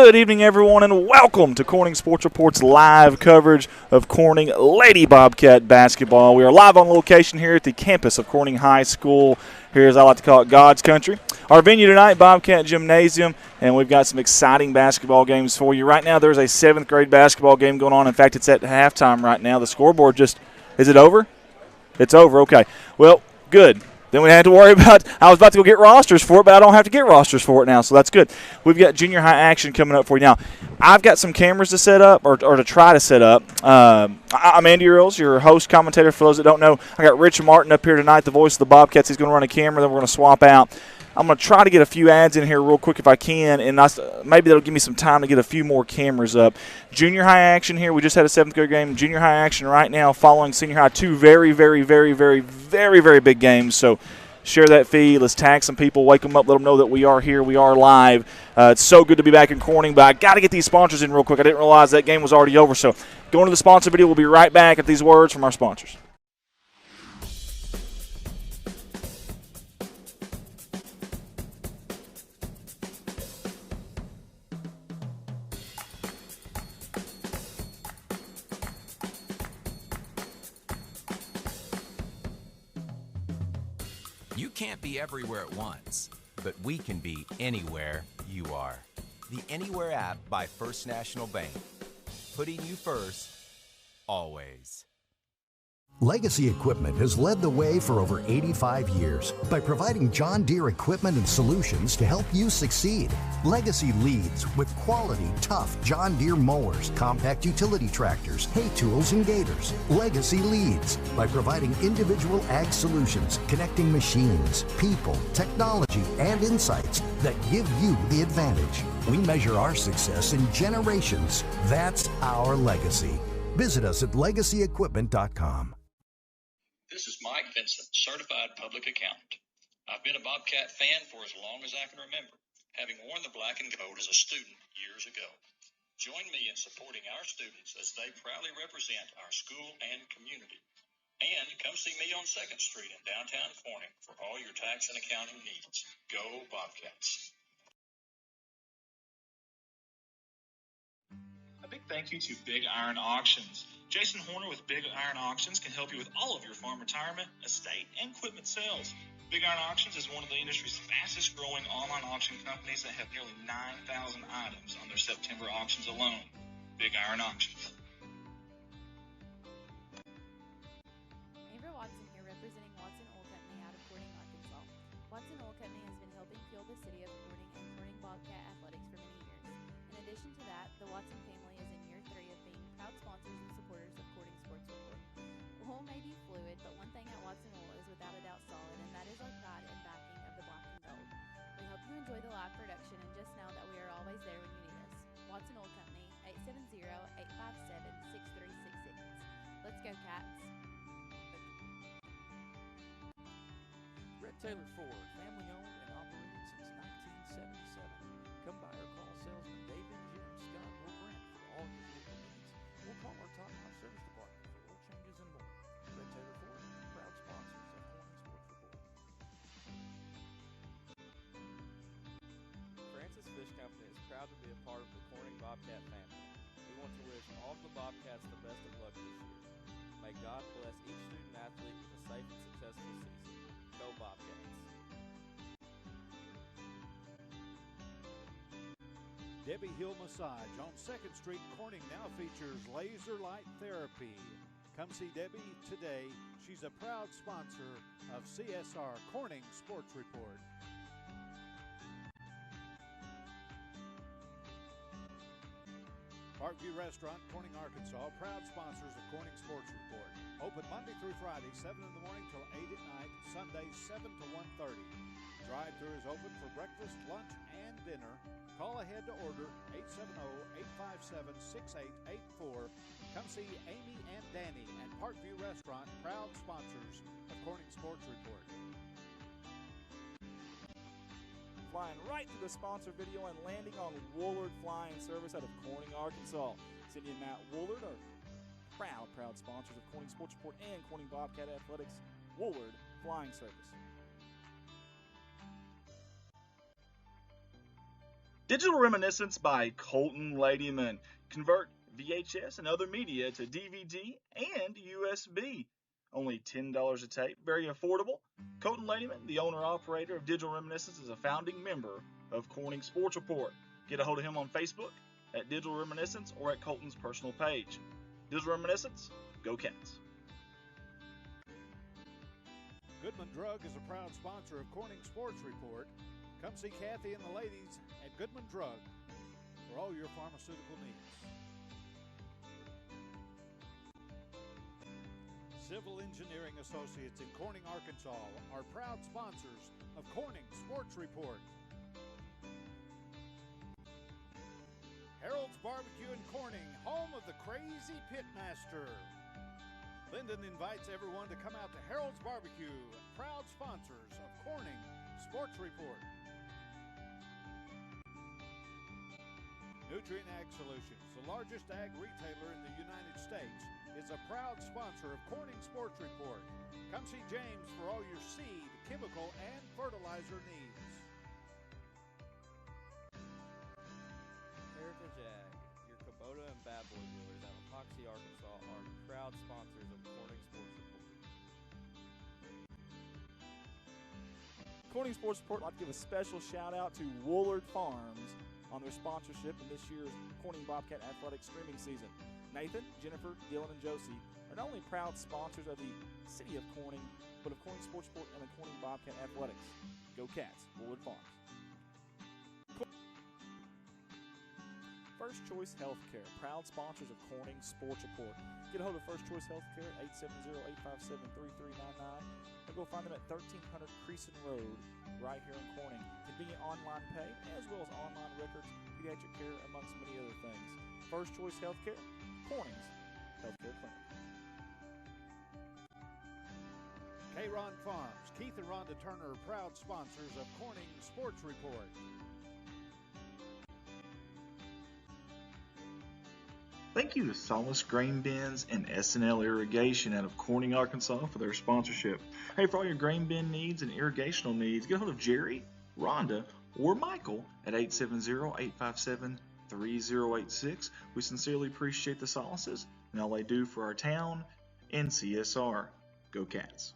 Good evening, everyone, and welcome to Corning Sports Report's live coverage of Corning Lady Bobcat basketball. We are live on location here at the campus of Corning High School, here as I like to call it, God's Country. Our venue tonight, Bobcat Gymnasium, and we've got some exciting basketball games for you. Right now, there's a 7th grade basketball game going on. In fact, it's at halftime right now. The scoreboard is it over? It's over, okay. Well, good. Then we had to worry about, I was about to go get rosters for it, but I don't have to get rosters for it now, so that's good. We've got junior high action coming up for you. Now, I've got some cameras to set up, or to try to set up. I'm Andy Earls, your host, commentator. For those that don't know, I got Rich Martin up here tonight, the voice of the Bobcats. He's going to run a camera, then we're going to swap out. I'm going to try to get a few ads in here real quick if I can, and maybe that'll give me some time to get a few more cameras up. Junior high action here. We just had a 7th grade game. Junior high action right now following senior high. 2 very, very, very, very, very, very big games. So share that feed. Let's tag some people, wake them up, let them know that we are here. We are live. It's so good to be back in Corning, but I got to get these sponsors in real quick. I didn't realize that game was already over. So going to the sponsor video. We'll be right back at these words from our sponsors. You can't be everywhere at once, but we can be anywhere you are. The Anywhere app by First National Bank. Putting you first, always. Legacy Equipment has led the way for over 85 years by providing John Deere equipment and solutions to help you succeed. Legacy leads with quality, tough John Deere mowers, compact utility tractors, hay tools, and gators. Legacy leads by providing individual ag solutions, connecting machines, people, technology, and insights that give you the advantage. We measure our success in generations. That's our legacy. Visit us at legacyequipment.com. This is Mike Vincent, certified public accountant. I've been a Bobcat fan for as long as I can remember, having worn the black and gold as a student years ago. Join me in supporting our students as they proudly represent our school and community. And come see me on 2nd Street in downtown Corning for all your tax and accounting needs. Go Bobcats. A big thank you to Big Iron Auctions. Jason Horner with Big Iron Auctions can help you with all of your farm retirement, estate, and equipment sales. Big Iron Auctions is one of the industry's fastest growing online auction companies that have nearly 9,000 items on their September auctions alone. Big Iron Auctions. Amber Watson here, representing Watson Oil Company out of Corning, Arkansas. Watson Oil Company has been helping fuel the city of Corning and Corning Bobcat athletics for many years. In addition to that, the Watson family is in year 3 of being proud sponsors and supporters of Corning Sports Report. Oil may be fluid, but one thing at Watson Oil is without a doubt solid, and that is our pride and backing of the black and gold. We hope you enjoy the live production, and just know that we are always there when you need us. Watson Oil Company, 870-857-6366. Let's go, Cats. Red Taylor Ford, family owned and operated since 1977. Come by or call salesman David, Jim, Scott, or Brent for all your vehicle needs. We'll call our top-notch service department for oil changes and more. Red Taylor Ford, proud sponsors of Corning Sports Report. Francis Fish Company is proud to be a part of the Corning Bobcat family. We want to wish all of the Bobcats the best of luck this year. May God bless each student athlete with a safe and successful season. Go Bobcats. Debbie Hill Massage on 2nd Street, Corning now features laser light therapy. Come see Debbie today. She's a proud sponsor of CSR Corning Sports Report. Parkview Restaurant, Corning, Arkansas, proud sponsors of Corning Sports Report. Open Monday through Friday, 7 in the morning till 8 at night, Sundays 7 to 1:30. Drive-thru is open for breakfast, lunch, and dinner. Call ahead to order 870-857-6884. Come see Amy and Danny at Parkview Restaurant, proud sponsors of Corning Sports Report. Flying right through the sponsor video and landing on Woolard Flying Service out of Corning, Arkansas. Cindy and Matt Woolard are proud sponsors of Corning Sports Report and Corning Bobcat Athletics. Woolard Flying Service. Digital Reminiscence by Colton Ladyman. Convert VHS and other media to DVD and USB. Only $10 a tape, very affordable. Colton Ladyman, the owner-operator of Digital Reminiscence, is a founding member of Corning Sports Report. Get a hold of him on Facebook at Digital Reminiscence or at Colton's personal page. Digital Reminiscence, go Cats. Goodman Drug is a proud sponsor of Corning Sports Report. Come see Kathy and the ladies at Goodman Drug for all your pharmaceutical needs. Civil Engineering Associates in Corning, Arkansas are proud sponsors of Corning Sports Report. Harold's Barbecue in Corning, home of the Crazy Pitmaster. Linden invites everyone to come out to Harold's Barbecue, proud sponsors of Corning Sports Report. Nutrient Ag Solutions, the largest ag retailer in the United States, is a proud sponsor of Corning Sports Report. Come see James for all your seed, chemical, and fertilizer needs. Heritage Ag, your Kubota and Bad Boy dealers out of Hoxie, Arkansas, are proud sponsors of Corning Sports Report. Corning Sports Report, I'd like to give a special shout out to Woolard Farms on their sponsorship in this year's Corning Bobcat Athletics streaming season. Nathan, Jennifer, Dylan, and Josie are not only proud sponsors of the city of Corning, but of Corning Sports Report and the Corning Bobcat Athletics. Go Cats, Woolard Farms. First Choice Healthcare, proud sponsors of Corning Sports Report. Get a hold of First Choice Healthcare at 870-857-3399, or go find them at 1300 Creason Road, right here in Corning. Convenient online pay, as well as online records, pediatric care, amongst many other things. First Choice Healthcare, Corning's Healthcare Clinic. K-Ron Farms, Keith and Rhonda Turner are proud sponsors of Corning Sports Report. Thank you to Solace Grain Bins and S&L Irrigation out of Corning, Arkansas for their sponsorship. Hey, for all your grain bin needs and irrigational needs, get a hold of Jerry, Rhonda, or Michael at 870-857-3086. We sincerely appreciate the Solaces and all they do for our town and CSR. Go Cats.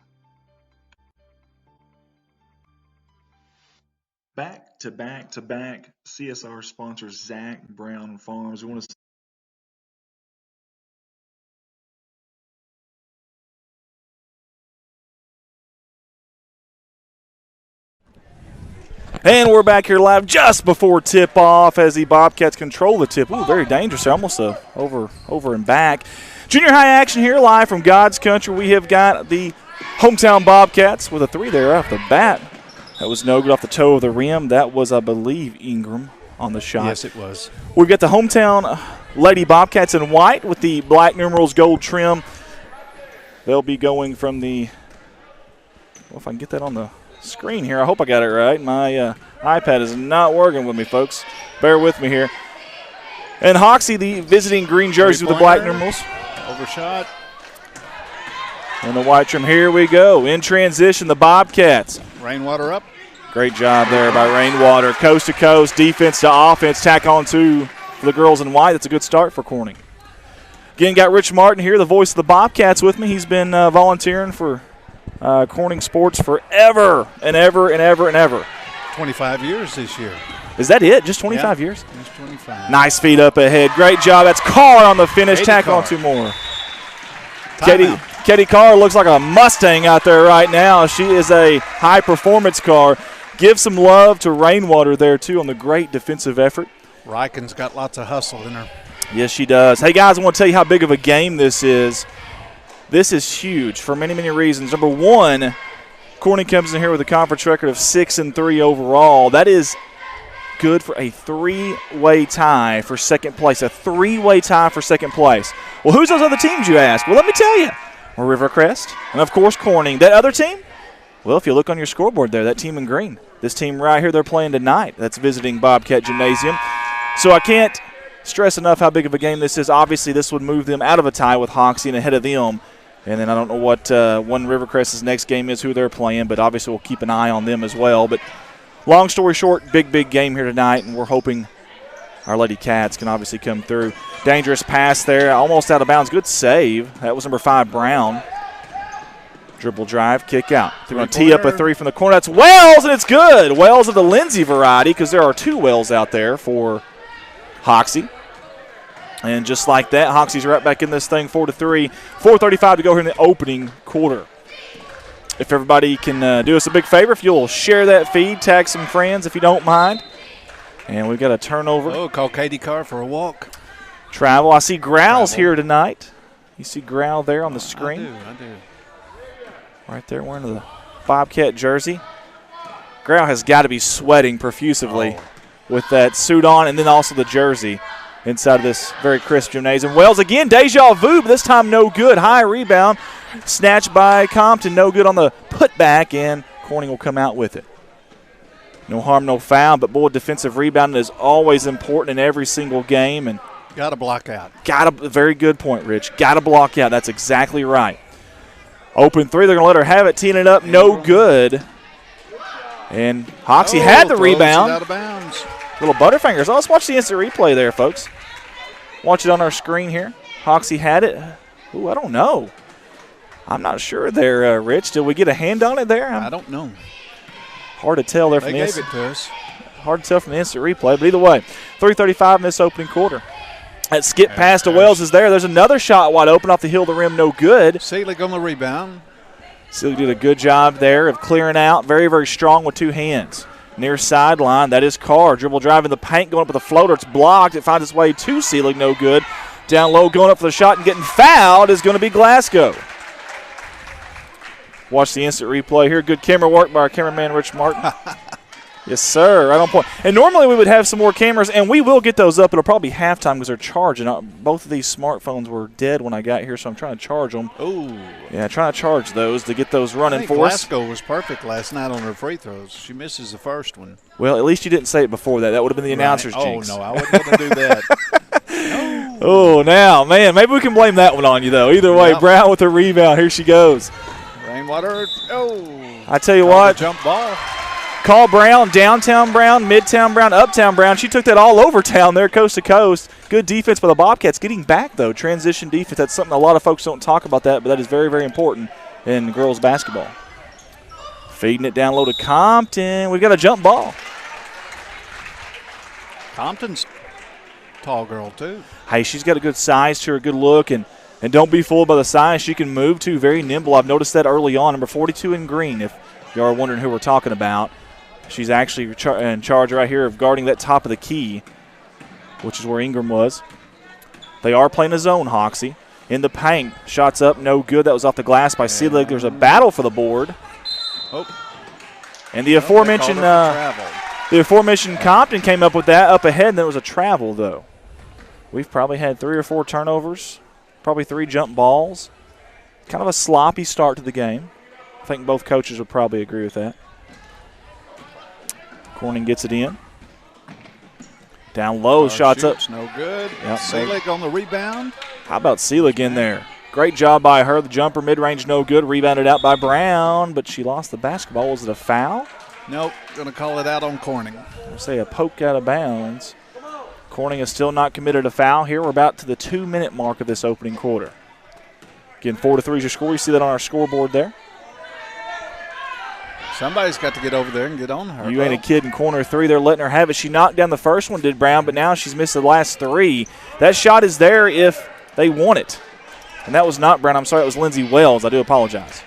Back to back to back CSR sponsors Zach Brown Farms. We want to And we're back here live just before tip-off as the Bobcats control the tip. Ooh, very dangerous there, almost over and back. Junior high action here live from God's Country. We have got the hometown Bobcats with a three there off the bat. That was no good off the toe of the rim. That was, I believe, Ingram on the shot. Yes, it was. We've got the hometown Lady Bobcats in white with the black numerals gold trim. They'll be going from the – well, if I can get that on the – screen here. I hope I got it right. My iPad is not working with me, folks. Bear with me here. And Hoxie, the visiting green jersey with the black numerals. Overshot. And the white trim. Here we go. In transition, the Bobcats. Rainwater up. Great job there by Rainwater. Coast to coast, defense to offense. Tack on two for the girls in white. That's a good start for Corning. Again, got Rich Martin here, the voice of the Bobcats with me. He's been volunteering for Corning Sports forever and ever and ever and ever. 25 years this year. Is that it? Just 25 years? Just 25. Nice feet up ahead. Great job. That's Carr on the finish. Tack on two more. Katie Carr looks like a Mustang out there right now. She is a high-performance car. Give some love to Rainwater there, too, on the great defensive effort. Riken's got lots of hustle in her. Yes, she does. Hey, guys, I want to tell you how big of a game this is. This is huge for many, many reasons. Number one, Corning comes in here with a conference record of 6-3 overall. That is good for a three-way tie for second place. A three-way tie for second place. Well, who's those other teams, you ask? Well, let me tell you. Well, Rivercrest and, of course, Corning. That other team? Well, if you look on your scoreboard there, that team in green. This team right here, they're playing tonight. That's visiting Bobcat Gymnasium. So I can't stress enough how big of a game this is. Obviously, this would move them out of a tie with Hoxie and ahead of them. And then I don't know what one Rivercrest's next game is, who they're playing, but obviously we'll keep an eye on them as well. But long story short, big game here tonight, and we're hoping Our Lady Cats can obviously come through. Dangerous pass there, almost out of bounds. Good save. That was number 5, Brown. Dribble drive, kick out. They're going to tee up a 3 from the corner. That's Wells, and it's good. Wells of the Lindsay variety, because there are 2 Wells out there for Hoxie. And just like that, Hoxie's right back in this thing, 4-3. 4:35 to go here in the opening quarter. If everybody can do us a big favor, if you'll share that feed, tag some friends if you don't mind. And we've got a turnover. Oh, call Katie Carr for a walk. Travel. I see Growl's here tonight. You see Growl there on the screen. I do. Right there wearing the Bobcat jersey. Growl has got to be sweating profusively with that suit on and then also the jersey inside of this very crisp gymnasium. Wells again, deja vu, but this time no good. High rebound. Snatched by Compton, no good on the putback, and Corning will come out with it. No harm, no foul, but boy, defensive rebounding is always important in every single game. And got to block out. Very good point, Rich. Got to block out. That's exactly right. Open 3, they're going to let her have it, teeing it up, no good. And Hoxie had the rebound. Out of bounds. Little Butterfingers. Let's watch the instant replay there, folks. Watch it on our screen here. Hoxie had it. Ooh, I don't know. I'm not sure there, Rich. Did we get a hand on it there? I don't know. Hard to tell there from the instant. They gave it to us. Hard to tell from the instant replay, but either way, 3:35 in this opening quarter. That skip pass to Wells is there. There's another shot wide open off the heel of the rim, no good. Seelig on the rebound. Seelig did a good job there of clearing out. Very, very strong with 2 hands. Near sideline, that is Carr. Dribble drive in the paint, going up with a floater. It's blocked. It finds its way to Seelig, no good. Down low, going up for the shot and getting fouled is going to be Glasgow. Watch the instant replay here. Good camera work by our cameraman, Rich Martin. Yes, sir. Right on point. And normally we would have some more cameras, and we will get those up. It'll probably be halftime because they're charging. Both of these smartphones were dead when I got here, so I'm trying to charge them. Oh. Yeah, trying to charge those to get those running for us. Glasgow was perfect last night on her free throws. She misses the first one. Well, at least you didn't say it before that. That would have been the announcer's jinx. Oh, no, I wasn't going to do that. No. Oh, now, man, maybe we can blame that one on you, though. Either way, yep. Brown with the rebound. Here she goes. Rainwater. Oh. I tell you what. Jump ball. Call Brown, downtown Brown, midtown Brown, uptown Brown. She took that all over town there, coast to coast. Good defense by the Bobcats. Getting back, though, transition defense. That's something a lot of folks don't talk about that, but that is very, very important in girls basketball. Feeding it down low to Compton. We've got a jump ball. Compton's tall girl, too. Hey, she's got a good size to her, good look, and don't be fooled by the size. She can move, too, very nimble. I've noticed that early on. Number 42 in green, if you are wondering who we're talking about. She's actually in charge right here of guarding that top of the key, which is where Ingram was. They are playing a zone, Hoxie. In the paint, shots up, no good. That was off the glass by Seelig. There's a battle for the board. Oh. And the aforementioned Compton came up with that up ahead, and there was a travel, though. We've probably had 3 or 4 turnovers, probably 3 jump balls. Kind of a sloppy start to the game. I think both coaches would probably agree with that. Corning gets it in. Down low, shots up. No good. Yep. Seelig on the rebound. How about Seelig in there? Great job by her. The jumper, mid-range, no good. Rebounded out by Brown, but she lost the basketball. Was it a foul? Nope. Going to call it out on Corning. I'll say a poke out of bounds. Corning has still not committed a foul here. We're about to the 2-minute mark of this opening quarter. Again, 4-3 is your score. You see that on our scoreboard there. Somebody's got to get over there and get on her. You ain't a kid in corner 3. They're letting her have it. She knocked down the first one, did Brown, but now she's missed the last 3. That shot is there if they want it. And that was not Brown. I'm sorry, it was Lindsay Wells. I do apologize.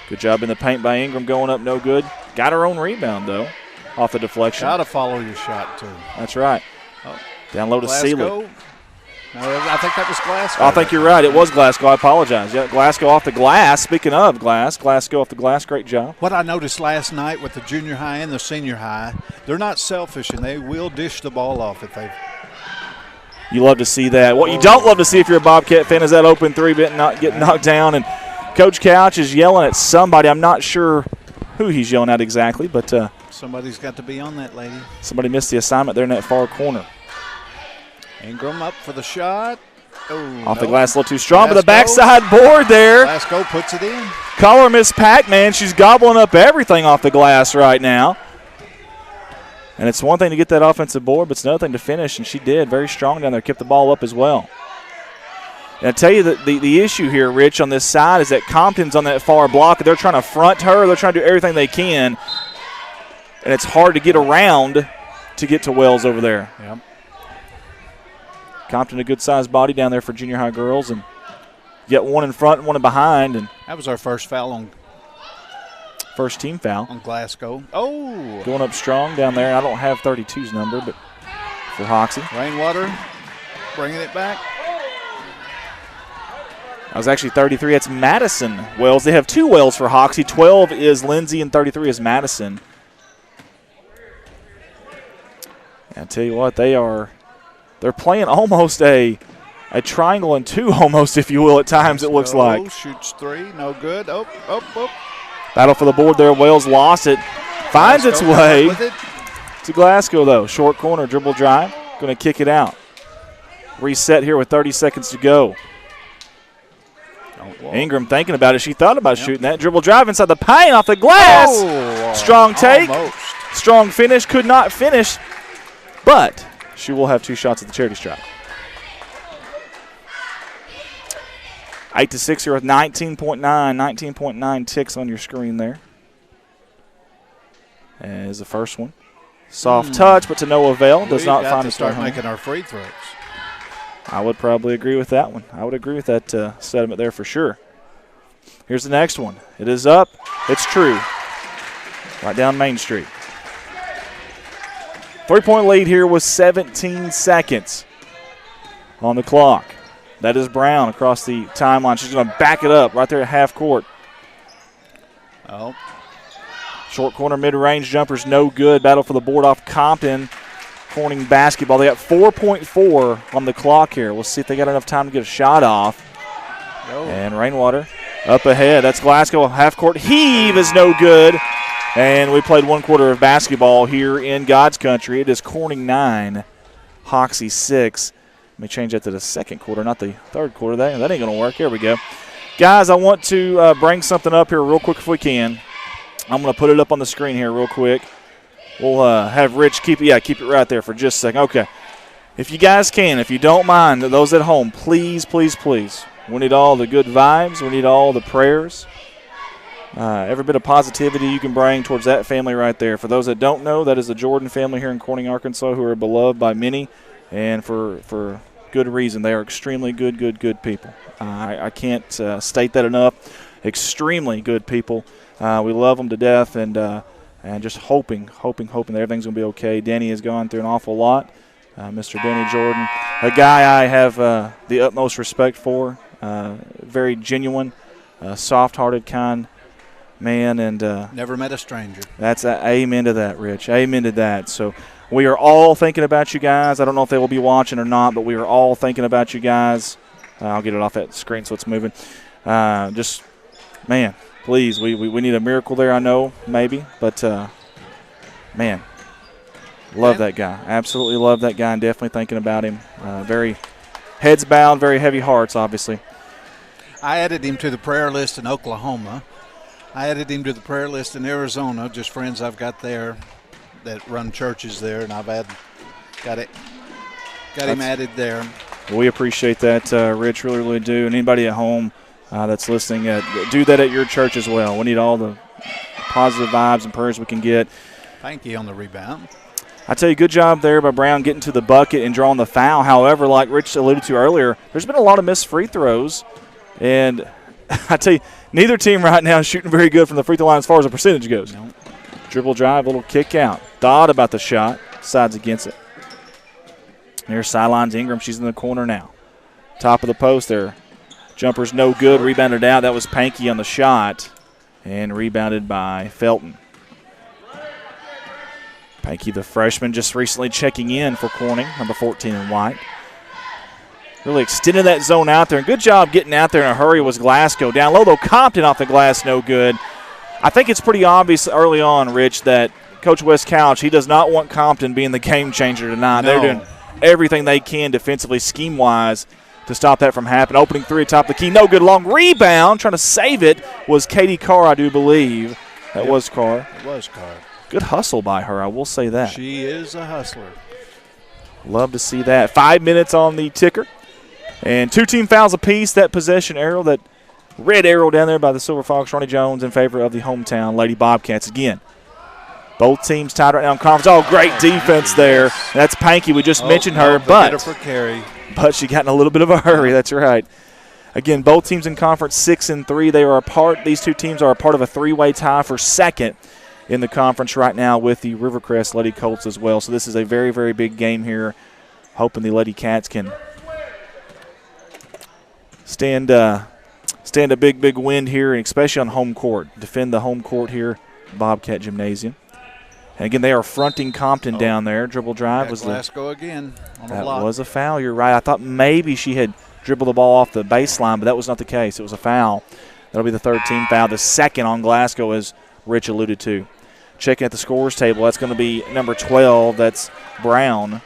Good job in the paint by Ingram, going up, no good. Got her own rebound, though, off the deflection. Got to follow your shot, too. That's right. Down low to Seelig. No, I think that was Glasgow. I think you're right. It was Glasgow. I apologize. Yeah, Glasgow off the glass. Speaking of Glasgow off the glass. Great job. What I noticed last night with the junior high and the senior high, they're not selfish, and they will dish the ball off if they. You love to see that. What you don't love to see if you're a Bobcat fan is that open 3 getting knocked down. And Coach Couch is yelling at somebody. I'm not sure who he's yelling at exactly, but somebody's got to be on that lady. Somebody missed the assignment there in that far corner. Ingram up for the shot. Oh, off the glass a little too strong, but the backside board there. Glasgow puts it in. Call her Miss Pac-Man. She's gobbling up everything off the glass right now. And it's one thing to get that offensive board, but it's another thing to finish, and she did. Very strong down there, kept the ball up as well. And I tell you that the issue here, Rich, on this side is that Compton's on that far block. They're trying to front her. They're trying to do everything they can, and it's hard to get around to get to Wells over there. Yep. Compton, a good-sized body down there for junior high girls, and get one in front and one in behind. And that was our first foul on first team foul on Glasgow. Oh, going up strong down there. I don't have 32's number, but for Hoxie. Rainwater bringing it back. That was actually 33. That's Madison Wells. They have 2 Wells for Hoxie. 12 is Lindsay and 33 is Madison. And I tell you what, they're playing almost a triangle and 2 almost, if you will, at times it looks like. Shoots 3, no good. Oh. Battle for the board there. Wells lost it. Finds its way to Glasgow, though. Short corner, dribble drive. Going to kick it out. Reset here with 30 seconds to go. Ingram thinking about it. She thought about shooting that. Dribble drive inside the paint off the glass. Strong take. Almost. Strong finish. Could not finish. But she will have 2 shots at the charity stripe. 8-6 here with 19.9 ticks on your screen there. As the first one. Soft touch, but to no avail. Does not find to its way start home. making our free throws. I would probably agree with that one. I would agree with that sentiment there for sure. Here's the next one. It is up. It's true. Right down Main Street. 3-point lead here with 17 seconds on the clock. That is Brown across the timeline. She's going to back it up right there at half court. Oh. Short corner mid-range jumpers no good. Battle for the board off Compton. Corning basketball. They got 4.4 on the clock here. We'll see if they got enough time to get a shot off. And Rainwater up ahead. That's Glasgow. Half-court heave is no good. And we played 1 quarter of basketball here in God's country. It is Corning 9, Hoxie 6. Let me change that to the second quarter, not the third quarter. That ain't going to work. Here we go. Guys, I want to bring something up here real quick if we can. I'm going to put it up on the screen here real quick. We'll have Rich keep it right there for just a second. Okay. If you guys can, if you don't mind, those at home, please, please, please. We need all the good vibes. We need all the prayers. Every bit of positivity you can bring towards that family right there. For those that don't know, that is the Jordan family here in Corning, Arkansas, who are beloved by many, and for good reason. They are extremely good people. I can't state that enough. Extremely good people. We love them to death, and just hoping that everything's going to be okay. Danny has gone through an awful lot. Mr. Danny Jordan, a guy I have the utmost respect for, very genuine, soft-hearted, kind man. And never met a stranger. That's amen to that, Rich. Amen to that. So we are all thinking about you guys. I don't know if they will be watching or not, but we are all thinking about you guys. I'll get it off that screen so it's moving. Just, man, please, we need a miracle there, I know, maybe. But, man, love that guy. Absolutely love that guy and definitely thinking about him. Very heads bowed, very heavy hearts, obviously. I added him to the prayer list in Oklahoma. I added him to the prayer list in Arizona, just friends I've got there that run churches there, and I've got him added there. We appreciate that, Rich, really do. And anybody at home that's listening, do that at your church as well. We need all the positive vibes and prayers we can get. Thank you on the rebound. I tell you, good job there by Brown getting to the bucket and drawing the foul. However, like Rich alluded to earlier, there's been a lot of missed free throws. And I tell you, neither team right now is shooting very good from the free throw line as far as the percentage goes. Nope. Dribble drive, little kick out. Dodd about the shot, sides against it. Here's sidelines Ingram. She's in the corner now. Top of the post there. Jumper's no good. Rebounded out. That was Pankey on the shot. And rebounded by Felton. Pankey, the freshman, just recently checking in for Corning, number 14 in white. Really extended that zone out there. And good job getting out there in a hurry was Glasgow. Down low, though, Compton off the glass, no good. I think it's pretty obvious early on, Rich, that Coach Wes Couch, he does not want Compton being the game changer tonight. No. They're doing everything they can defensively, scheme-wise, to stop that from happening. Opening three atop the key, no good. Long rebound, trying to save it, was Katie Carr, I do believe. That was Carr. It was Carr. Good hustle by her, I will say that. She is a hustler. Love to see that. 5 minutes on the ticker. And 2 team fouls apiece. That possession arrow, that red arrow down there by the Silver Fox, Ronnie Jones, in favor of the hometown Lady Bobcats again. Both teams tied right now in conference. Oh, great defense there. That's Panky. We just mentioned her, but she got in a little bit of a hurry. That's right. Again, both teams in conference 6-3. They are a part. These two teams are a part of a 3-way tie for second in the conference right now with the Rivercrest Lady Colts as well. So this is a very, very big game here. Hoping the Lady Cats can stand a big, big win here, and especially on home court. Defend the home court here, Bobcat Gymnasium. And again, they are fronting Compton down there. Dribble drive was Glasgow again on that a block. Was a foul. You're right. I thought maybe she had dribbled the ball off the baseline, but that was not the case. It was a foul. That'll be the third team foul, the second on Glasgow, as Rich alluded to. Checking at the scores table, that's going to be number 12. That's Brown.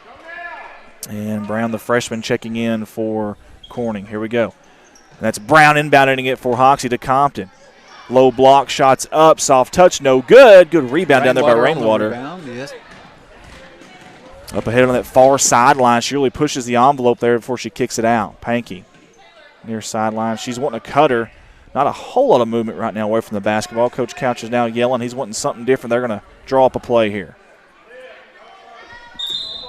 And Brown, the freshman, checking in for Corning. Here we go. And that's Brown inbounding it for Hoxie to Compton. Low block, shots up, soft touch, no good. Good rebound down there by Rainwater. Yes. Up ahead on that far sideline. She really pushes the envelope there before she kicks it out. Panky near sideline. She's wanting to cut her. Not a whole lot of movement right now away from the basketball. Coach Couch is now yelling. He's wanting something different. They're going to draw up a play here.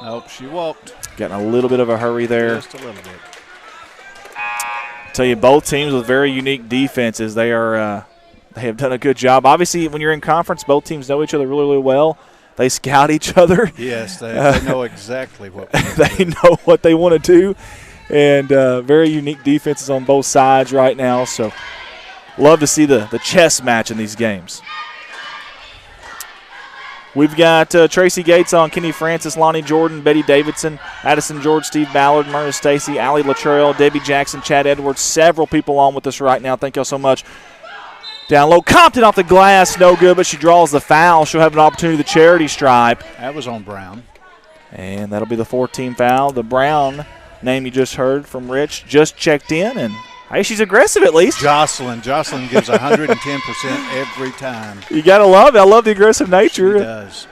Nope, she walked. Getting a little bit of a hurry there. Just a little bit. Tell you, both teams with very unique defenses. They have done a good job. Obviously, when you're in conference, both teams know each other really, really well. They scout each other. Yes, they know exactly what they know what they want to do. And very unique defenses on both sides right now. So love to see the chess match in these games. We've got Tracy Gates on, Kenny Francis, Lonnie Jordan, Betty Davidson, Addison George, Steve Ballard, Myrna Stacy, Allie Latrell, Debbie Jackson, Chad Edwards. Several people on with us right now. Thank y'all so much. Down low, Compton off the glass, no good, but she draws the foul. She'll have an opportunity to the charity stripe. That was on Brown. And that'll be the 4th-team foul. The Brown name you just heard from Rich just checked in, and hey, she's aggressive at least. Jocelyn gives 110% every time. You got to love it. I love the aggressive nature. She does.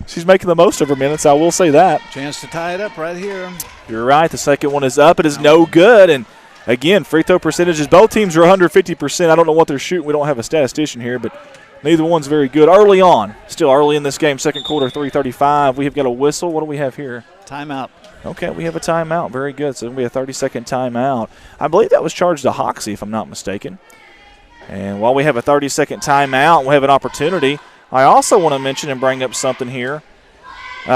She's making the most of her minutes, I will say that. Chance to tie it up right here. You're right. The second one is up. It is no good, and again, free throw percentages. Both teams are under 50%. I don't know what they're shooting. We don't have a statistician here, but neither one's very good. Early on, still early in this game, second quarter, 3:35. We have got a whistle. What do we have here? Timeout. Okay, we have a timeout. Very good. So it'll be a 30-second timeout. I believe that was charged to Hoxie, if I'm not mistaken. And while we have a 30-second timeout and we have an opportunity, I also want to mention and bring up something here.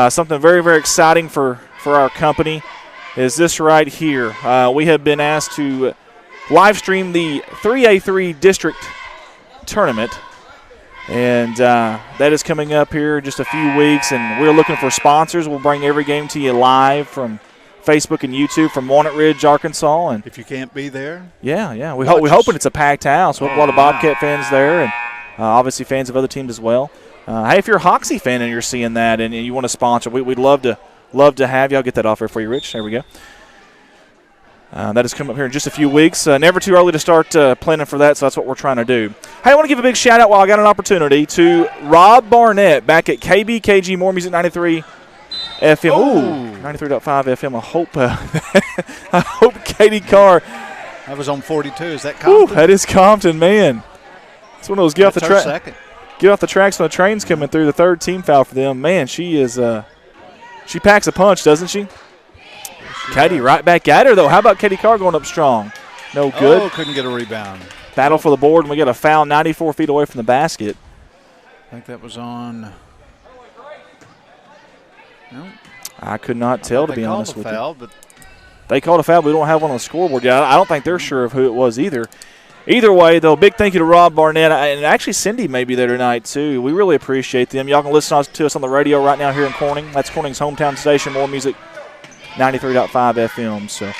Something very, very exciting for our company is this right here. We have been asked to live stream the 3A3 district tournament. And that is coming up here in just a few weeks, and we're looking for sponsors. We'll bring every game to you live from Facebook and YouTube from Walnut Ridge, Arkansas. And if you can't be there, yeah, we're hoping it's a packed house. We have a lot of Bobcat fans there, and obviously fans of other teams as well. Hey, if you're a Hoxie fan and you're seeing that and you want to sponsor, we'd love to have you. I'll get that off there for you, Rich. There we go. That is coming up here in just a few weeks. Never too early to start planning for that, so that's what we're trying to do. Hey, I want to give a big shout-out while I got an opportunity to Rob Barnett back at KBKG More Music 93 FM. Ooh, 93.5 FM. I hope Katie Carr. That was on 42. Is that Compton? Ooh, that is Compton, man. It's one of those get off the tracks when the train's coming through. The 3rd team foul for them. Man, she is she packs a punch, doesn't she? Katie right back at her, though. How about Katie Carr going up strong? No good. Oh, couldn't get a rebound. Battle for the board, and we got a foul 94 feet away from the basket. I think that was on. No. I could not tell, to be honest with you. But they called a foul, but we don't have one on the scoreboard yet. I don't think they're sure of who it was either. Either way, though, big thank you to Rob Barnett. And actually, Cindy may be there tonight, too. We really appreciate them. Y'all can listen to us on the radio right now here in Corning. That's Corning's hometown station, More Music 93.5 FM. So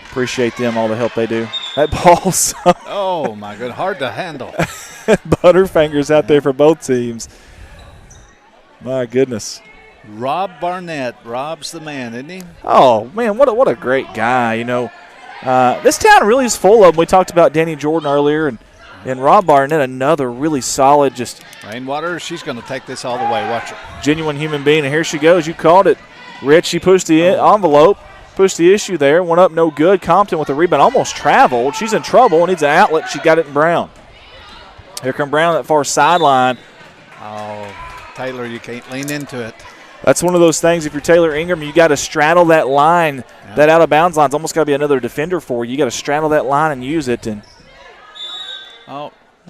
appreciate them, all the help they do. That ball's oh, my God, hard to handle. Butterfingers out there for both teams. My goodness. Rob Barnett. Rob's the man, isn't he? Oh, man, what a great guy, you know. This town really is full of them. We talked about Danny Jordan earlier, and And Rob Barnett, another really solid, just Rainwater, she's going to take this all the way. Watch her. genuine human being. And here she goes. You called it, Rich. She pushed the envelope, pushed the issue there, went up no good. Compton with the rebound, almost traveled. She's in trouble and needs an outlet. She got it in Brown. Here come Brown, that far sideline. Oh, Taylor, you can't lean into it. That's one of those things. If you're Taylor Ingram, you got to straddle that line. Yeah. That out of bounds line's almost got to be another defender for you. You got to straddle that line and use it. And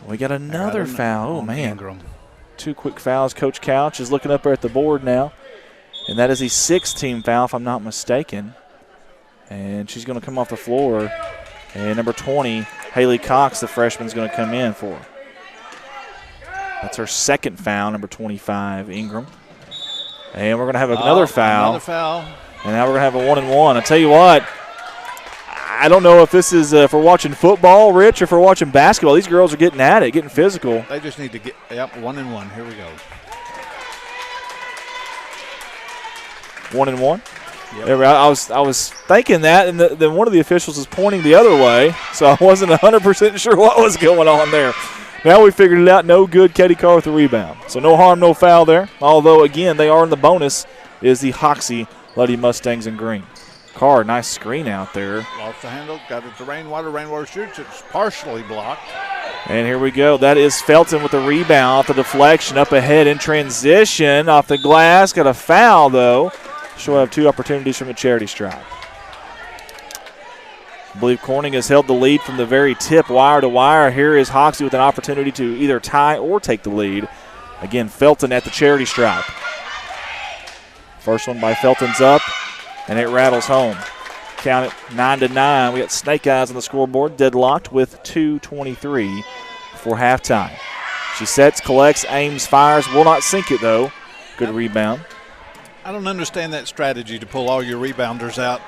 we got another foul. Oh man, Ingram. 2 quick fouls. Coach Couch is looking up there at the board now, and that is the 6th team foul, if I'm not mistaken. And she's going to come off the floor. And number 20, Haley Cox, the freshman, is going to come in for her. That's her 2nd foul. Number 25, Ingram. And we're going to have another foul. Another foul. And now we're going to have a 1-and-1. I tell you what, I don't know if this is if we're watching football, Rich, or if we're watching basketball. These girls are getting at it, getting physical. They just need to get, 1-and-1. Here we go. 1-and-1? Yep. I was thinking that, and then one of the officials is pointing the other way, so I wasn't 100% sure what was going on there. Now we figured it out. No good. Katie Carr with the rebound. So no harm, no foul there. Although, again, they are in the bonus is the Hoxie Lady Mustangs in green. Carr, nice screen out there. Lost the handle. Got it to Rainwater. Rainwater shoots. It's partially blocked. And here we go. That is Felton with the rebound off the deflection. Up ahead in transition. Off the glass. Got a foul, though. She'll have 2 opportunities from the charity stripe. I believe Corning has held the lead from the very tip, wire to wire. Here is Hoxie with an opportunity to either tie or take the lead. Again, Felton at the charity stripe. First one by Felton's up, and it rattles home. Count it 9-9. We got snake eyes on the scoreboard, deadlocked with 2:23 before halftime. She sets, collects, aims, fires. Will not sink it, though. Good rebound. I don't understand that strategy to pull all your rebounders out.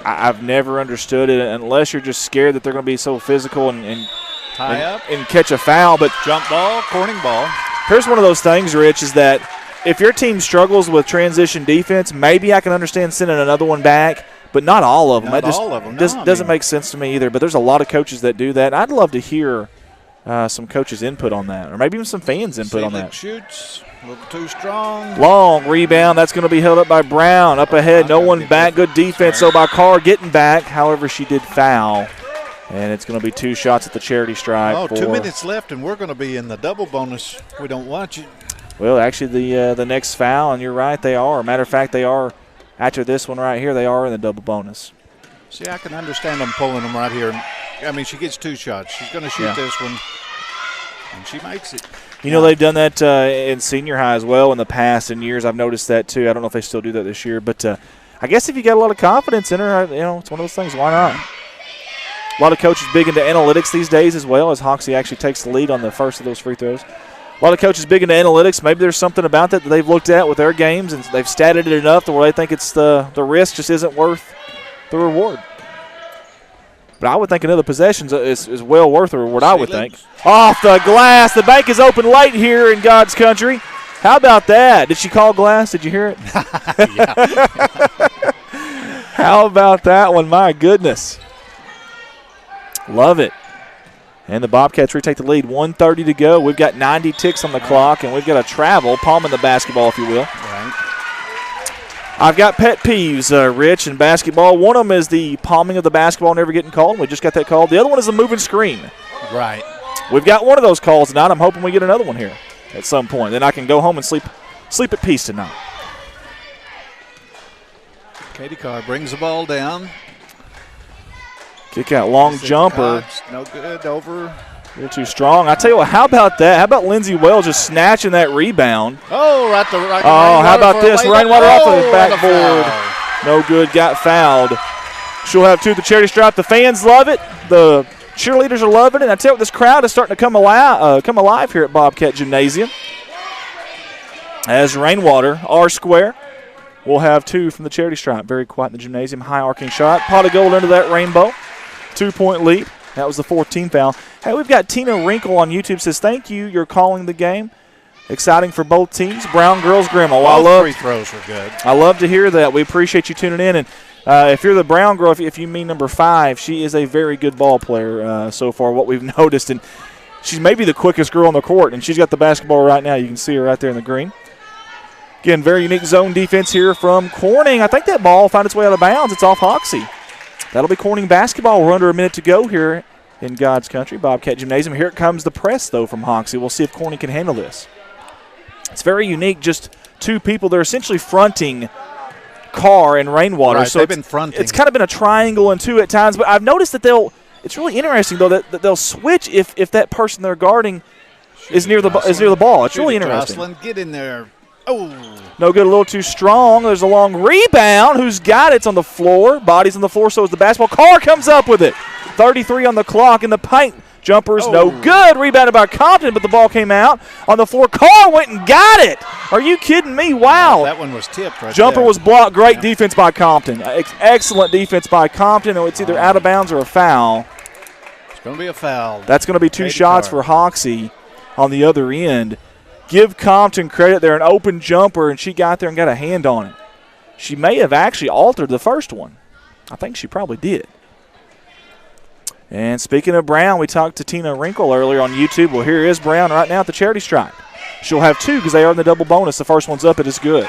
I've never understood it unless you're just scared that they're going to be so physical and tie up and catch a foul. But jump ball, Corning ball. Here's one of those things, Rich, is that if your team struggles with transition defense, maybe I can understand sending another one back, but not all of them. Not all of them. Doesn't make sense to me either. But there's a lot of coaches that do that. I'd love to hear some coaches' input on that, or maybe even some fans' input on that. Shoots. A little too strong. Long rebound. That's going to be held up by Brown. Up ahead, no one back. Good defense, so by Carr getting back. However, she did foul. And it's going to be 2 shots at the charity stripe. 2 minutes left, and we're going to be in the double bonus. We don't watch it. Well, actually, the next foul, and you're right, they are. Matter of fact, they are, after this one right here, they are in the double bonus. See, I can understand them pulling them right here. I mean, she gets 2 shots. She's going to shoot this one, and she makes it. You know, they've done that in senior high as well in the past. In years, I've noticed that too. I don't know if they still do that this year. But I guess if you got a lot of confidence in her, you know, it's one of those things. Why not? A lot of coaches big into analytics these days as well, as Hoxie actually takes the lead on the first of those free throws. A lot of coaches big into analytics. Maybe there's something about that they've looked at with their games, and they've statted it enough to where they think it's the risk just isn't worth the reward. But I would think another possession is well worth the reward, I would think. Off the glass. The bank is open late here in God's country. How about that? Did she call glass? Did you hear it? How about that one? My goodness. Love it. And the Bobcats retake the lead. 1:30 to go. We've got 90 ticks on the clock, and we've got a travel, palming the basketball, if you will. Right. I've got pet peeves, Rich, in basketball. One of them is the palming of the basketball never getting called. We just got that called. The other one is the moving screen. Right. We've got one of those calls tonight. I'm hoping we get another one here at some point. Then I can go home and sleep at peace tonight. Katie Carr brings the ball down. Kick out, long jumper. Cox, no good, over. A little too strong. I tell you what, how about that? How about Lindsey Wells just snatching that rebound? Oh, right. How about this? Rainwater off the backboard. No good, got fouled. She'll have 2 at the charity stripe. The fans love it. The cheerleaders are loving it. And I tell you what, this crowd is starting to come alive here at Bobcat Gymnasium. As Rainwater, R square, will have 2 from the charity stripe. Very quiet in the gymnasium. High arcing shot. Pot of gold under that rainbow. 2-point lead. That was the 14th foul. Hey, we've got Tina Wrinkle on YouTube. Says, thank you. You're calling the game. Exciting for both teams. Brown girls, Grandma. Both free throws were good. I love to hear that. We appreciate you tuning in. And if you're the Brown girl, if you mean number 5, she is a very good ball player so far, what we've noticed. And She's maybe the quickest girl on the court, and she's got the basketball right now. You can see her right there in the green. Again, very unique zone defense here from Corning. I think that ball will find its way out of bounds. It's off Hoxie. That'll be Corning basketball. We're under a minute to go here in God's country, Bobcat Gymnasium. Here it comes the press, though, from Hoxie. We'll see if Corning can handle this. It's very unique, just two people. They're essentially fronting Carr and Rainwater. Right, so they've been fronting. It's kind of been a triangle and two at times, but I've noticed that it's really interesting, though, that they'll switch if that person they're guarding is near the ball. It's really interesting. Jocelyn, get in there. Oh. No good, a little too strong. There's a long rebound. Who's got it? It's on the floor. Body's on the floor, so is the basketball. Carr comes up with it. 33 on the clock in the paint. Jumper's no good. Rebounded by Compton, but the ball came out on the floor. Carr went and got it. Are you kidding me? Wow. That one was tipped right Jumper there. was blocked. Great defense by Compton. Excellent defense by Compton. It's either out of bounds or a foul. It's going to be a foul. That's going to be two shots Carr for Hoxie on the other end. Give Compton credit. They're an open jumper, and she got there and got a hand on it. She may have actually altered the first one. I think she probably did. And speaking of Brown, we talked to Tina Wrinkle earlier on YouTube. Well, here is Brown right now at the charity stripe. She'll have two because they are in the double bonus. The first one's up. It is good.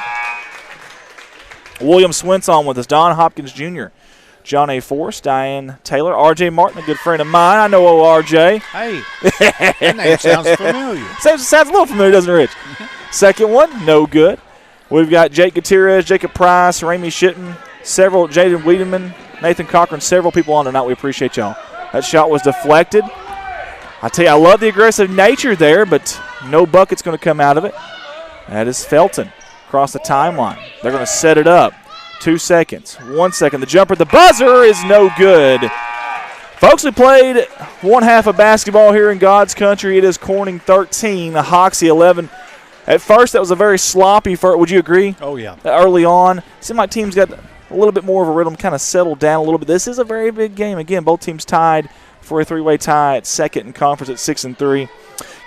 William Swinson with us. Don Hopkins Jr., John A. Force, Diane Taylor, R.J. Martin, a good friend of mine. I know R.J. Hey, that name sounds familiar. Sounds a little familiar, doesn't it, Rich? Second one, no good. We've got Jake Gutierrez, Jacob Price, Ramey Shitten, several, Jaden Wiedemann, Nathan Cochran, several people on tonight. We appreciate y'all. That shot was deflected. I tell you, I love the aggressive nature there, but no bucket's going to come out of it. That is Felton across the timeline. They're going to set it up. 2 seconds. 1 second. The jumper, the buzzer is no good. Folks, we played one half of basketball here in God's country. It is Corning 13, Hoxie 11. At first, that was a very sloppy first. Would you agree? Oh, yeah. Early on. Seemed like teams got a little bit more of a rhythm, kind of settled down a little bit. This is a very big game. Again, both teams tied for a three-way tie at second in conference at 6-3.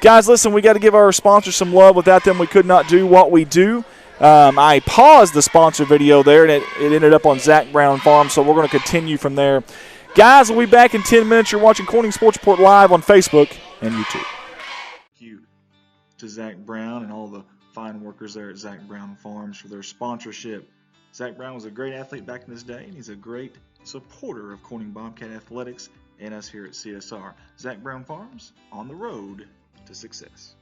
Guys, listen, we got to give our sponsors some love. Without them, we could not do what we do. I paused the sponsor video there, and it ended up on Zach Brown Farm, so we're going to continue from there. Guys, we'll be back in 10 minutes. You're watching Corning Sports Report live on Facebook and YouTube. Thank you to Zach Brown and all the fine workers there at Zach Brown Farms for their sponsorship. Zach Brown was a great athlete back in his day, and he's a great supporter of Corning Bobcat Athletics and us here at CSR. Zach Brown Farms, on the road to success.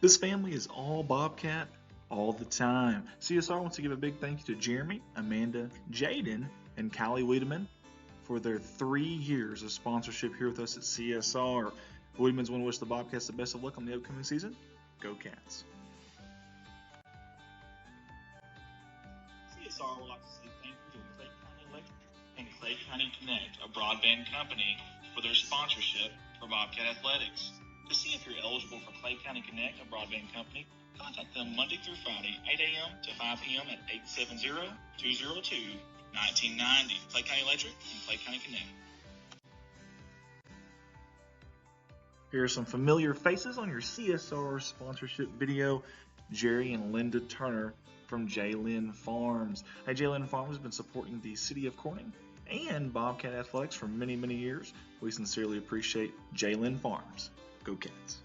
This family is all Bobcat all the time. CSR wants to give a big thank you to Jeremy, Amanda, Jaden, and Callie Wiedemann for their 3 years of sponsorship here with us at CSR. Wiedemann's want to wish the Bobcats the best of luck on the upcoming season. Go Cats. CSR would like to say thank you to Clay County Electric and Clay County Connect, a broadband company, for their sponsorship for Bobcat Athletics. To see if you're eligible for Clay County Connect, a broadband company, contact them Monday through Friday, 8 a.m. to 5 p.m. at 870-202-1990. Clay County Electric and Clay County Connect. Here are some familiar faces on your CSR sponsorship video. Jerry and Linda Turner from J-Lynn Farms. Hey, J-Lynn Farms has been supporting the city of Corning and Bobcat Athletics for many, many years. We sincerely appreciate J-Lynn Farms. Go Cats.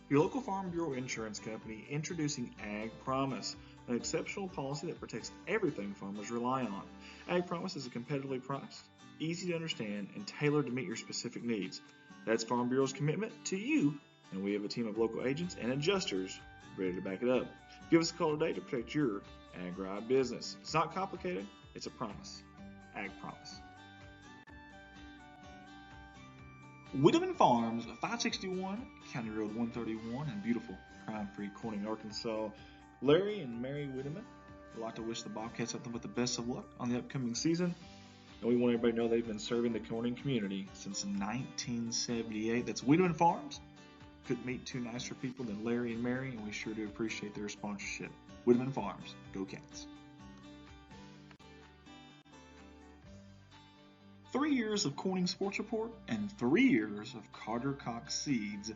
Your local Farm Bureau insurance company introducing Ag Promise, an exceptional policy that protects everything farmers rely on. Ag Promise is a competitively priced, easy to understand, and tailored to meet your specific needs. That's Farm Bureau's commitment to you, and we have a team of local agents and adjusters ready to back it up. Give us a call today to protect your agri business. It's not complicated, it's a promise. Ag Promise. Wiedemann Farms, 561 County Road 131 in beautiful crime-free Corning, Arkansas. Larry and Mary Wiedemann would like to wish the Bobcats something with the best of luck on the upcoming season. And we want everybody to know they've been serving the Corning community since 1978. That's Wiedemann Farms. Couldn't meet two nicer people than Larry and Mary, and we sure do appreciate their sponsorship. Wiedemann Farms, go Cats. 3 years of Corning Sports Report and 3 years of Carter Cox Seeds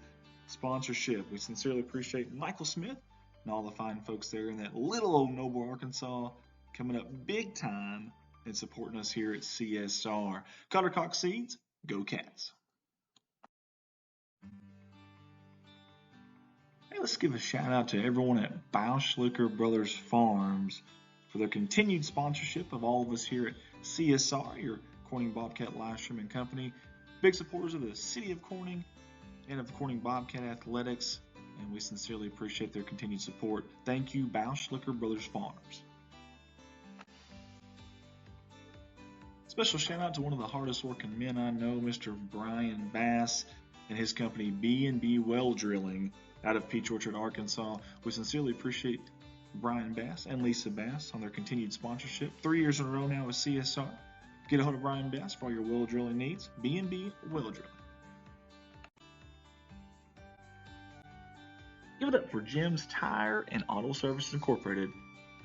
sponsorship. We sincerely appreciate Michael Smith and all the fine folks there in that little old Noble, Arkansas. coming up big time and supporting us here at CSR. Cuttercock Seeds, go Cats. Hey, let's give a shout out to everyone at Bauschlicker Brothers Farms for their continued sponsorship of all of us here at CSR, your Corning Bobcat live streaming company. Big supporters of the City of Corning and of Corning Bobcat Athletics, and we sincerely appreciate their continued support. Thank you, Bauschlicker Brothers Farms. Special shout out to one of the hardest working men I know, Mr. Brian Bass and his company B&B Well Drilling out of Peach Orchard, Arkansas. We sincerely appreciate Brian Bass and Lisa Bass on their continued sponsorship. 3 years in a row now with CSR. Get a hold of Brian Bass for all your well drilling needs. B&B Well Drilling. Give it up for Jim's Tire and Auto Services Incorporated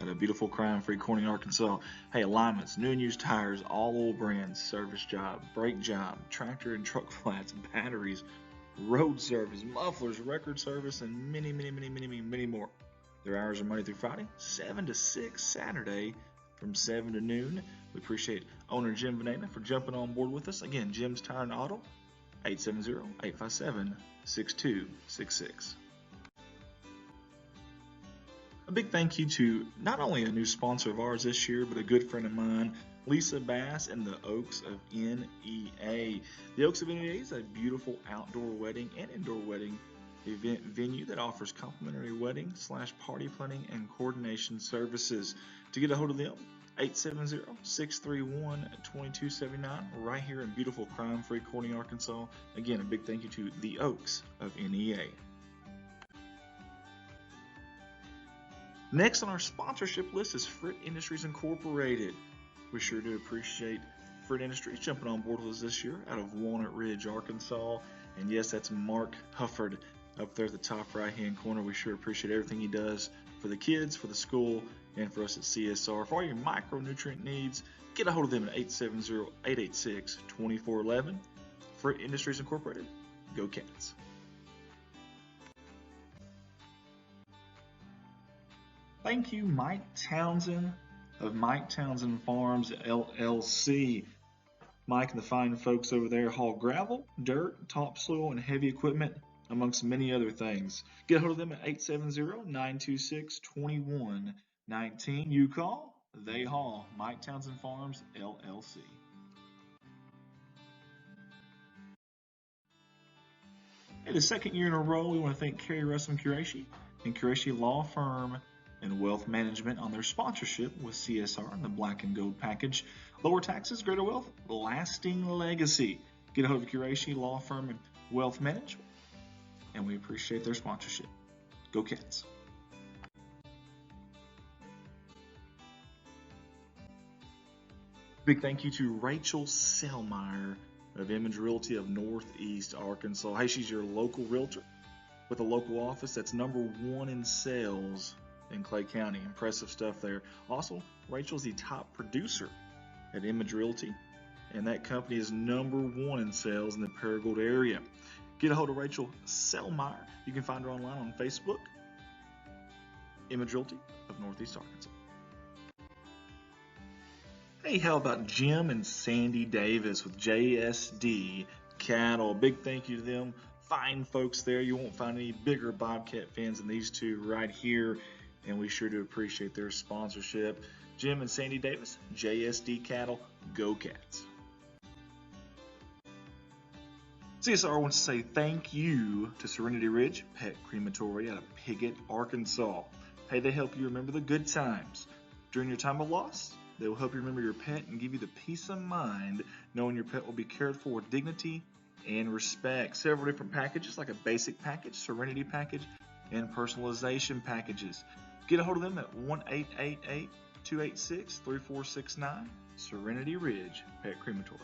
at a beautiful crime-free Corning, Arkansas. Hey, alignments, new and used tires, all oil brands, service job, brake job, tractor and truck flats, batteries, road service, mufflers, record service, and many more. Their hours are Monday through Friday, 7 to 6, Saturday from 7 to noon. We appreciate owner Jim Venena for jumping on board with us. Again, Jim's Tire and Auto, 870-857-6266. A big thank you to not only a new sponsor of ours this year, but a good friend of mine, Lisa Bass and the Oaks of NEA. The Oaks of NEA is a beautiful outdoor wedding and indoor wedding event venue that offers complimentary wedding / party planning and coordination services. To get a hold of them, 870-631-2279, right here in beautiful crime-free Corning, Arkansas. Again, a big thank you to the Oaks of NEA. Next on our sponsorship list is Fritt Industries Incorporated. We sure do appreciate Fritt Industries jumping on board with us this year out of Walnut Ridge, Arkansas. And yes, that's Mark Hufford up there at the top right-hand corner. We sure appreciate everything he does for the kids, for the school, and for us at CSR. For all your micronutrient needs, get a hold of them at 870-886-2411. Fritt Industries Incorporated, go Cats. Thank you, Mike Townsend of Mike Townsend Farms, LLC. Mike and the fine folks over there haul gravel, dirt, topsoil, and heavy equipment, amongst many other things. Get a hold of them at 870-926-2119. You call, they haul. Mike Townsend Farms, LLC. Hey, the second year in a row, we want to thank Kerry Russell Qureshi and Qureshi Law Firm and Wealth Management on their sponsorship with CSR and the Black and Gold package. Lower taxes, greater wealth, lasting legacy. Get a hold of Qureshi Law Firm and Wealth Management, and we appreciate their sponsorship. Go Cats. Big thank you to Rachel Selmeyer of Image Realty of Northeast Arkansas. Hey, she's your local realtor with a local office that's #1 in sales in Clay County. Impressive stuff there. Also, Rachel's the top producer at Image Realty, and that company is #1 in sales in the Paragould area. Get a hold of Rachel Selmeyer. You can find her online on Facebook, Image Realty of Northeast Arkansas. Hey, how about Jim and Sandy Davis with JSD Cattle? Big thank you to them. Fine folks there. You won't find any bigger Bobcat fans than these two right here, and we sure do appreciate their sponsorship. Jim and Sandy Davis, JSD Cattle, go Cats. CSR wants to say thank you to Serenity Ridge Pet Crematory out of Piggott, Arkansas. Hey, they help you remember the good times. During your time of loss, they will help you remember your pet and give you the peace of mind knowing your pet will be cared for with dignity and respect. Several different packages, like a basic package, Serenity package, and personalization packages. Get a hold of them at 1-888-286-3469, Serenity Ridge Pet Crematory.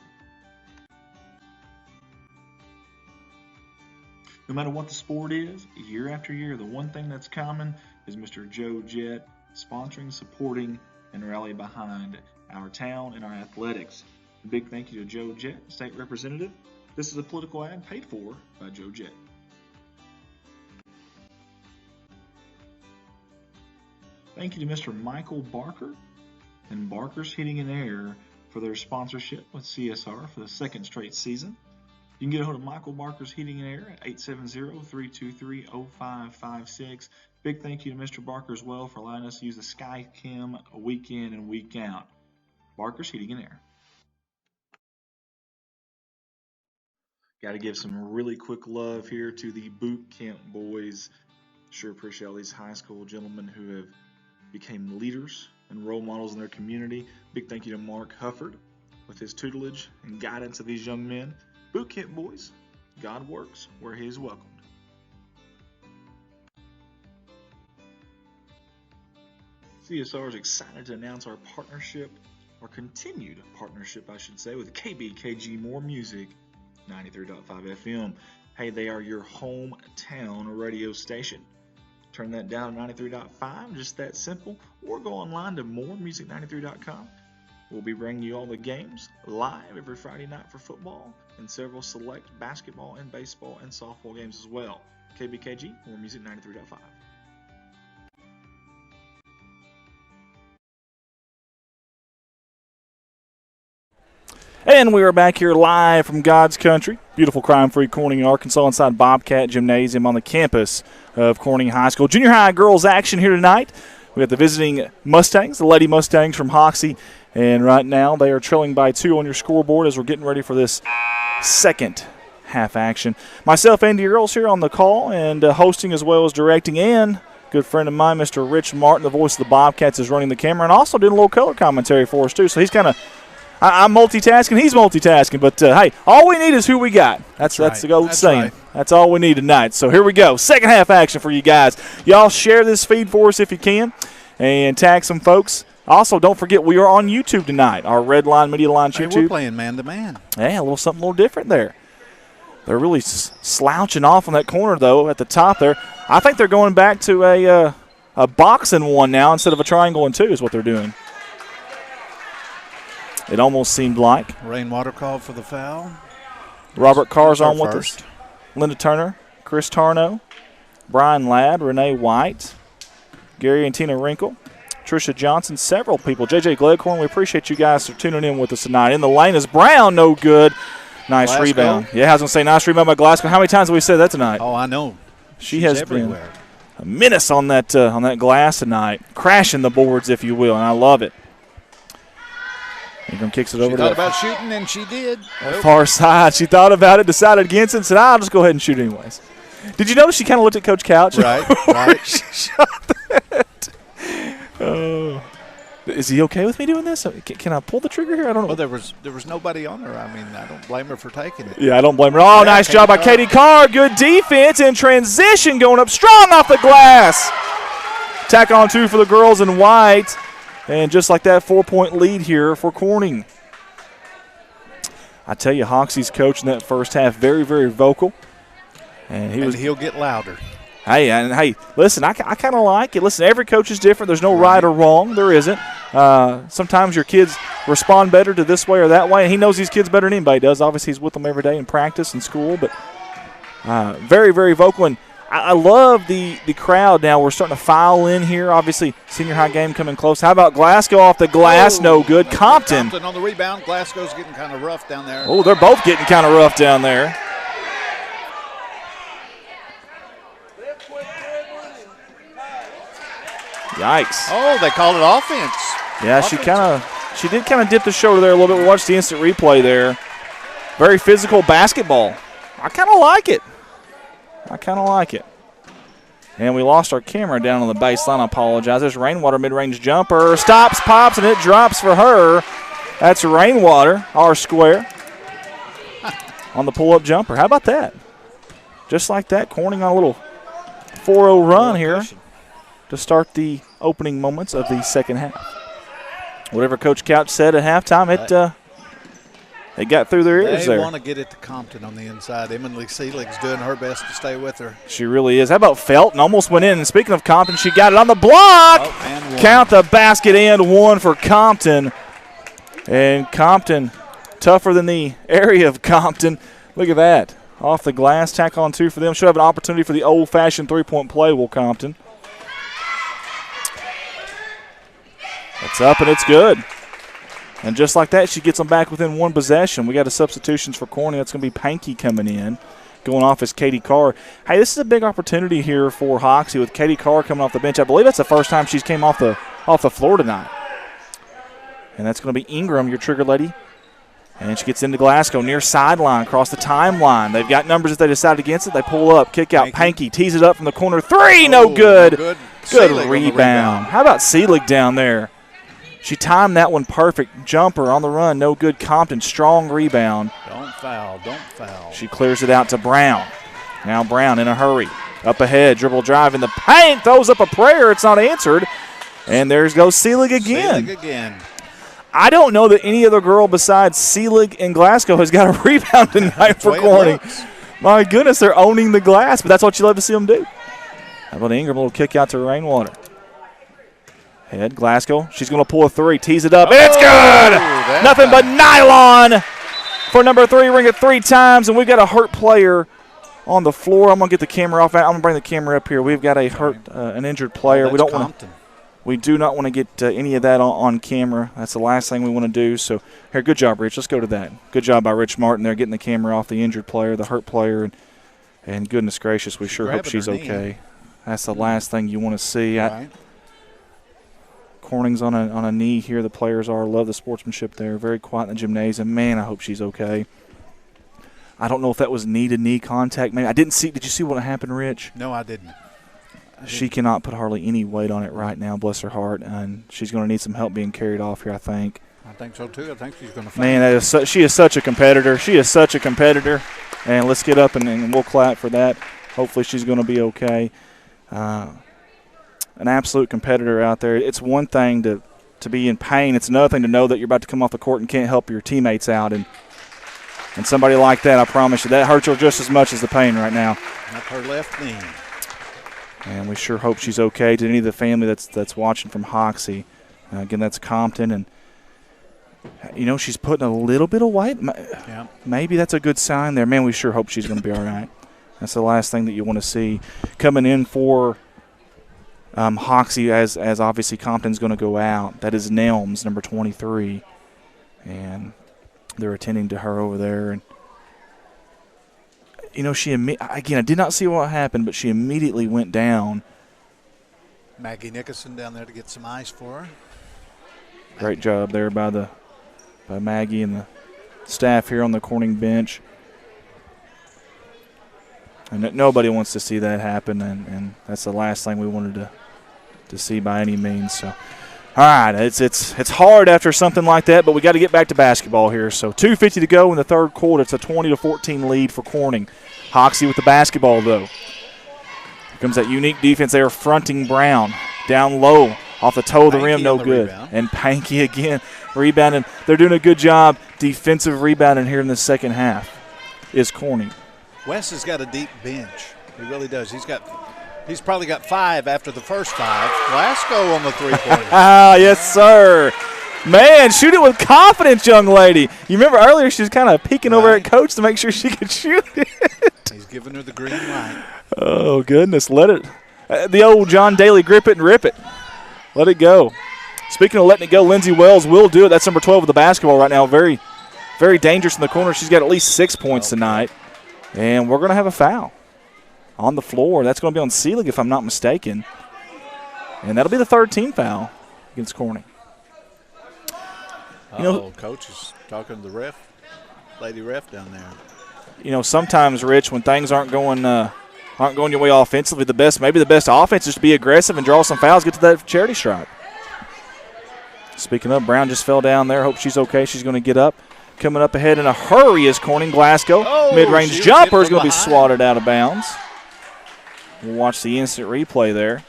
No matter what the sport is, year after year, the one thing that's common is Mr. Joe Jett sponsoring, supporting, and rally behind our town and our athletics. A big thank you to Joe Jett, State Representative. This is a political ad paid for by Joe Jett. Thank you to Mr. Michael Barker and Barker's Heating and Air for their sponsorship with CSR for the second straight season. You can get a hold of Michael Barker's Heating and Air at 870-323-0556. Big thank you to Mr. Barker as well for allowing us to use the SkyCam week in and week out. Barker's Heating and Air. Got to give some really quick love here to the boot camp boys. Sure appreciate all these high school gentlemen who have became leaders and role models in their community. Big thank you to Mark Hufford with his tutelage and guidance of these young men. Boot camp boys, God works where he is welcomed. CSR is excited to announce our partnership, our continued partnership, I should say, with KBKG More Music, 93.5 FM. Hey, they are your hometown radio station. Turn that down to 93.5, just that simple, or go online to moremusic93.com. We'll be bringing you all the games live every Friday night for football and several select basketball and baseball and softball games as well. KBKG, More Music 93.5. And we are back here live from God's Country, beautiful crime-free Corning, Arkansas, inside Bobcat Gymnasium on the campus of Corning High School. Junior high girls action here tonight. We got the visiting Mustangs, the Lady Mustangs from Hoxie, and right now they are trailing by 2 on your scoreboard as we're getting ready for this second half action. Myself, Andy Earls, here on the call and hosting as well as directing, and good friend of mine, Mr. Rich Martin, the voice of the Bobcats, is running the camera and also doing a little color commentary for us too. So he's kind of I'm multitasking, he's multitasking, but hey, all we need is who we got. That's the old saying. Right. That's all we need tonight. So here we go. Second half action for you guys. Y'all share this feed for us if you can and tag some folks. Also, don't forget we are on YouTube tonight, our Red Line Media Line YouTube. We're playing man-to-man. Yeah, a little something a little different there. They're really slouching off on that corner, though, at the top there. I think they're going back to a box and one now instead of a triangle and two is what they're doing. It almost seemed like. Rainwater called for the foul. Robert Carr's on with us. Linda Turner, Chris Tarno, Brian Ladd, Renee White, Gary and Tina Wrinkle, Tricia Johnson, several people. JJ Gleghorn, we appreciate you guys for tuning in with us tonight. In the lane is Brown, no good. Nice Glasgow. Rebound. Yeah, I was going to say nice rebound by Glasgow. How many times have we said that tonight? Oh, I know. She's has everywhere. Been a menace on that glass tonight, crashing the boards, if you will, and I love it. Ingram kicks it over to She thought about shooting, and she did. Far side. She thought about it, decided against it, and said, I'll just go ahead and shoot anyways. Did you notice she kind of looked at Coach Couch? Right. She shot that. Oh. Is he okay with me doing this? Can I pull the trigger here? I don't know. Well, there was nobody on there. I mean, I don't blame her for taking it. Yeah, I don't blame her. Oh, nice job by Katie Carr. Good defense in transition, going up strong off the glass. Tack on 2 for the girls in white. And just like that, 4-point lead here for Corning. I tell you, Hoxie's coach in that first half, very, very vocal. And he'll get louder. Hey, listen, I kind of like it. Listen, every coach is different. There's no right or wrong. There isn't. Sometimes your kids respond better to this way or that way, and he knows these kids better than anybody does. Obviously, he's with them every day in practice and school, but very, very vocal. And I love the crowd now. We're starting to file in here. Obviously, senior high game coming close. How about Glasgow off the glass? No good. Compton on the rebound. Glasgow's getting kind of rough down there. Oh, they're both getting kind of rough down there. Yikes. Oh, they called it offense. Yeah, she did kind of dip the shoulder there a little bit. Watch the instant replay there. Very physical basketball. I kind of like it. And we lost our camera down on the baseline. I apologize. There's Rainwater mid-range jumper. Stops, pops, and it drops for her. That's Rainwater, R square, on the pull-up jumper. How about that? Just like that, Corning on a little 4-0 run here to start the opening moments of the second half. Whatever Coach Couch said at halftime, it got through their ears there. They want to get it to Compton on the inside. Emily Selig's doing her best to stay with her. She really is. How about Felton? Almost went in. And speaking of Compton, she got it on the block. Oh, count the basket and one for Compton. And Compton, tougher than the area of Compton. Look at that. Off the glass, tack on 2 for them. Should have an opportunity for the old-fashioned three-point play, will Compton. It's up and it's good. And just like that, she gets them back within one possession. We got a substitutions for Corning. That's going to be Pankey coming in. Going off is Katie Carr. Hey, this is a big opportunity here for Hoxie with Katie Carr coming off the bench. I believe that's the first time she's came off the floor tonight. And that's going to be Ingram, your trigger lady. And she gets into Glasgow, near sideline, across the timeline. They've got numbers if they decide against it. They pull up, kick out. Pankey tees it up from the corner. Three, no good. Good rebound. How about Seelig down there? She timed that one perfect. Jumper on the run, no good. Compton, strong rebound. Don't foul, don't foul. She clears it out to Brown. Now Brown in a hurry. Up ahead, dribble drive in the paint, throws up a prayer. It's not answered. And there goes Seelig again. Seelig again. I don't know that any other girl besides Seelig in Glasgow has got a rebound tonight for Corning. My goodness, they're owning the glass, but that's what you love to see them do. How about Ingram, a little kick out to Rainwater. Head, Glasgow. She's going to pull a three, tees it up, and it's good! Nothing but nylon for number 3. Ring it 3 times, and we've got a hurt player on the floor. I'm going to get the camera off. I'm going to bring the camera up here. We've got a hurt, an injured player. We do not want to get any of that on camera. That's the last thing we want to do. So, here, good job, Rich. Let's go to that. Good job by Rich Martin there, getting the camera off the injured player, the hurt player, and goodness gracious, we sure hope she's okay. That's the last thing you want to see. Right. Corning's on a knee here. The players are. Love the sportsmanship there. Very quiet in the gymnasium. Man, I hope she's okay. I don't know if that was knee-to-knee contact. Maybe I didn't see. Did you see what happened, Rich? No, I didn't. She cannot put hardly any weight on it right now, bless her heart, and she's going to need some help being carried off here, I think. I think so, too. I think she's going to Man, she is such a competitor. She is such a competitor. And let's get up and we'll clap for that. Hopefully she's going to be okay. An absolute competitor out there. It's one thing to be in pain. It's another thing to know that you're about to come off the court and can't help your teammates out. And somebody like that, I promise you, that hurts her just as much as the pain right now. Up her left knee. And we sure hope she's okay. To any of the family that's watching from Hoxie. Again, that's Compton. And, she's putting a little bit of weight. Yeah. Maybe that's a good sign there. Man, we sure hope she's going to be all right. That's the last thing that you want to see. Coming in for Hoxie, as obviously Compton's going to go out. That is Nelms, number 23. And they're attending to her over there. And I did not see what happened, but she immediately went down. Maggie Nickerson down there to get some ice for her. Great job there by Maggie and the staff here on the Corning bench. And nobody wants to see that happen, and that's the last thing we wanted to see by any means. So, all right, it's hard after something like that, but we got to get back to basketball here. So 2:50 to go in the third quarter. It's a 20-14 lead for Corning. Hoxie with the basketball, though. Here comes that unique defense. They are fronting Brown down low off the toe of the rim, no good. Rebound. And Pankey again rebounding. They're doing a good job defensive rebounding here in the second half is Corning. Wes has got a deep bench. He really does. He's probably got 5 after the first 5. Glasgow on the three-pointer. Yes, sir. Man, shoot it with confidence, young lady. You remember earlier she was kind of peeking over at Coach to make sure she could shoot it. He's giving her the green light. Oh, goodness. Let it. The old John Daly, grip it and rip it. Let it go. Speaking of letting it go, Lindsey Wells will do it. That's number 12 with the basketball right now. Very, very dangerous in the corner. She's got at least 6 points tonight. And we're going to have a foul on the floor. That's going to be on Seelig, if I'm not mistaken. And that'll be the third team foul against Corning. Coach is talking to the lady ref down there. Sometimes, Rich, when things aren't going your way offensively, the best offense is to be aggressive and draw some fouls, get to that charity stripe. Speaking of, Brown just fell down there. Hope she's okay. She's going to get up. Coming up ahead in a hurry is Corning. Glasgow. Mid-range jumper is going to be swatted out of bounds. We'll watch the instant replay there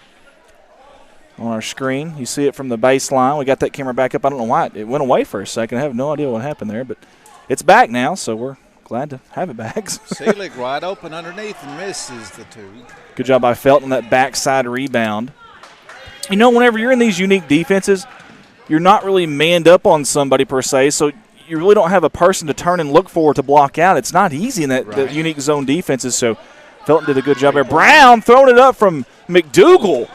on our screen. You see it from the baseline. We got that camera back up. I don't know why. It went away for a second. I have no idea what happened there, but it's back now, so we're glad to have it back. Seelig wide open underneath and misses the 2. Good job by Felton on that backside rebound. Whenever you're in these unique defenses, you're not really manned up on somebody per se, so you really don't have a person to turn and look for to block out. It's not easy in the unique zone defenses, so Felton did a good job there. Brown throwing it up from McDougal,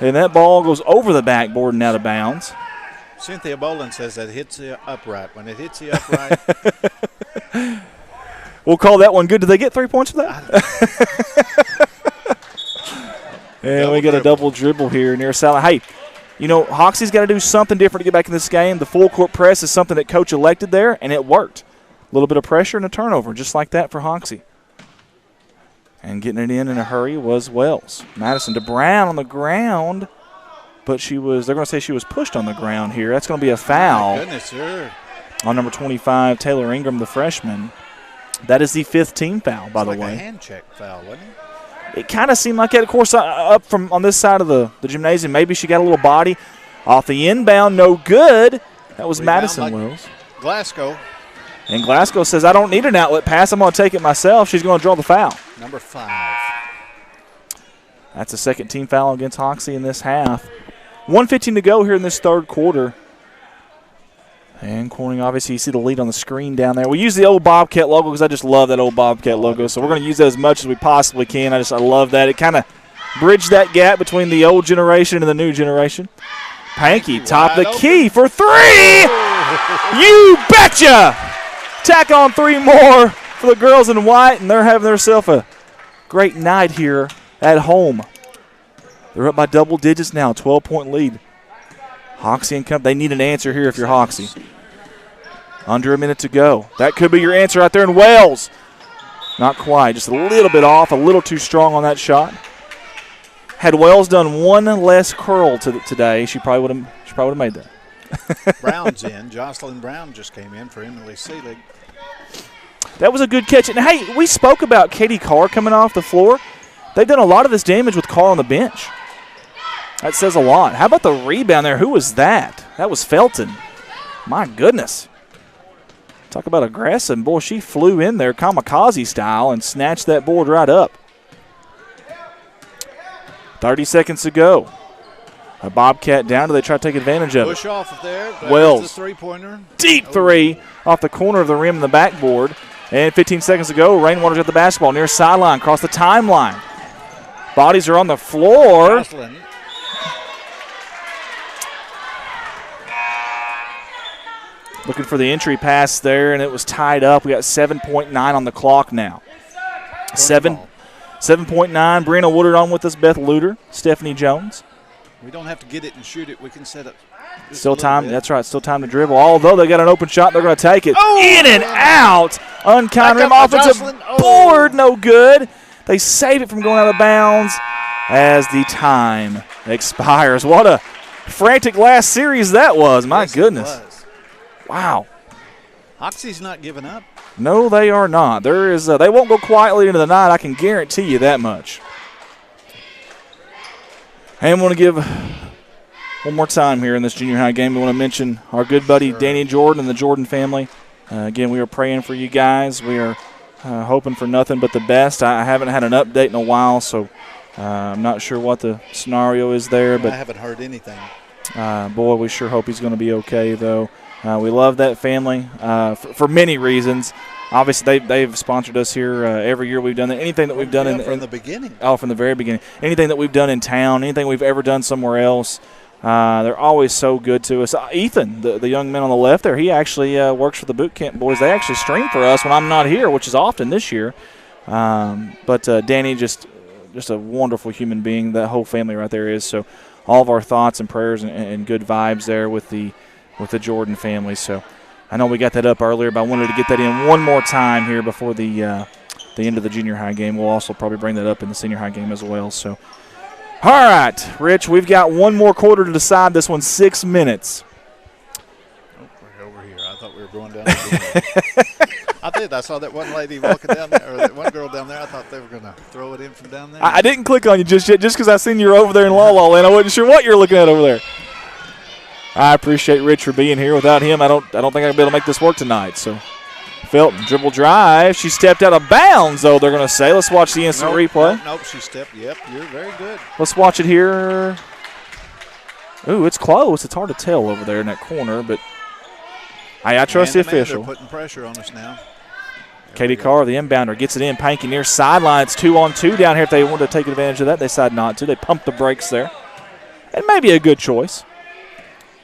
and that ball goes over the backboard and out of bounds. Cynthia Boland says that hits the upright. When it hits the upright. We'll call that one good. Did they get 3 points for that? And we get a double dribble here near Sally. Hey, you know, Hoxie's got to do something different to get back in this game. The full court press is something that Coach elected there, and it worked. A little bit of pressure and a turnover, just like that for Hoxie. And getting it in a hurry was Wells. Madison to Brown on the ground, but they're going to say she was pushed on the ground here. That's going to be a foul. Oh, my goodness, sir. On number 25, Taylor Ingram, the freshman. That is the 5th team foul, by the way. A hand check foul, wasn't it? It kind of seemed like it. Of course, up from on this side of the gymnasium, maybe she got a little body. Off the inbound, no good. That was Rebound Madison like Wells. Glasgow. And Glasgow says, I don't need an outlet pass. I'm going to take it myself. She's going to draw the foul. Number 5. That's a second team foul against Hoxie in this half. 1:15 to go here in this third quarter. And Corning, obviously, you see the lead on the screen down there. We use the old Bobcat logo because I just love that old Bobcat logo. So we're going to use that as much as we possibly can. I love that. It kind of bridged that gap between the old generation and the new generation. Pankey, top the key for 3. You betcha! Tack on 3 more for the girls in white, and they're having themselves a great night here at home. They're up by double digits now, 12-point lead. Hoxie and company, they need an answer here if you're Hoxie. Under a minute to go. That could be your answer out there in Wales. Not quite, just a little bit off, a little too strong on that shot. Had Wells done one less curl today, she probably would have made that. Brown's in. Jocelyn Brown just came in for Emily Seelig. That was a good catch. And, hey, we spoke about Katie Carr coming off the floor. They've done a lot of this damage with Carr on the bench. That says a lot. How about the rebound there? Who was that? That was Felton. My goodness. Talk about aggressive. Boy, she flew in there kamikaze style and snatched that board right up. 30 seconds to go. A Bobcat down. Do they try to take advantage of it? Push off of there. Wells. The three-pointer. Deep 3 off the corner of the rim and the backboard. And 15 seconds to go. Rainwater's got the basketball near sideline, across the timeline. Bodies are on the floor. Jocelyn. Looking for the entry pass there, and it was tied up. We got 7.9 on the clock now. 7.9. Brianna Woodard on with us. Beth Luter, Stephanie Jones. We don't have to get it and shoot it. We can set up. Still time. That's right. Still time to dribble. Although they got an open shot, they're going to take it. In and out. Unkind rim offensive board. No good. They save it from going out of bounds as the time expires. What a frantic last series that was. My goodness. Wow. Hoxie's not giving up. No, they are not. There is. They won't go quietly into the night. I can guarantee you that much. And I'm going to give one more time here in this junior high game. We want to mention our good buddy Danny Jordan and the Jordan family. Again, we are praying for you guys. We are hoping for nothing but the best. I haven't had an update in a while, so I'm not sure what the scenario is there. But I haven't heard anything. Boy, we sure hope he's going to be okay, though. We love that family for many reasons. Obviously, they've sponsored us here every year. We've done anything that we've done from the beginning. Oh, from the very beginning. Anything that we've done in town, anything we've ever done somewhere else, they're always so good to us. Ethan, the young man on the left there, he actually works for the boot camp boys. They actually stream for us when I'm not here, which is often this year. But Danny, just a wonderful human being. That whole family right there is. So all of our thoughts and prayers and good vibes there with the Jordan family. So I know we got that up earlier, but I wanted to get that in one more time here before the end of the junior high game. We'll also probably bring that up in the senior high game as well. So, all right, Rich, we've got one more quarter to decide this one, 6 minutes. Oh, we're over here. I thought we were going down there. I did. I saw that one lady walking down there, or that one girl down there. I thought they were going to throw it in from down there. I didn't click on you just yet, just because I seen you over there in La La Land. I wasn't sure what you're looking at over there. I appreciate Rich for being here. Without him, I don't think I'd be able to make this work tonight. So, Felton, dribble drive. She stepped out of bounds, though, they're going to say. Let's watch the instant replay. Nope, she stepped. Yep, you're very good. Let's watch it here. Ooh, it's close. It's hard to tell over there in that corner, but I trust the official. They're putting pressure on us now. Katie Carr, the inbounder, gets it in. Pankey near sideline. It's 2-on-2 down here. If they wanted to take advantage of that, they decided not to. They pumped the brakes there. And maybe a good choice.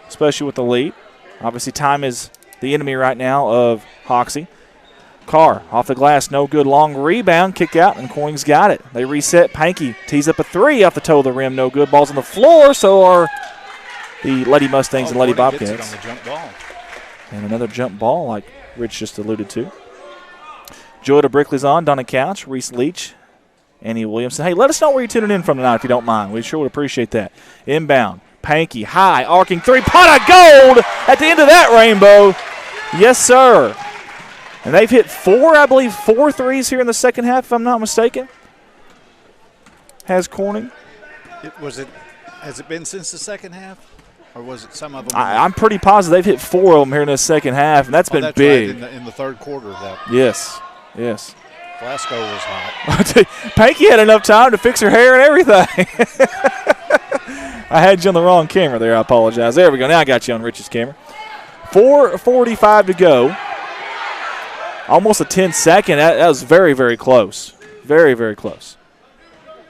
especially with the lead. Obviously, time is the enemy right now of Hoxie. Carr off the glass, no good. Long rebound, kick out, and Corning's got it. They reset. Pankey tees up a three off the toe of the rim, no good. Ball's on the floor, so are the Lady Mustangs and Lady Bobcats. Hits it on the jump ball. And another jump ball, like Rich just alluded to. Joy to Brickley's on. Donna Couch, Reese Leach, Annie Williamson. Hey, let us know where you're tuning in from tonight if you don't mind. We sure would appreciate that. Inbound. Pankey, high, arcing three, pot of gold at the end of that rainbow. Yes, sir. And they've hit four threes here in the second half, if I'm not mistaken. Has Corning. Has it been since the second half? Or was it some of them? I'm pretty positive they've hit 4 of them here in the second half, and that's been big. Right, in the third quarter of that. Yes. Glasgow was hot. Pankey had enough time to fix her hair and everything. I had you on the wrong camera there. I apologize. There we go. Now I got you on Rich's camera. 4:45 to go. Almost a 10-second. That was very, very close. Very, very close.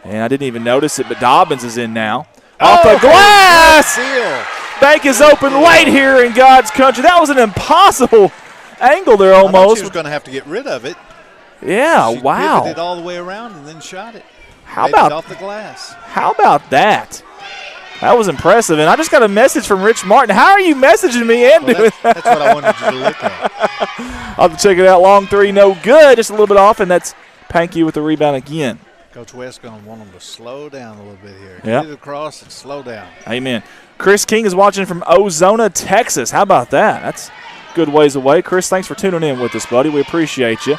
And I didn't even notice it, but Dobbins is in now. Off the glass! Bank is open late here in God's country. That was an impossible angle there almost. I thought she was going to have to get rid of it. Yeah, she wow. Pivoted all the way around and then shot it. How about it off the glass? How about that? That was impressive. And I just got a message from Rich Martin. How are you messaging me and doing that? That's what I wanted you to look at. I'll have to check it out. Long three, no good. Just a little bit off, and that's Pankey with the rebound again. Coach West going to want them to slow down a little bit here. Yep. Get it across and slow down. Amen. Chris King is watching from Ozona, Texas. How about that? That's good ways away. Chris, thanks for tuning in with us, buddy. We appreciate you.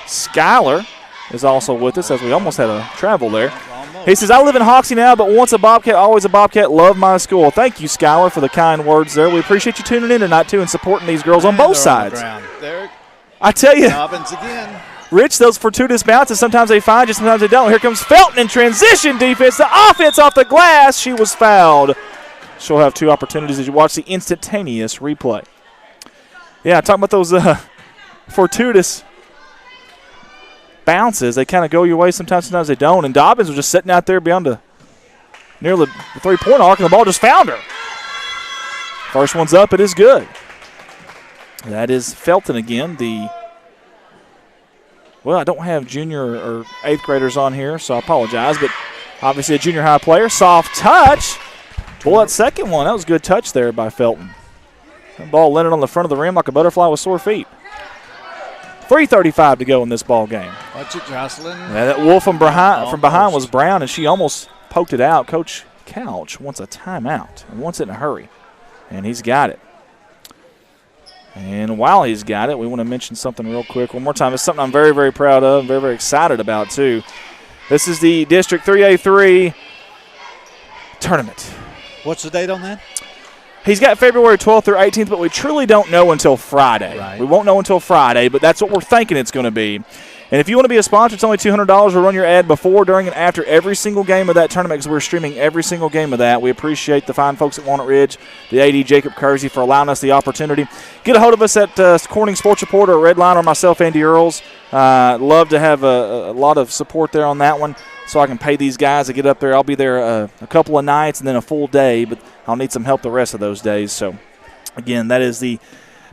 Skyler is also with us, as we almost had a travel there. He says, I live in Hoxie now, but once a Bobcat, always a Bobcat. Love my school. Thank you, Skyler, for the kind words there. We appreciate you tuning in tonight, too, and supporting these girls on both sides. I tell you, Dobbins again. Rich, those fortuitous bounces, sometimes they find you, sometimes they don't. Here comes Felton in transition defense. The offense off the glass. She was fouled. She'll have 2 opportunities as you watch the instantaneous replay. Yeah, talking about those fortuitous bounces. They kind of go your way sometimes they don't. And Dobbins was just sitting out there beyond near the three-point arc, and the ball just found her. First one's up. It is good. That is Felton again, well, I don't have junior or 8th graders on here, so I apologize, but obviously a junior high player. Soft touch. Well, that second one, that was a good touch there by Felton. That ball landed on the front of the rim like a butterfly with sore feet. 3:35 to go in this ball game. Watch it, Jocelyn. Yeah, that wolf from behind was Brown, and she almost poked it out. Coach Couch wants a timeout and wants it in a hurry, and he's got it. And while he's got it, we want to mention something real quick. One more time. It's something I'm very, very proud of and very, very excited about, too. This is the District 3A3 tournament. What's the date on that? He's got February 12th through 18th, but we truly don't know until Friday. Right. We won't know until Friday, but that's what we're thinking it's going to be. And if you want to be a sponsor, it's only $200. We'll run your ad before, during, and after every single game of that tournament because we're streaming every single game of that. We appreciate the fine folks at Walnut Ridge, the AD Jacob Kersey, for allowing us the opportunity. Get a hold of us at Corning Sports Report or Redline or myself, Andy Earls. Love to have a lot of support there on that one so I can pay these guys to get up there. I'll be there a couple of nights and then a full day, but I'll need some help the rest of those days. So, again, that is the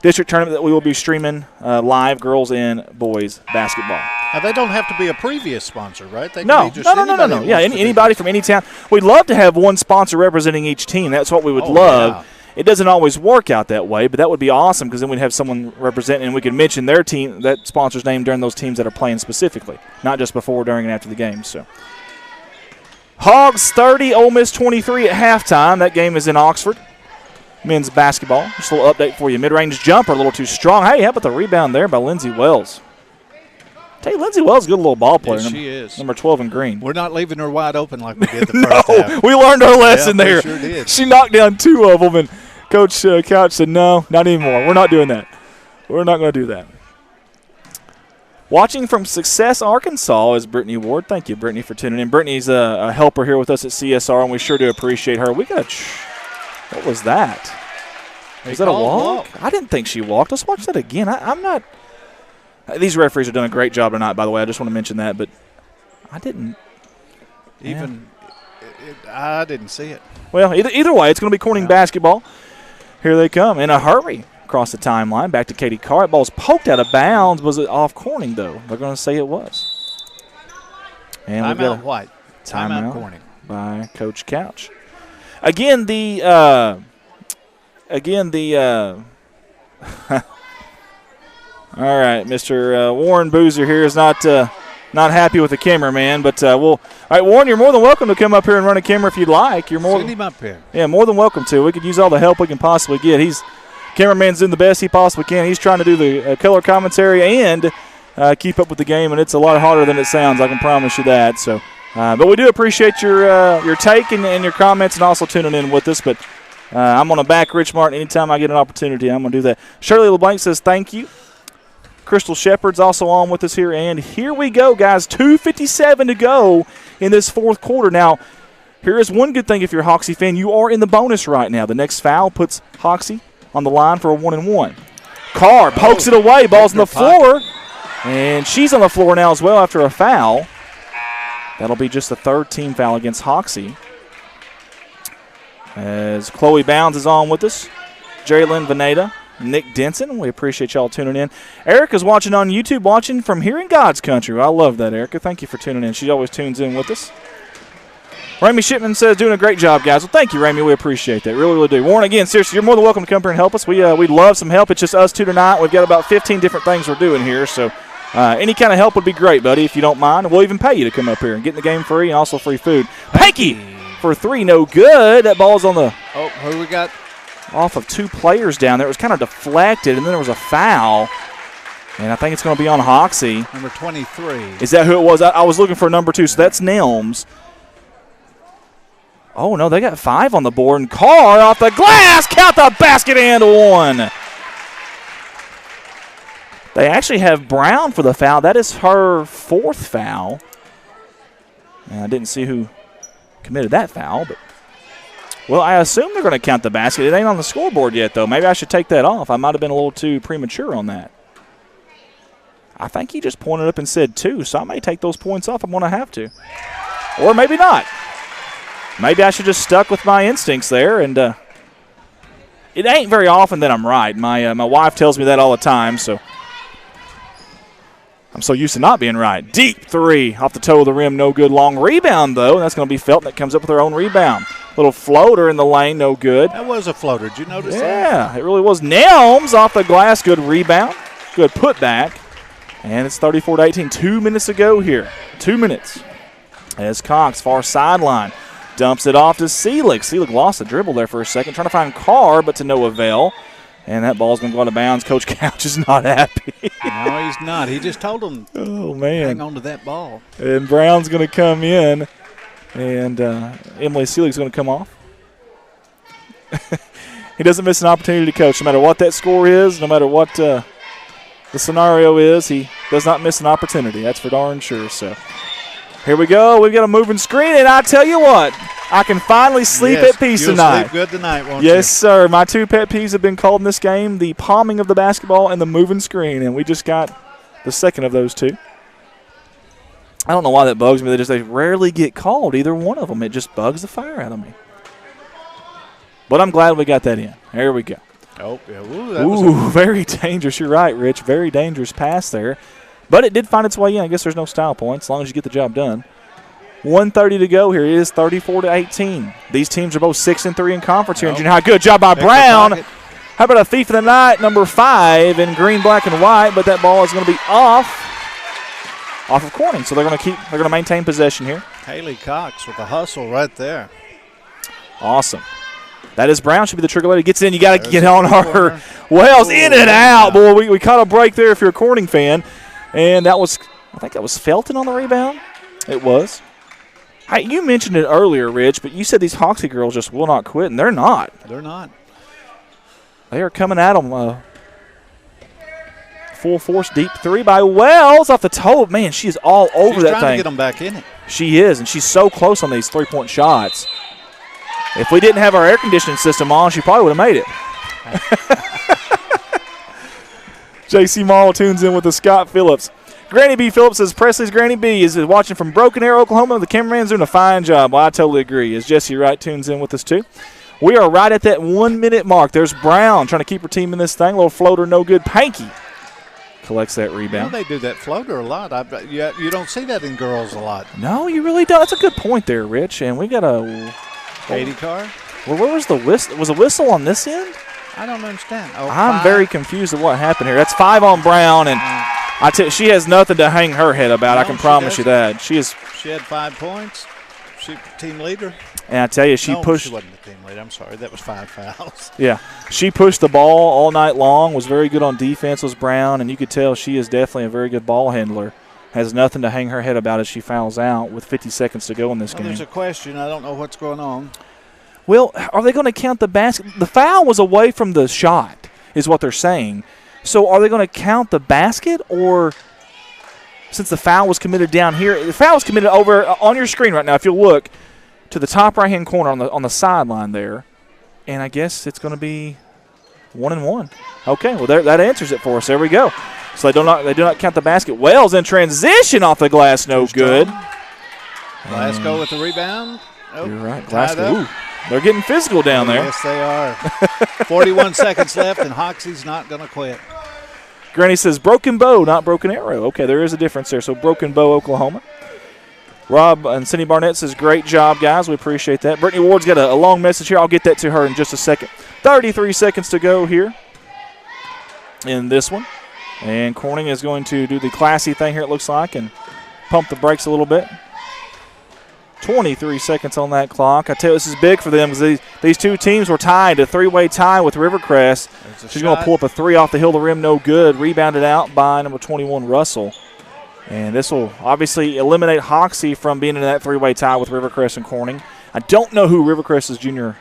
district tournament that we will be streaming live, girls and boys basketball. Now, they don't have to be a previous sponsor, right? They No. can be just No. Yeah, anybody from any town. We'd love to have one sponsor representing each team. That's what we would love. Yeah. It doesn't always work out that way, but that would be awesome because then we'd have someone representing and we could mention their team, that sponsor's name during those teams that are playing specifically, not just before, during, and after the game. So, Hogs 30, Ole Miss 23 at halftime. That game is in Oxford. Men's basketball. Just a little update for you. Mid-range jumper, a little too strong. Hey, how about the rebound there by Lindsey Wells? Tell you, Lindsey Wells is a good little ball player. Yes, she is. Number 12 in green. We're not leaving her wide open like we did the first half. We learned our lesson there. We sure did. She knocked down 2 of them, and Coach Couch said, no, not anymore. We're not doing that. We're not going to do that. Watching from Success, Arkansas is Brittany Ward. Thank you, Brittany, for tuning in. Brittany's a helper here with us at CSR, and we sure do appreciate her. We got what was that? Was that a walk? I didn't think she walked. Let's watch that again. I'm not – these referees are doing a great job tonight, by the way. I just want to mention that, but I didn't. Even I didn't see it. Well, either way, it's going to be Corning basketball. Here they come in a hurry across the timeline. Back to Katie Carr. That ball's poked out of bounds. Was it off Corning, though? They're going to say it was. And Timeout White. Timeout Corning. By Coach Couch. Again, the all right, Mr. Warren Boozer here is not happy with the cameraman, but all right, Warren, you're more than welcome to come up here and run a camera if you'd like. You're more Send him up here. Yeah, more than welcome to. We could use all the help we can possibly get. Cameraman's doing the best he possibly can. He's trying to do the color commentary and keep up with the game, and it's a lot harder than it sounds. I can promise you that. So, but we do appreciate your take and your comments, and also tuning in with us. But I'm going to back Rich Martin anytime I get an opportunity. I'm going to do that. Shirley LeBlanc says thank you. Crystal Shepard's also on with us here, and here we go, guys. 2:57 to go in this fourth quarter. Now, here is one good thing if you're a Hoxie fan. You are in the bonus right now. The next foul puts Hoxie on the line for a 1-and-1. Carr pokes it away. Ball's on the floor, and she's on the floor now as well after a foul. That'll be just the third team foul against Hoxie. As Chloe Bounds is on with us, Jerry Lynn Veneta, Nick Denson. We appreciate y'all tuning in. Erica's watching on YouTube, watching from here in God's country. I love that, Erica. Thank you for tuning in. She always tunes in with us. Ramey Shipman says, doing a great job, guys. Well, thank you, Ramey. We appreciate that. Really, really do. Warren, again, seriously, you're more than welcome to come here and help us. We'd love some help. It's just us two tonight. We've got about 15 different things we're doing here, so any kind of help would be great, buddy, if you don't mind. We'll even pay you to come up here and get in the game free and also free food. Panky for three, no good. That ball's on the who we got? Off of two players down there. It was kind of deflected, and then there was a foul. And I think it's going to be on Hoxie. Number 23. Is that who it was? I was looking for number 2, so that's Nelms. Oh, no, they got 5 on the board. And Carr off the glass. Count the basket and one. They actually have Brown for the foul. That is her 4th foul. And I didn't see who committed that foul, but well, I assume they're going to count the basket. It ain't on the scoreboard yet, though. Maybe I should take that off. I might have been a little too premature on that. I think he just pointed up and said 2, so I may take those points off. I'm going to have to. Or maybe not. Maybe I should just stuck with my instincts there. And it ain't very often that I'm right. My wife tells me that all the time, so I'm so used to not being right. Deep 3 off the toe of the rim, no good. Long rebound, though. That's going to be Felton that comes up with her own rebound. Little floater in the lane, no good. That was a floater. Did you notice that? Yeah, it really was. Nelms off the glass, good rebound. Good putback. And it's 34-18. 2 minutes to go here. 2 minutes. As Cox, far sideline, dumps it off to Seelig. Seelig lost the dribble there for a second, trying to find Carr, but to no avail. And that ball's going to go out of bounds. Coach Couch is not happy. No, he's not. He just told him, oh, man, hang on to that ball. And Brown's going to come in. And Emily Seelig's going to come off. He doesn't miss an opportunity to coach. No matter what that score is, no matter what the scenario is, he does not miss an opportunity. That's for darn sure. So here we go. We've got a moving screen, and I tell you what, I can finally sleep at peace tonight. Sleep good tonight, won't you? Yes, sir. My 2 pet peeves have been called in this game, the palming of the basketball and the moving screen, and we just got the second of those 2. I don't know why that bugs me. They rarely get called, either one of them. It just bugs the fire out of me. But I'm glad we got that in. There we go. Oh, yeah. Ooh, very dangerous. You're right, Rich. Very dangerous pass there. But it did find its way in. I guess there's no style points as long as you get the job done. 1:30 to go here. It is 34-18. These teams are both 6-3 in conference here in junior high. Good job by Brown. How about a thief of the night, number 5 in green, black, and white? But that ball is going to be off of Corning. So they're going to maintain possession here. Haley Cox with a hustle right there. Awesome. That is Brown. Should be the trigger lady. Gets in. You got to get on her. Wells in and out. Boy, we caught a break there if you're a Corning fan. And I think that was Felton on the rebound. It was. Hey, you mentioned it earlier, Rich, but you said these Hoxie girls just will not quit, and they're not. They're not. They are coming at them. Full force deep 3 by Wells off the toe. Man, she is all over that thing. She's trying to get them back in it. She is, and she's so close on these 3-point shots. If we didn't have our air conditioning system on, she probably would have made it. J.C. Marl tunes in with the Scott Phillips Granny B. Phillips says Presley's Granny B is watching from Broken Arrow, Oklahoma. The cameraman's doing a fine job. Well, I totally agree. As Jesse Wright tunes in with us, too. We are right at that 1 minute mark. There's Brown trying to keep her team in this thing. Little floater, no good. Panky collects that rebound. Well, they do that floater a lot. You don't see that in girls a lot. No, you really don't. That's a good point there, Rich. And we got a Katie Carr. Well, where was the whistle? Was a whistle on this end? I don't understand. Oh, I'm 5. very confused at what happened here. That's 5 on Brown, and I tell you, she has nothing to hang her head about. No, I can promise you that. She had 5 points. She team leader. And I tell you, she pushed. She wasn't the team leader. I'm sorry. That was 5 fouls. Yeah. She pushed the ball all night long, was very good on defense, was Brown, and you could tell she is definitely a very good ball handler. Has nothing to hang her head about as she fouls out with 50 seconds to go in this game. There's a question. I don't know what's going on. Well, are they going to count the basket? The foul was away from the shot, is what they're saying. So are they going to count the basket, or since the foul was committed down here, the foul was committed over on your screen right now. If you'll look to the top right-hand corner on the sideline there, and I guess it's going to be 1-1. Okay, well that answers it for us. There we go. So they do not count the basket. Wells in transition off the glass, no good. Glasgow with the rebound. Oh, you're right, Glasgow. Ooh, they're getting physical down there. Yes, they are. 41 seconds left, and Hoxie's not going to quit. Granny says broken bow, not broken arrow. Okay, there is a difference there. So broken bow, Oklahoma. Rob and Cindy Barnett says, great job, guys. We appreciate that. Brittany Ward's got a long message here. I'll get that to her in just a second. 33 seconds to go here in this one. And Corning is going to do the classy thing here, it looks like, and pump the brakes a little bit. 23 seconds on that clock. I tell you, this is big for them because these two teams were tied, a 3-way tie with Rivercrest. She's going to pull up a 3 off the hill of the rim, no good. Rebounded out by number 21, Russell. And this will obviously eliminate Hoxie from being in that 3-way tie with Rivercrest and Corning. I don't know who Rivercrest's junior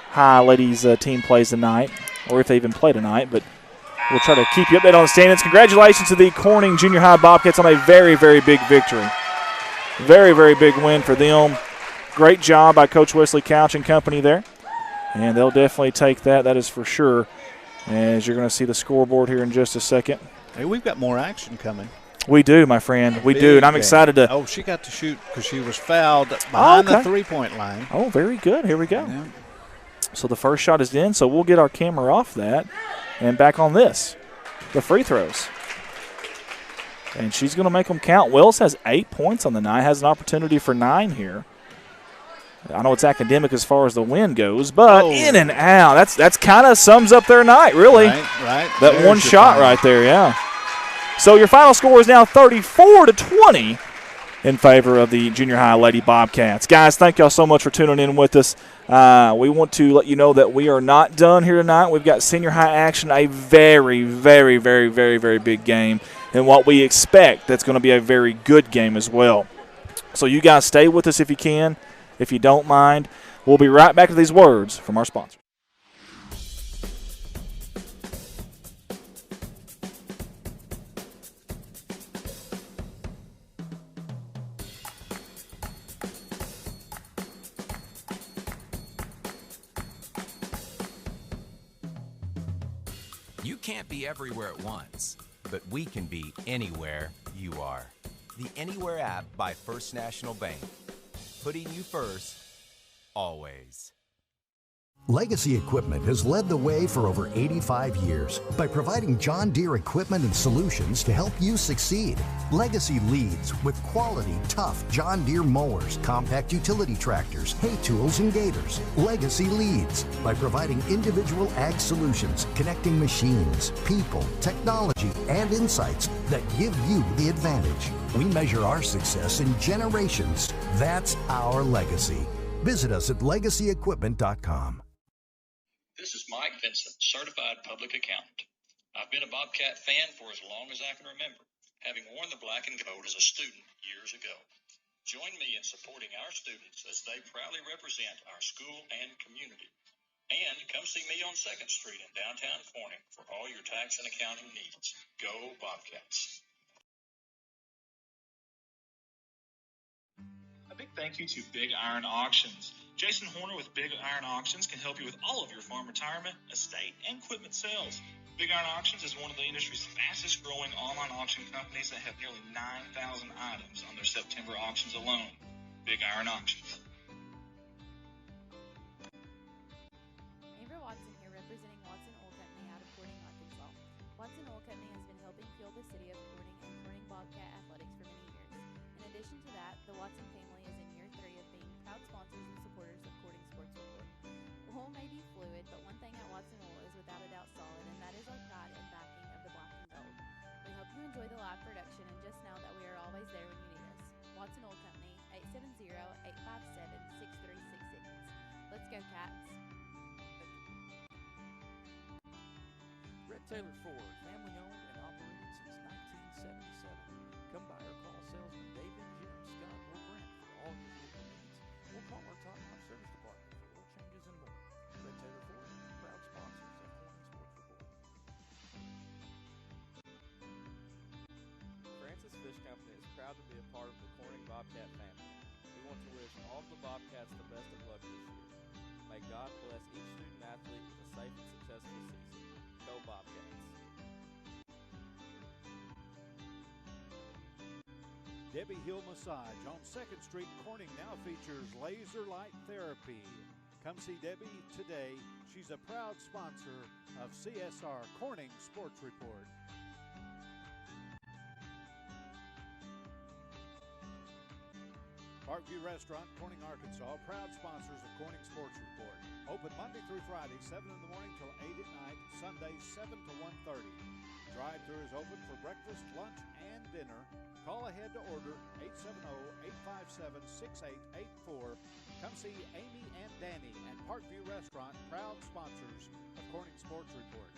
high ladies team plays tonight, or if they even play tonight, but we'll try to keep you updated on the standings. Congratulations to the Corning Junior High Bobcats on a very, very big victory. Very, very big win for them. Great job by Coach Wesley Couch and company there. And they'll definitely take that, that is for sure, as you're going to see the scoreboard here in just a second. Hey, we've got more action coming. We do, my friend. We do, and I'm excited to. Oh, she got to shoot because she was fouled behind the three-point line. Oh, very good. Here we go. Yeah. So the first shot is in, so we'll get our camera off that and back on this, the free throws. And she's going to make them count. Wells has 8 points on the night, has an opportunity for 9 here. I know it's academic as far as the win goes, but in and out. That's kind of sums up their night, really. Right. That there's one shot right there, yeah. So your final score is now 34-20 in favor of the junior high Lady Bobcats. Guys, thank y'all so much for tuning in with us. We want to let you know that we are not done here tonight. We've got senior high action, a very, very, very, very, very big game, and what we expect that's going to be a very good game as well. So you guys stay with us if you can, if you don't mind. We'll be right back to these words from our sponsor. You can't be everywhere at once, but we can be anywhere you are. The Anywhere app by First National Bank. Putting you first, always. Legacy Equipment has led the way for over 85 years by providing John Deere equipment and solutions to help you succeed. Legacy leads with quality, tough John Deere mowers, compact utility tractors, hay tools, and gators. Legacy leads by providing individual ag solutions, connecting machines, people, technology, and insights that give you the advantage. We measure our success in generations. That's our legacy. Visit us at legacyequipment.com. This is Mike Vincent, certified public accountant. I've been a Bobcat fan for as long as I can remember, having worn the black and gold as a student years ago. Join me in supporting our students as they proudly represent our school and community. And come see me on 2nd Street in downtown Corning for all your tax and accounting needs. Go Bobcats. A big thank you to Big Iron Auctions. Jason Horner with Big Iron Auctions can help you with all of your farm retirement, estate, and equipment sales. Big Iron Auctions is one of the industry's fastest growing online auction companies that have nearly 9,000 items on their September auctions alone. Big Iron Auctions. Amber Watson here, representing Watson Oil Company out of Corning, Arkansas. Watson Oil Company has been helping fuel the city of Corning and Corning Bobcat athletics for many years. In addition to that, the Watson family is in year 3 of being proud sponsors and supporters of Corning Sports Report. Oil may be fluid, but one thing at Watson Oil is without a doubt solid, and that is our pride and backing of the black and gold. We hope you enjoy the live production, and just know that we are always there when you need us. Watson Oil Company, 870-857-6366. Let's go, Cats. Red Taylor Ford, family owned and operated since 1977. Come by or call salesman David, Jim, Scott, or Brent for all your vehicle needs. We'll call our top-notch service department for oil changes and more. Red Taylor Ford, proud sponsors of Corning Sports Report. Francis Fish Company is proud to be a part of the Corning Bobcat family. We want to wish all of the Bobcats the best of luck this year. May God bless each student athlete with a safe and successful season. Go Bobcats. Debbie Hill Massage on 2nd Street, Corning now features laser light therapy. Come see Debbie today. She's a proud sponsor of CSR Corning Sports Report. Parkview Restaurant, Corning, Arkansas, proud sponsors of Corning Sports Report. Open Monday through Friday, 7 in the morning till 8 at night, Sundays 7 to 1:30. Drive-thru is open for breakfast, lunch, and dinner. Call ahead to order 870-857-6884. Come see Amy and Danny at Parkview Restaurant, proud sponsors of Corning Sports Report.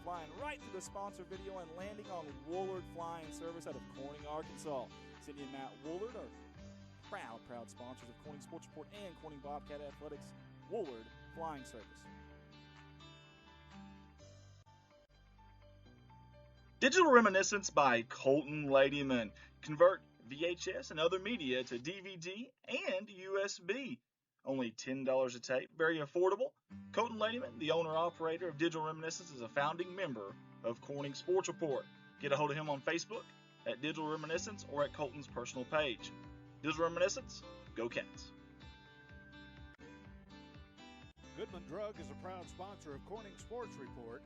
Flying right to the sponsor video and landing on Woolard Flying Service out of Corning, Arkansas. Cindy and Matt Woolard are proud sponsors of Corning Sports Report and Corning Bobcat Athletics. Woolard Flying Service. Digital Reminiscence by Colton Ladyman. Convert VHS and other media to DVD and USB. Only $10 a tape, very affordable. Colton Ladyman, the owner-operator of Digital Reminiscence, is a founding member of Corning Sports Report. Get a hold of him on Facebook at Digital Reminiscence or at Colton's personal page. Digital Reminiscence, go Cats. Goodman Drug is a proud sponsor of Corning Sports Report.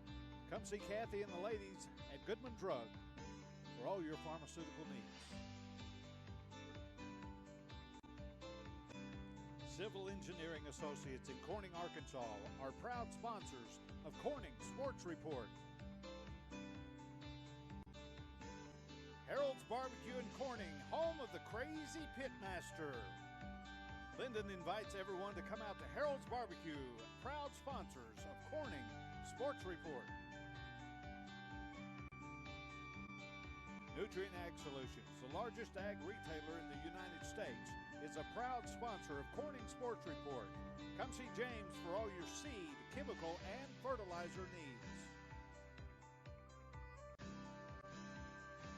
Come see Kathy and the ladies at Goodman Drug for all your pharmaceutical needs. Civil Engineering Associates in Corning, Arkansas are proud sponsors of Corning Sports Report. Harold's Barbecue in Corning, home of the Crazy Pitmaster. Linden invites everyone to come out to Harold's Barbecue, proud sponsors of Corning Sports Report. Nutrient Ag Solutions, the largest ag retailer in the United States, is a proud sponsor of Corning Sports Report. Come see James for all your seed, chemical, and fertilizer needs.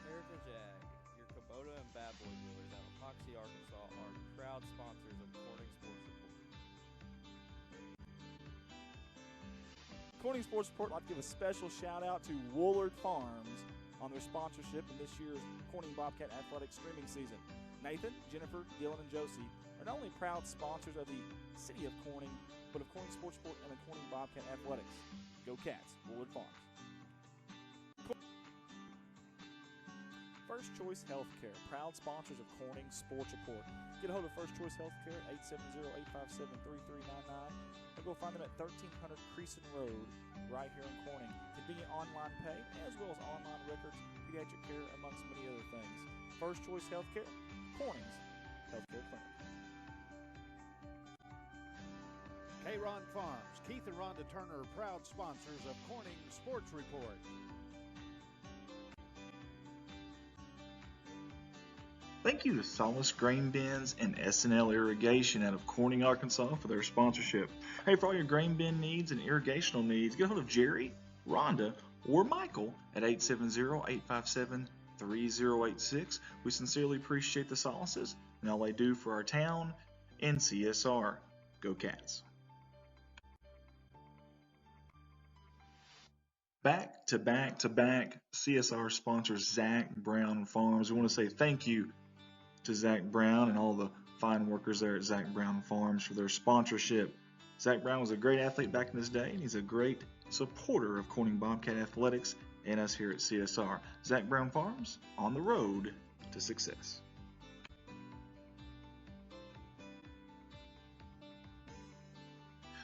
Heritage Ag, your Kubota and Bad Boy dealers out of Hoxie, Arkansas, are proud sponsors of Corning Sports Report. Corning Sports Report would like to give a special shout out to Woolard Farms on their sponsorship in this year's Corning Bobcat Athletics streaming season. Nathan, Jennifer, Dylan, and Josie are not only proud sponsors of the city of Corning, but of Corning Sports Report and the Corning Bobcat Athletics. Go Cats, Woolard Farms. First Choice Healthcare, proud sponsors of Corning Sports Report. Get a hold of First Choice Healthcare at 870-857-3399. Or go find them at 1300 Creason Road, right here in Corning. Convenient online pay, as well as online records, pediatric care, amongst many other things. First Choice Healthcare, Corning's Healthcare Clinic. K-Ron Farms, Keith and Rhonda Turner are proud sponsors of Corning Sports Report. Thank you to Solace Grain Bins and S&L Irrigation out of Corning, Arkansas for their sponsorship. Hey, for all your grain bin needs and irrigational needs, get a hold of Jerry, Rhonda, or Michael at 870-857-3086. We sincerely appreciate the Solaces and all they do for our town and CSR. Go Cats. Back to back to back CSR sponsors Zach Brown Farms. We want to say thank you to Zach Brown and all the fine workers there at Zach Brown Farms for their sponsorship. Zach Brown was a great athlete back in his day, and he's a great supporter of Corning Bobcat Athletics and us here at CSR. Zach Brown Farms, on the road to success.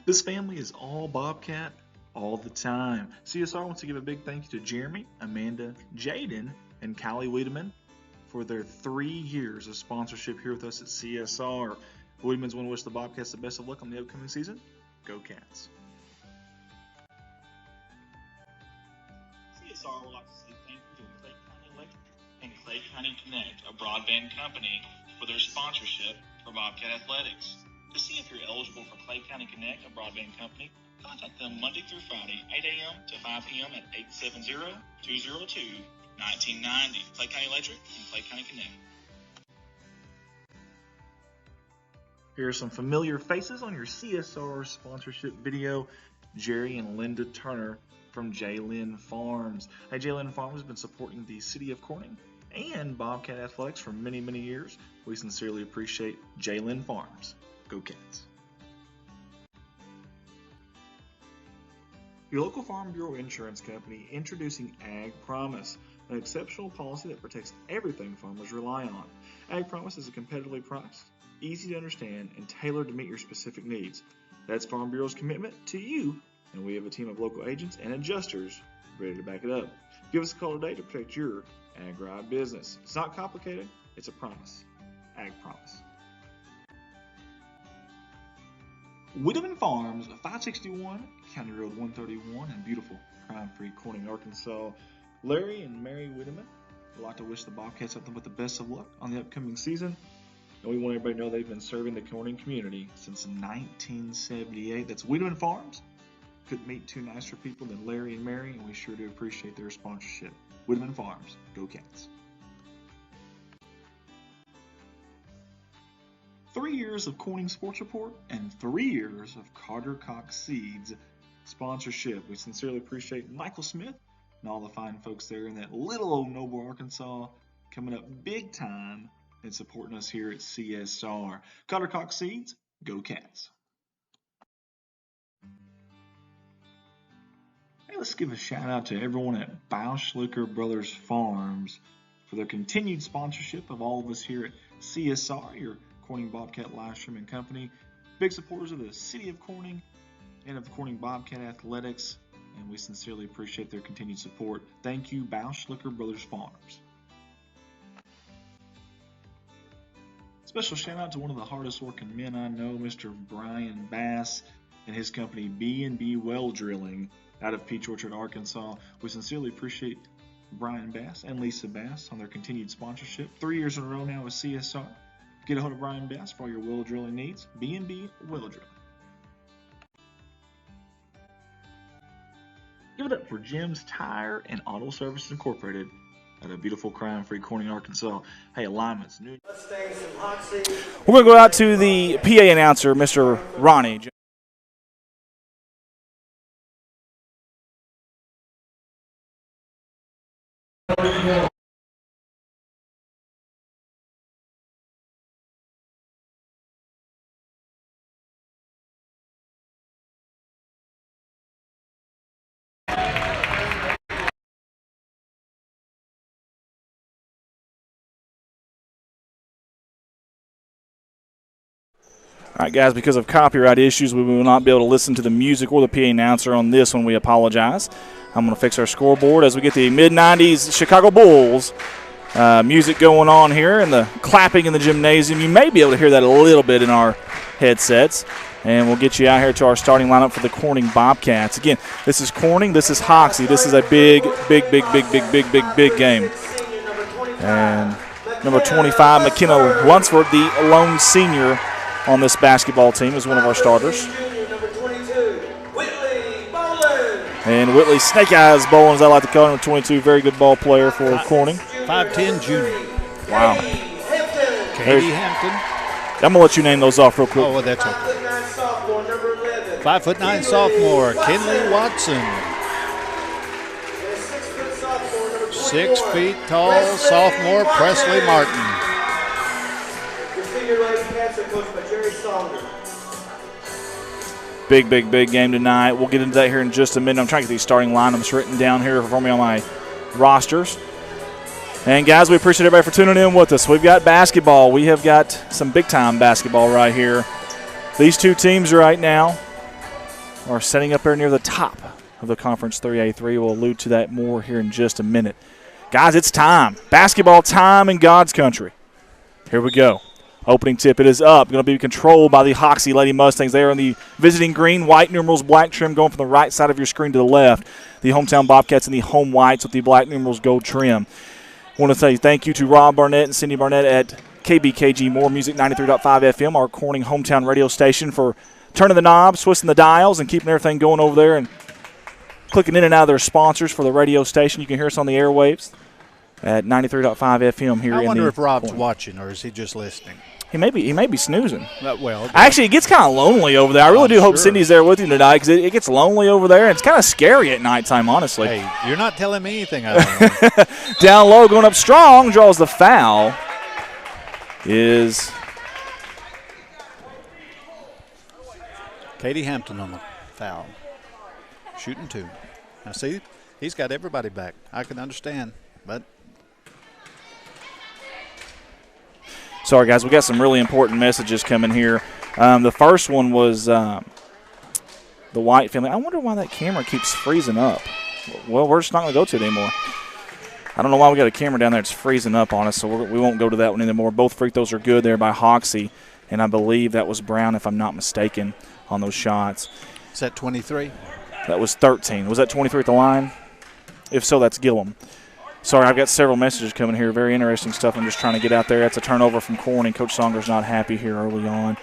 This family is all Bobcat all the time. CSR wants to give a big thank you to Jeremy, Amanda, Jaden, and Callie Wiedemann for their 3 years of sponsorship here with us at CSR. The Wiedemans want to wish the Bobcats the best of luck on the upcoming season. Go Cats. CSR would like to say thank you to Clay County Electric and Clay County Connect, a broadband company, for their sponsorship for Bobcat Athletics. To see if you're eligible for Clay County Connect, a broadband company, contact them Monday through Friday, 8 a.m. to 5 p.m. at 870-202-1990. Clay County Electric and Clay County Connect. Here are some familiar faces on your CSR sponsorship video. Jerry and Linda Turner from J-Lynn Farms. Hey, J-Lynn Farms has been supporting the city of Corning and Bobcat Athletics for many, many years. We sincerely appreciate J-Lynn Farms. Go Cats. Your local Farm Bureau insurance company introducing Ag Promise, an exceptional policy that protects everything farmers rely on. Ag Promise is a competitively priced, easy to understand, and tailored to meet your specific needs. That's Farm Bureau's commitment to you, and we have a team of local agents and adjusters ready to back it up. Give us a call today to protect your Ag-Ride business. It's not complicated, it's a promise. Ag Promise. Wiedemann Farms, 561 County Road 131 in beautiful crime-free Corning, Arkansas. Larry and Mary Wiedemann would like to wish the Bobcats something with the best of luck on the upcoming season. And we want everybody to know they've been serving the Corning community since 1978. That's Wiedemann Farms. Couldn't meet two nicer people than Larry and Mary, and we sure do appreciate their sponsorship. Wiedemann Farms, go Cats. 3 years of Corning Sports Report and 3 years of Carter Cox Seeds sponsorship. We sincerely appreciate Michael Smith and all the fine folks there in that little old Noble, Arkansas, coming up big time and supporting us here at CSR. Carter Cox Seeds, go Cats. Hey, let's give a shout out to everyone at Bauschlicker Brothers Farms for their continued sponsorship of all of us here at CSR, your Corning Bobcat live streaming company. Big supporters of the city of Corning and of Corning Bobcat Athletics, and we sincerely appreciate their continued support. Thank you, Bauschlicker Brothers Farms. Special shout out to one of the hardest working men I know, Mr. Brian Bass and his company B&B Well Drilling out of Peach Orchard, Arkansas. We sincerely appreciate Brian Bass and Lisa Bass on their continued sponsorship. 3 years in a row now with CSR. Get a hold of Brian Bass for all your well drilling needs. B&B Well Drilling. Give it up for Jim's Tire and Auto Services Incorporated at a beautiful crime-free Corning, Arkansas. Hey, alignments. We're going to go out to the PA announcer, Mr. Ronnie. All right, guys, because of copyright issues, we will not be able to listen to the music or the PA announcer on this one. We apologize. I'm going to fix our scoreboard as we get the mid-90s Chicago Bulls music going on here and the clapping in the gymnasium. You may be able to hear that a little bit in our headsets. And we'll get you out here to our starting lineup for the Corning Bobcats. Again, this is Corning. This is Hoxie. This is a big game. And number 25, McKenna Lunsford, the lone senior on this basketball team, is one of our starters. And Whitley Snake Eyes Bowling, as I like to call him, 22, very good ball player for Corning. 5'10" junior. Wow. Katie Hampton. I'm going to let you name those off real quick. Oh, well, that's okay. 5'9" sophomore, Kinley Watson. 6 feet tall sophomore, Presley Martin. Big game tonight. We'll get into that here in just a minute. I'm trying to get these starting lineups written down here for me on my rosters. And, guys, we appreciate everybody for tuning in with us. We've got basketball. We have got some big-time basketball right here. These two teams right now are setting up there near the top of the Conference 3A3. We'll allude to that more here in just a minute. Guys, it's time. Basketball time in God's country. Here we go. Opening tip, it is up. Going to be controlled by the Hoxie Lady Mustangs. They are in the visiting green, white numerals, black trim, going from the right side of your screen to the left. The hometown Bobcats in the home whites with the black numerals, gold trim. I want to say thank you to Rob Barnett and Cindy Barnett at KBKG More Music 93.5 FM, our Corning hometown radio station, for turning the knobs, twisting the dials, and keeping everything going over there and clicking in and out of their sponsors for the radio station. You can hear us on the airwaves at 93.5 FM here. I wonder if Rob's watching, or is he just listening? He may be snoozing. Well, actually, it gets kind of lonely over there. I really do hope Cindy's there with you tonight, because it gets lonely over there, and it's kind of scary at nighttime, honestly. Hey, you're not telling me anything I don't know. Down low, going up strong, draws the foul. Is Katie Hampton on the foul. Shooting 2. Now, see, he's got everybody back. I can understand, but. Sorry, guys, we got some really important messages coming here. The first one was the White family. I wonder why that camera keeps freezing up. Well, we're just not going to go to it anymore. I don't know why we got a camera down there that's freezing up on us, so we won't go to that one anymore. Both free throws are good there by Hoxie, and I believe that was Brown, if I'm not mistaken, on those shots. Is that 23? That was 13. Was that 23 at the line? If so, that's Gillum. Sorry, I've got several messages coming here. Very interesting stuff I'm just trying to get out there. That's a turnover from Corning. Coach Songer's not happy here early on.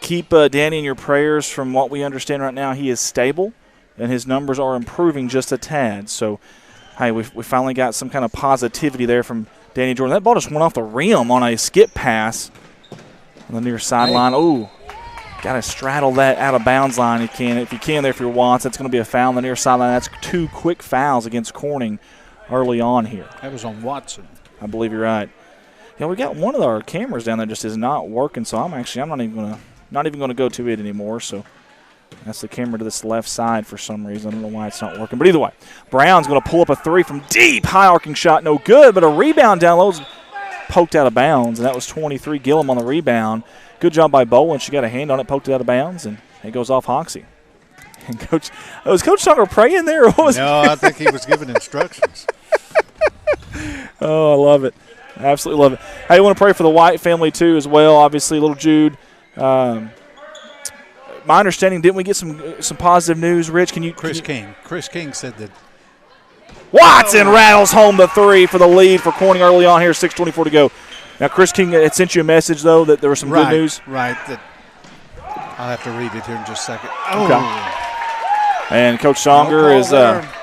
Keep Danny in your prayers. From what we understand right now, he is stable, and his numbers are improving just a tad. So, hey, we finally got some kind of positivity there from Danny Jordan. That ball just went off the rim on a skip pass on the near sideline. Ooh. Got to straddle that out of bounds line if you can there for your Watts. That's going to be a foul on the near sideline. That's 2 quick fouls against Corning early on here. That was on Watson. I believe you're right. Yeah, we got one of our cameras down there just is not working, so I'm not even going to go to it anymore. So that's the camera to this left side for some reason. I don't know why it's not working. But either way, Brown's going to pull up a 3 from deep. High arcing shot, no good, but a rebound down low is poked out of bounds, and that was 23. Gillum on the rebound. Good job by Bowen. She got a hand on it, poked it out of bounds, and it goes off Hoxie. And was Coach Songer praying there? Or what was no, I think he was giving instructions. Oh, I love it. Absolutely love it. Hey, I want to pray for the White family, too, as well. Obviously, little Jude. My understanding, didn't we get some positive news, Rich? Chris King said that. Watson rattles home the 3 for the lead for Corning early on here, 6:24 to go. Now, Chris King had sent you a message, though, that there was some good news. Right. I'll have to read it here in just a second. Okay. And Coach Songer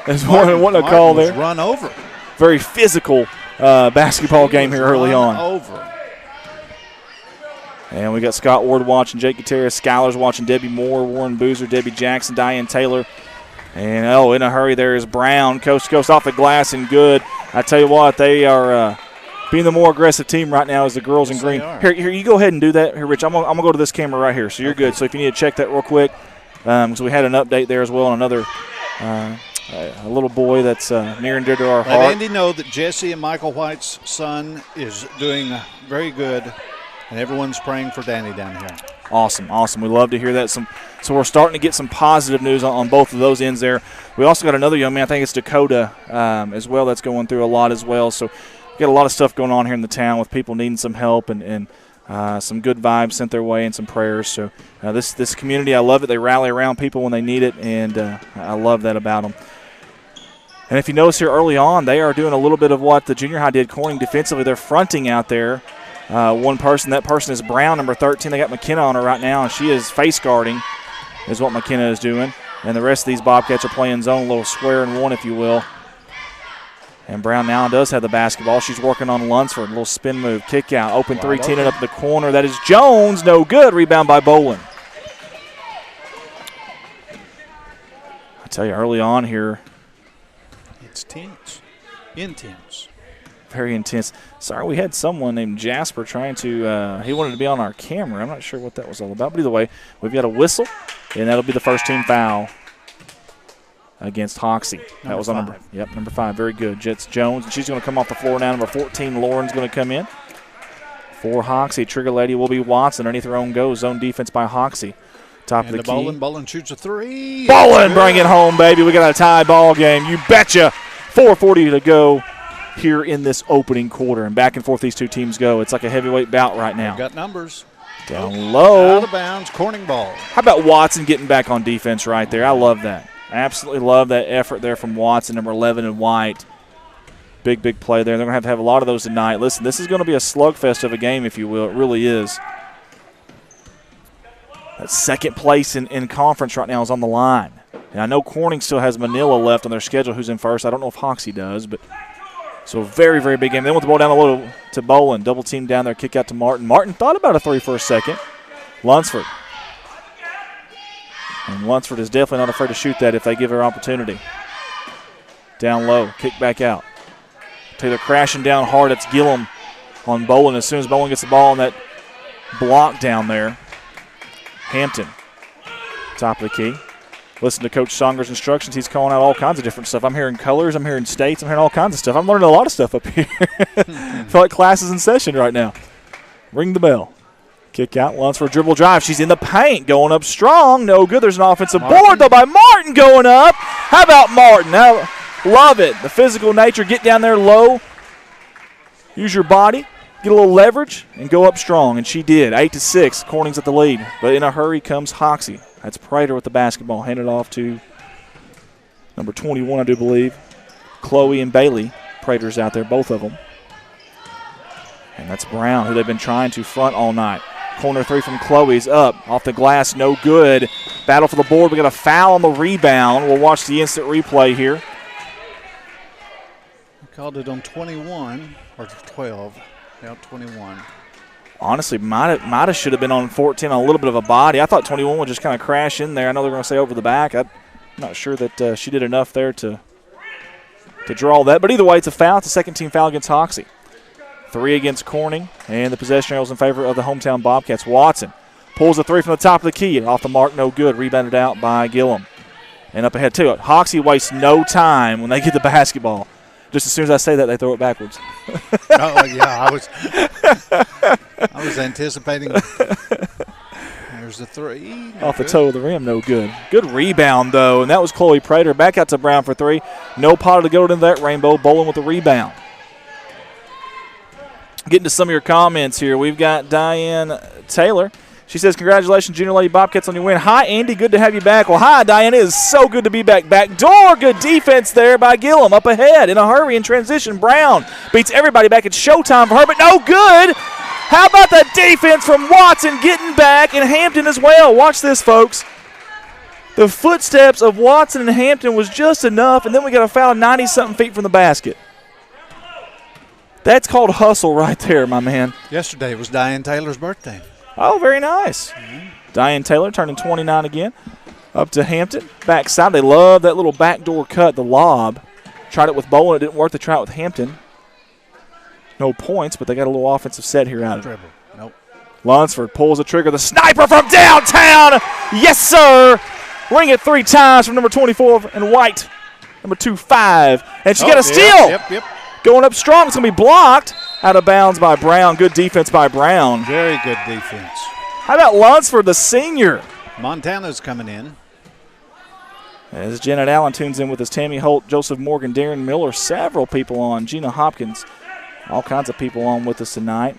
is wanting a call there. Run over. Very physical basketball game here early on. Over. And we got Scott Ward watching, Jake Gutierrez, Schuyler's watching, Debbie Moore, Warren Boozer, Debbie Jackson, Diane Taylor. And, in a hurry there is Brown. Coast to coast off the glass and good. I tell you what, they are being the more aggressive team right now is the girls in green. Here, you go ahead and do that. Here, Rich, I'm gonna go to this camera right here, so you're good. So if you need to check that real quick, because we had an update there as well on another a little boy that's near and dear to our heart. Let Andy know that Jesse and Michael White's son is doing very good, and everyone's praying for Danny down here. Awesome. We love to hear that. So we're starting to get some positive news on both of those ends there. We also got another young man, I think it's Dakota as well, that's going through a lot as well. So we got a lot of stuff going on here in the town with people needing some help and some good vibes sent their way and some prayers. So this community, I love it. They rally around people when they need it, and I love that about them. And if you notice here early on, they are doing a little bit of what the junior high did, Corning defensively. They're fronting out there. One person, that person is Brown, number 13. They got McKenna on her right now, and she is face guarding is what McKenna is doing. And the rest of these Bobcats are playing zone, a little square and one, if you will. And Brown now does have the basketball. She's working on Lunsford. A little spin move. Kick out. Open three. Teeing up the corner. That is Jones. No good. Rebound by Bolin. I tell you, early on here. It's tense. Intense. Very intense. Sorry, we had someone named Jasper trying to, he wanted to be on our camera. I'm not sure what that was all about. But either way, we've got a whistle, and that'll be the first team foul against Hoxie. That was on number 5. Very good. Jets Jones, and she's going to come off the floor now. Number 14, Lauren's going to come in. For Hoxie, trigger lady will be Watson. Underneath her own goes. Zone defense by Hoxie. Top of the key. Bolin shoots a 3. Bolin, bring it home, baby. We got a tie ball game. You betcha. 4:40 to go here in this opening quarter. And back and forth these two teams go. It's like a heavyweight bout right now. They've got numbers. Down low. Out of bounds, Corning ball. How about Watson getting back on defense right there? I love that. Absolutely love that effort there from Watson, number 11 in white. Big play there. They're going to have a lot of those tonight. Listen, this is going to be a slugfest of a game, if you will. It really is. That second place in conference right now is on the line. And I know Corning still has Manila left on their schedule, who's in first. I don't know if Hoxie does, but so a very big game. They want the ball down low to Bolin. Double team down there, kick out to Martin. Martin thought about a 3 for a second. Lunsford. And Lunsford is definitely not afraid to shoot that if they give her opportunity. Down low, kick back out. Taylor crashing down hard. That's Gillum on Bolin. As soon as Bolin gets the ball on that block down there. Hampton, top of the key. Listen to Coach Songer's instructions. He's calling out all kinds of different stuff. I'm hearing colors. I'm hearing states. I'm hearing all kinds of stuff. I'm learning a lot of stuff up here. I feel like class is in session right now. Ring the bell. Kick out. Lunsford dribble drive. She's in the paint. Going up strong. No good. There's an offensive board, though, by Martin going up. How about Martin? Now, love it. The physical nature. Get down there low. Use your body. Get a little leverage and go up strong. And she did. 8-6. Corning's at the lead. But in a hurry comes Hoxie. That's Prater with the basketball. Handed off to number 21, I do believe. Chloe and Bailey. Prater's out there, both of them. And that's Brown, who they've been trying to front all night. Corner 3 from Chloe's up. Off the glass, no good. Battle for the board. We got a foul on the rebound. We'll watch the instant replay here. We called it on 21 or 12. Now 21. Honestly, might have should have been on 14 on a little bit of a body. I thought 21 would just kind of crash in there. I know they're going to say over the back. I'm not sure that she did enough there to draw that. But either way, it's a foul. It's a second-team foul against Hoxie. 3 against Corning, and the possession arrows in favor of the hometown Bobcats. Watson pulls a 3 from the top of the key. Off the mark, no good. Rebounded out by Gillum. And up ahead, too. Hoxie wastes no time when they get the basketball. Just as soon as I say that, they throw it backwards. Oh, yeah, I was anticipating. There's the 3. Off the toe of the rim, no good. Good rebound, though, and that was Chloe Prater. Back out to Brown for 3. No Potter to go into that rainbow. Bolin with the rebound. Getting to some of your comments here. We've got Diane Taylor. She says, congratulations, Junior Lady Bobcats, on your win. Hi, Andy. Good to have you back. Well, hi, Diane. It is so good to be back. Backdoor. Good defense there by Gillum. Up ahead in a hurry in transition. Brown beats everybody back. It's showtime for her, but no good. How about the defense from Watson getting back, and Hampton as well. Watch this, folks. The footsteps of Watson and Hampton was just enough, and then we got a foul 90-something feet from the basket. That's called hustle right there, my man. Yesterday was Diane Taylor's birthday. Oh, very nice. Diane Taylor turning 29 again. Up to Hampton. Backside. They love that little backdoor cut, the lob. Tried it with Bolin. It didn't work. They tried it with Hampton. No points, but they got a little offensive set here out of it. Nope. Lunsford pulls the trigger. The sniper from downtown. Yes, sir. Ring it 3 times from number 24 and white. Number 2-5. And she got a steal. Yep. Going up strong. It's going to be blocked. Out of bounds by Brown. Good defense by Brown. Very good defense. How about Lunsford, the senior? Montana's coming in. As Janet Allen tunes in with us, Tammy Holt, Joseph Morgan, Darren Miller, several people on. Gina Hopkins, all kinds of people on with us tonight.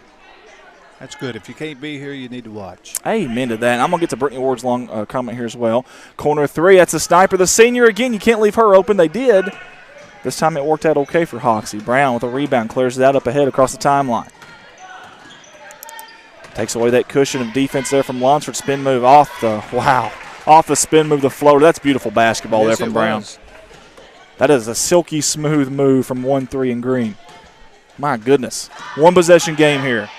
That's good. If you can't be here, you need to watch. Amen to that. And I'm going to get to Brittany Ward's long comment here as well. Corner 3, that's the sniper, the senior again. You can't leave her open. They did. This time it worked out okay for Hoxie. Brown with a rebound, clears it out up ahead across the timeline. Takes away that cushion of defense there from Lunsford. Spin move off the spin move, the floater. That's beautiful basketball there from Brown. That is a silky smooth move from 1-3 in green. My goodness. One possession game here.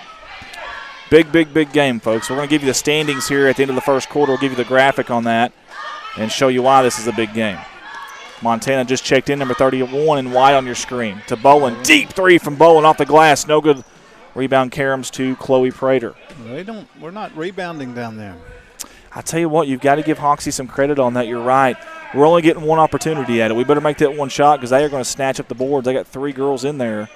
Big, big, big game, folks. We're going to give you the standings here at the end of the first quarter. We'll give you the graphic on that and show you why this is a big game. Montana just checked in, number 31 in white on your screen. To Bowen. Deep three from Bowen off the glass. No good. Rebound Karams to Chloe Prater. We're not rebounding down there. I tell you what, you've got to give Hoxie some credit on that. You're right. We're only getting one opportunity at it. We better make that one shot because they are going to snatch up the boards. They got 3 girls in there,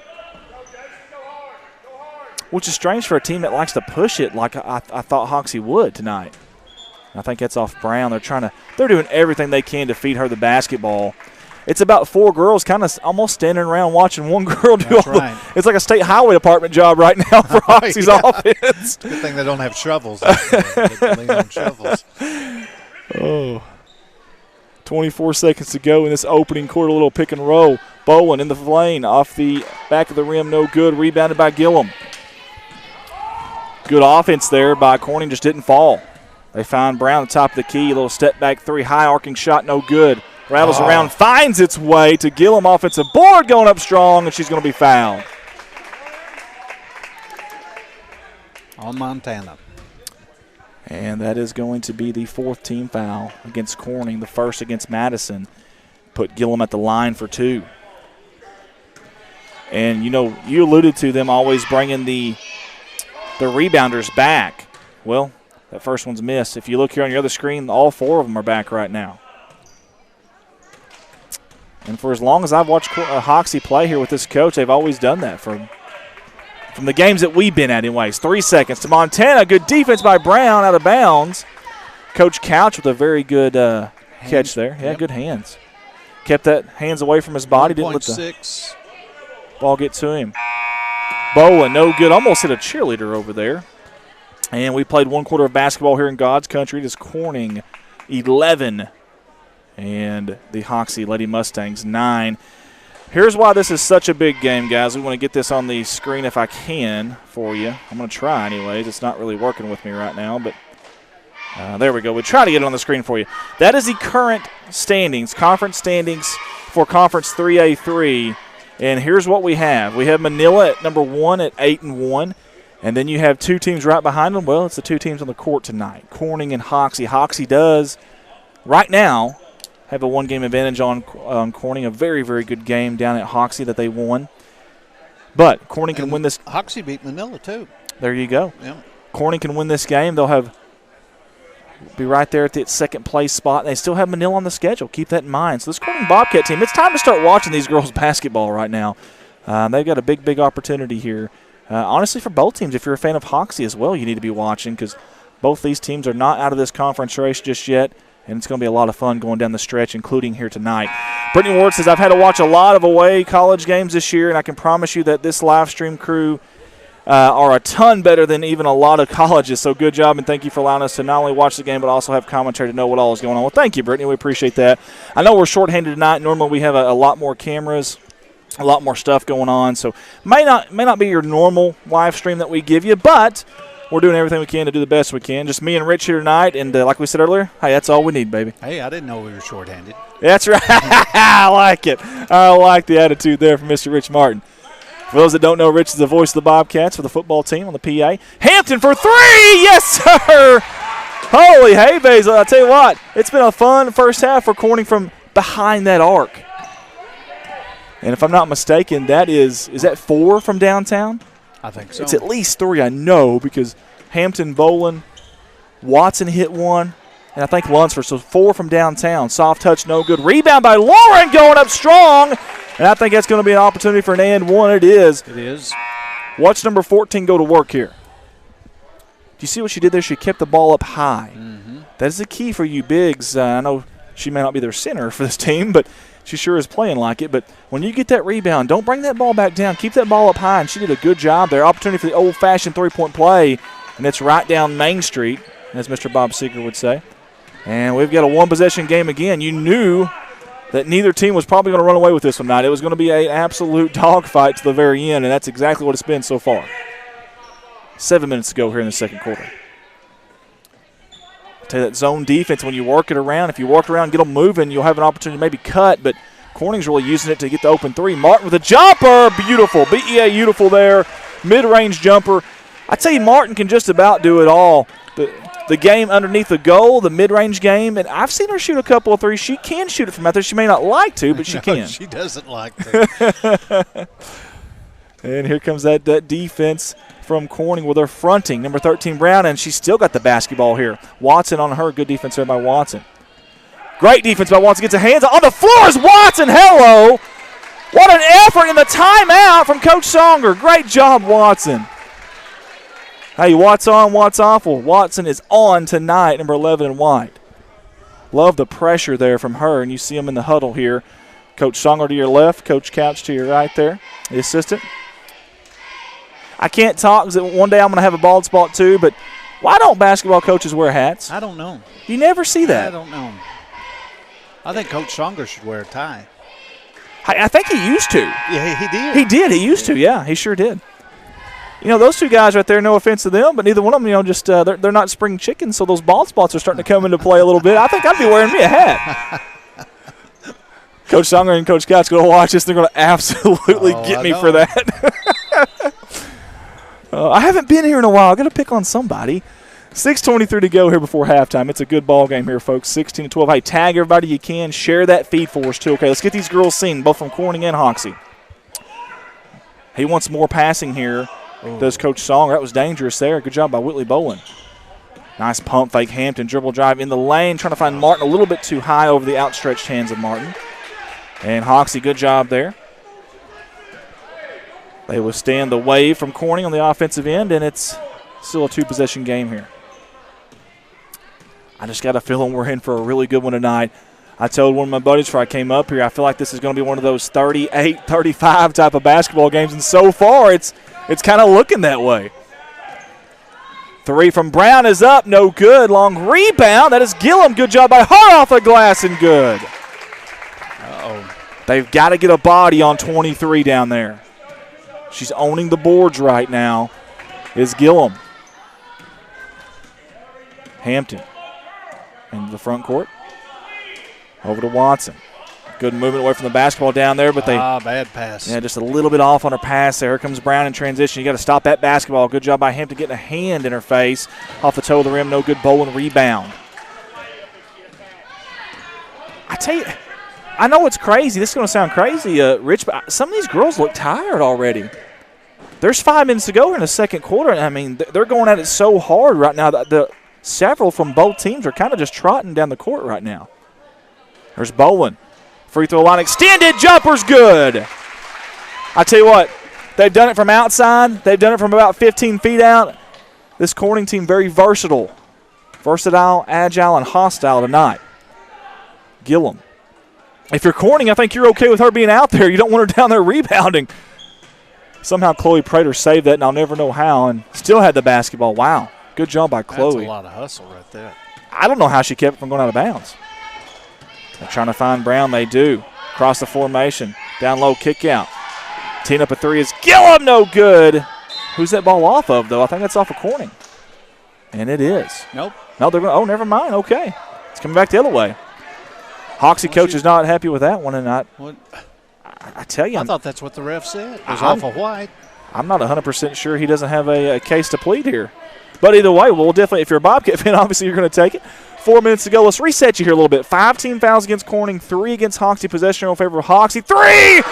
which is strange for a team that likes to push it like I thought Hoxie would tonight. I think that's off Brown. They're doing everything they can to feed her the basketball. It's about 4 girls kind of almost standing around watching one girl do all right. It's like a state highway department job right now for Hoxie's offense. Good thing they don't have shovels. They can lean on shovels. Oh. 24 seconds to go in this opening quarter. A little pick and roll. Bowen in the lane off the back of the rim. No good. Rebounded by Gillum. Good offense there by Corning. Just didn't fall. They found Brown at the top of the key. A little step back 3. High arcing shot. No good. Rattles around, finds its way to Gillum. Offensive board going up strong, and she's going to be fouled. On Montana. And that is going to be the 4th team foul against Corning, the first against Madison. Put Gillum at the line for 2. And, you alluded to them always bringing the rebounders back. Well, that first one's missed. If you look here on your other screen, all 4 of them are back right now. And for as long as I've watched Hoxie play here with this coach, they've always done that from the games that we've been at anyways. 3 seconds to Montana. Good defense by Brown out of bounds. Coach Couch with a very good catch there. Yeah, good hands. Kept that hands away from his body. Didn't let the ball get to him. Bowen, no good. Almost hit a cheerleader over there. And we played 1 quarter of basketball here in God's country. It is Corning 11. And the Hoxie Lady Mustangs 9. Here's why this is such a big game, guys. We want to get this on the screen if I can for you. I'm going to try anyways. It's not really working with me right now, but there we go. We try to get it on the screen for you. That is the current standings, conference standings for Conference 3A3. And here's what we have. We have Manila at number 1 at 8-1. And then you have 2 teams right behind them. Well, it's the 2 teams on the court tonight, Corning and Hoxie. Hoxie does, right now, have a 1-game advantage on Corning. A very, very good game down at Hoxie that they won. But Corning can win this. Hoxie beat Manila, too. There you go. Yeah. Corning can win this game. They'll be right there at the second place spot. They still have Manila on the schedule. Keep that in mind. So this Corning Bobcat team, it's time to start watching these girls basketball right now. They've got a big, big opportunity here. Honestly, for both teams, if you're a fan of Hoxie as well, you need to be watching because both these teams are not out of this conference race just yet. And it's going to be a lot of fun going down the stretch, including here tonight. Brittany Ward says, I've had to watch a lot of away college games this year, and I can promise you that this live stream crew are a ton better than even a lot of colleges. So good job, and thank you for allowing us to not only watch the game but also have commentary to know what all is going on. Well, thank you, Brittany. We appreciate that. I know we're shorthanded tonight. Normally we have a lot more cameras, a lot more stuff going on. So may not be your normal live stream that we give you, but we're doing everything we can to do the best we can. Just me and Rich here tonight, and like we said earlier, hey, that's all we need, baby. Hey, I didn't know we were shorthanded. That's right. I like it. I like the attitude there from Mr. Rich Martin. For those that don't know, Rich is the voice of the Bobcats for the football team on the PA. Hampton for 3! Yes, sir! Holy hay, Basil. I'll tell you what, it's been a fun first half for Corning from behind that arc. And if I'm not mistaken, is that 4 from downtown? I think so. It's at least 3, I know, because Hampton, Boland, Watson hit 1, and I think Lunsford. So 4 from downtown. Soft touch, no good. Rebound by Lauren going up strong, and I think that's going to be an opportunity for an and 1. It is. It is. Watch number 14 go to work here. Do you see what she did there? She kept the ball up high. Mm-hmm. That is the key for you bigs. I know she may not be their center for this team, but she sure is playing like it. But when you get that rebound, don't bring that ball back down. Keep that ball up high, and she did a good job there. Opportunity for the old-fashioned three-point play, and it's right down Main Street, as Mr. Bob Seeger would say. And we've got a one-possession game again. You knew that neither team was probably going to run away with this one tonight. It was going to be an absolute dogfight to the very end, and that's exactly what it's been so far. 7 minutes to go here in the second quarter. Tell you that zone defense, when you work it around, if you work around, get them moving, you'll have an opportunity to maybe cut. But Corning's really using it to get the open three. Martin with a jumper. Beautiful. BEA beautiful there. Mid-range jumper. I tell you, Martin can just about do it all. The game underneath the goal, the mid-range game, and I've seen her shoot a couple of threes. She can shoot it from out there. She may not like to, but she can. She doesn't like to. And here comes that defense from Corning with her fronting. Number 13, Brown, and she's still got the basketball here. Watson on her. Good defense there by Watson. Great defense by Watson. Gets her hands on the floor is Watson. Hello. What an effort in the timeout from Coach Songer. Great job, Watson. Hey, Watts on, Watts off. Well, Watson is on tonight, number 11 in white. Love the pressure there from her, and you see him in the huddle here. Coach Songer to your left, Coach Couch to your right there, the assistant. I can't talk because one day I'm going to have a bald spot too, but why don't basketball coaches wear hats? I don't know. You never see that. I don't know. I think Coach Songer should wear a tie. I think he used to. Yeah, he did. He did. He used to, yeah. He sure did. You know, those two guys right there, no offense to them, but neither one of them, just they're not spring chickens, so those bald spots are starting to come into play a little bit. I think I'd be wearing me a hat. Coach Songer and Coach Couch going to watch this. They're going to absolutely get me for that. I haven't been here in a while. I've got to pick on somebody. 6:23 to go here before halftime. It's a good ball game here, folks. 16-12. Hey, tag everybody you can. Share that feed for us, too. Okay, let's get these girls seen, both from Corning and Hoxie. He wants more passing here. Does Coach Songer. That was dangerous there. Good job by Whitley Bowen. Nice pump fake. Hampton dribble drive in the lane. Trying to find Martin a little bit too high over the outstretched hands of Martin. And Hoxie, good job there. They withstand the wave from Corning on the offensive end, and it's still a two-possession game here. I just got a feeling we're in for a really good one tonight. I told one of my buddies before I came up here, I feel like this is going to be one of those 38-35 type of basketball games, and so far it's kind of looking that way. Three from Brown is up, no good. Long rebound. That is Gillum. Good job by Hart off the glass and good. Uh-oh. They've got to get a body on 23 down there. She's owning the boards right now is Gillum. Hampton into the front court. Over to Watson. Good movement away from the basketball down there, but bad pass. Yeah, just a little bit off on her pass there. Here comes Brown in transition. You got to stop that basketball. Good job by Hampton getting a hand in her face. Off the toe of the rim, no good. Bowen rebound. I tell you, I know it's crazy. This is going to sound crazy, Rich, but some of these girls look tired already. There's 5 minutes to go in the second quarter, and I mean, they're going at it so hard right now. Several from both teams are kind of just trotting down the court right now. There's Bowen. Free throw line extended. Jumper's good. I tell you what, they've done it from outside. They've done it from about 15 feet out. This Corning team very versatile. Versatile, agile, and hostile tonight. Gillum. If you're Corning, I think you're okay with her being out there. You don't want her down there rebounding. Somehow Chloe Prater saved that, and I'll never know how, and still had the basketball. Wow. Good job by Chloe. That's a lot of hustle right there. I don't know how she kept it from going out of bounds. They're trying to find Brown. They do. Across the formation. Down low, kick out. Teeing up a three is Gillum, no good. Who's that ball off of, though? I think that's off of Corning. And it is. Nope. No, they're going. Oh, never mind. Okay. It's coming back the other way. Hoxie coach is not happy with that one, and I tell you. I thought that's what the ref said. It was off of white. I'm not 100% sure he doesn't have a case to plead here. But either way, we'll definitely, if you're a Bobcat fan, obviously you're going to take it. 4 minutes to go. Let's reset you here a little bit. 5 team fouls against Corning, 3 against Hoxie. Possession in favor of Hoxie. 3! Ring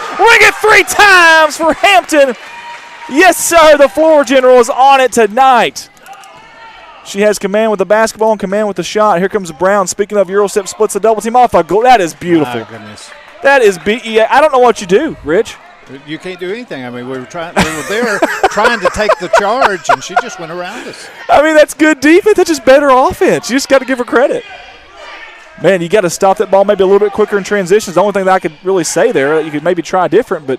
it 3 times for Hampton. Yes, sir. The floor general is on it tonight. She has command with the basketball and command with the shot. Here comes Brown. Speaking of Eurostep, splits the double team off the goal. That is beautiful. My goodness. That is BEA. I don't know what you do, Rich. You can't do anything. I mean, we were there trying to take the charge, and she just went around us. I mean, that's good defense. That's just better offense. You just got to give her credit. Man, you got to stop that ball maybe a little bit quicker in transitions. The only thing that I could really say there, you could maybe try different, but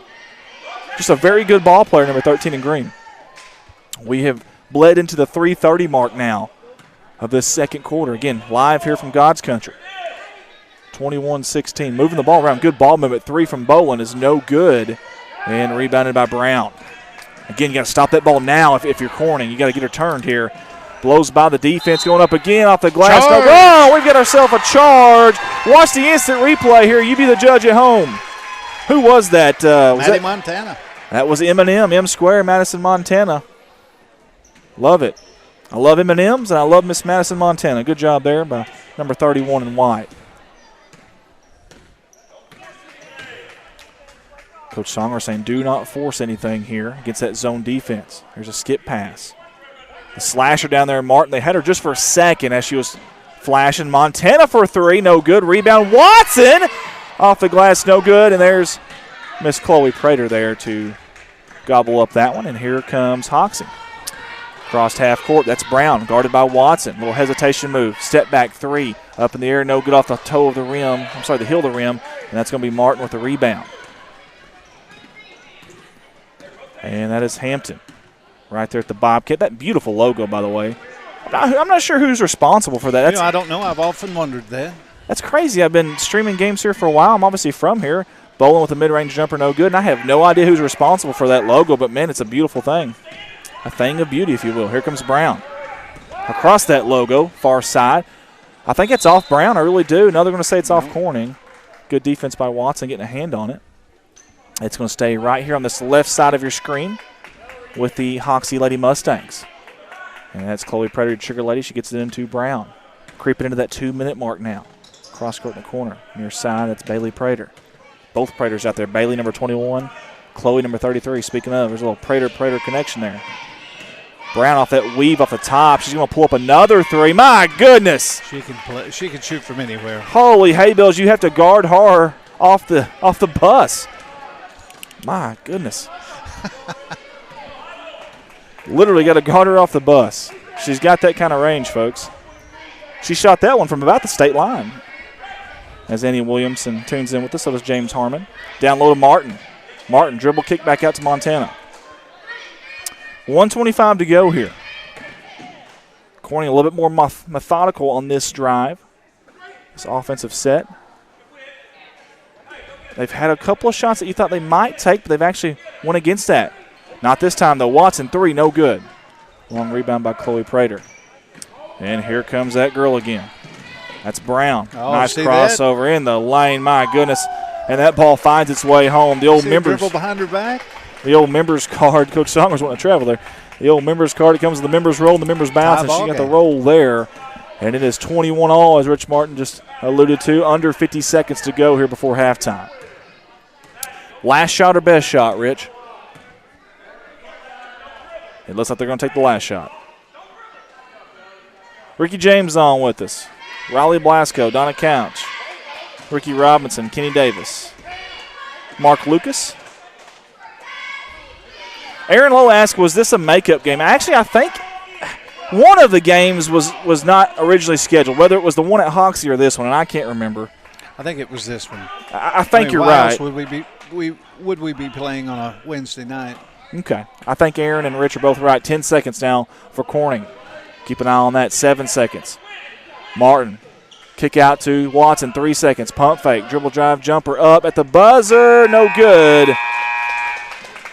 just a very good ball player, number 13 in green. We have bled into the 3:30 mark now of this second quarter. Again, live here from God's Country. 21-16. Moving the ball around. Good ball movement. 3 from Bowen is no good. And rebounded by Brown. Again, you got to stop that ball now if you're Corning. You got to get her turned here. Blows by the defense. Going up again off the glass. Oh, we've got ourselves a charge. Watch the instant replay here. You be the judge at home. Who was that? Matty Montana. That was M&M, M Square, Madison, Montana. Love it. I love M&Ms, and I love Miss Madison, Montana. Good job there by number 31 in white. Coach Songer saying do not force anything here against that zone defense. Here's a skip pass. The slasher down there, Martin. They had her just for a second as she was flashing. Montana for three, no good. Rebound, Watson off the glass, no good. And there's Miss Chloe Prater there to gobble up that one. And here comes Hoxie. Crossed half court. That's Brown, guarded by Watson. Little hesitation move. Step back three. Up in the air, no good off the toe of the rim. I'm sorry, the heel of the rim. And that's going to be Martin with the rebound. And that is Hampton right there at the Bobcat. That beautiful logo, by the way. I'm not sure who's responsible for that. I don't know. I've often wondered that. That's crazy. I've been streaming games here for a while. I'm obviously from here. Bowling with a mid-range jumper, no good. And I have no idea who's responsible for that logo, but, man, it's a beautiful thing. A thing of beauty, if you will. Here comes Brown. Across that logo, far side. I think it's off Brown. I really do. Now they're going to say it's off Corning. Good defense by Watson getting a hand on it. It's going to stay right here on this left side of your screen with the Hoxie Lady Mustangs. And that's Chloe Prater, Sugar Lady. She gets it into Brown. Creeping into that 2-minute mark now. Cross court in the corner. Near side, that's Bailey Prater. Both Praters out there. Bailey, number 21. Chloe, number 33. Speaking of, there's a little Prater connection there. Brown off that weave off the top. She's going to pull up another three. My goodness. She can play. She can shoot from anywhere. Holy hay bills, you have to guard her off the bus. My goodness. Literally got to guard her off the bus. She's got that kind of range, folks. She shot that one from about the state line. As Annie Williamson tunes in with us, so does James Harmon. Down low to Martin. Martin, dribble kick back out to Montana. 1:25 to go here. Corning a little bit more methodical on this drive. This offensive set. They've had a couple of shots that you thought they might take, but they've actually went against that. Not this time, though. Watson, three, no good. Long rebound by Chloe Prater. And here comes that girl again. That's Brown. Oh, nice crossover in the lane. My goodness. And that ball finds its way home. The old members. Dribble behind her back. The old members card. Coach Saunders wanting to travel there. The old members card. It comes with the members roll and the members bounce, and she got the roll there. And it is 21-all, as Rich Martin just alluded to. Under 50 seconds to go here before halftime. Last shot or best shot, Rich? It looks like they're going to take the last shot. Ricky James on with us. Riley Blasco, Donna Couch, Ricky Robinson, Kenny Davis, Mark Lucas. Aaron Lowe asked, was this a makeup game? Actually, I think one of the games was not originally scheduled, whether it was the one at Hoxie or this one, and I can't remember. I think it was this one. I think you're why right. Else would we be playing on a Wednesday night? Okay. I think Aaron and Rich are both right. 10 seconds now for Corning. Keep an eye on that. 7 seconds. Martin, kick out to Watson, 3 seconds. Pump fake, dribble drive, jumper up at the buzzer. No good.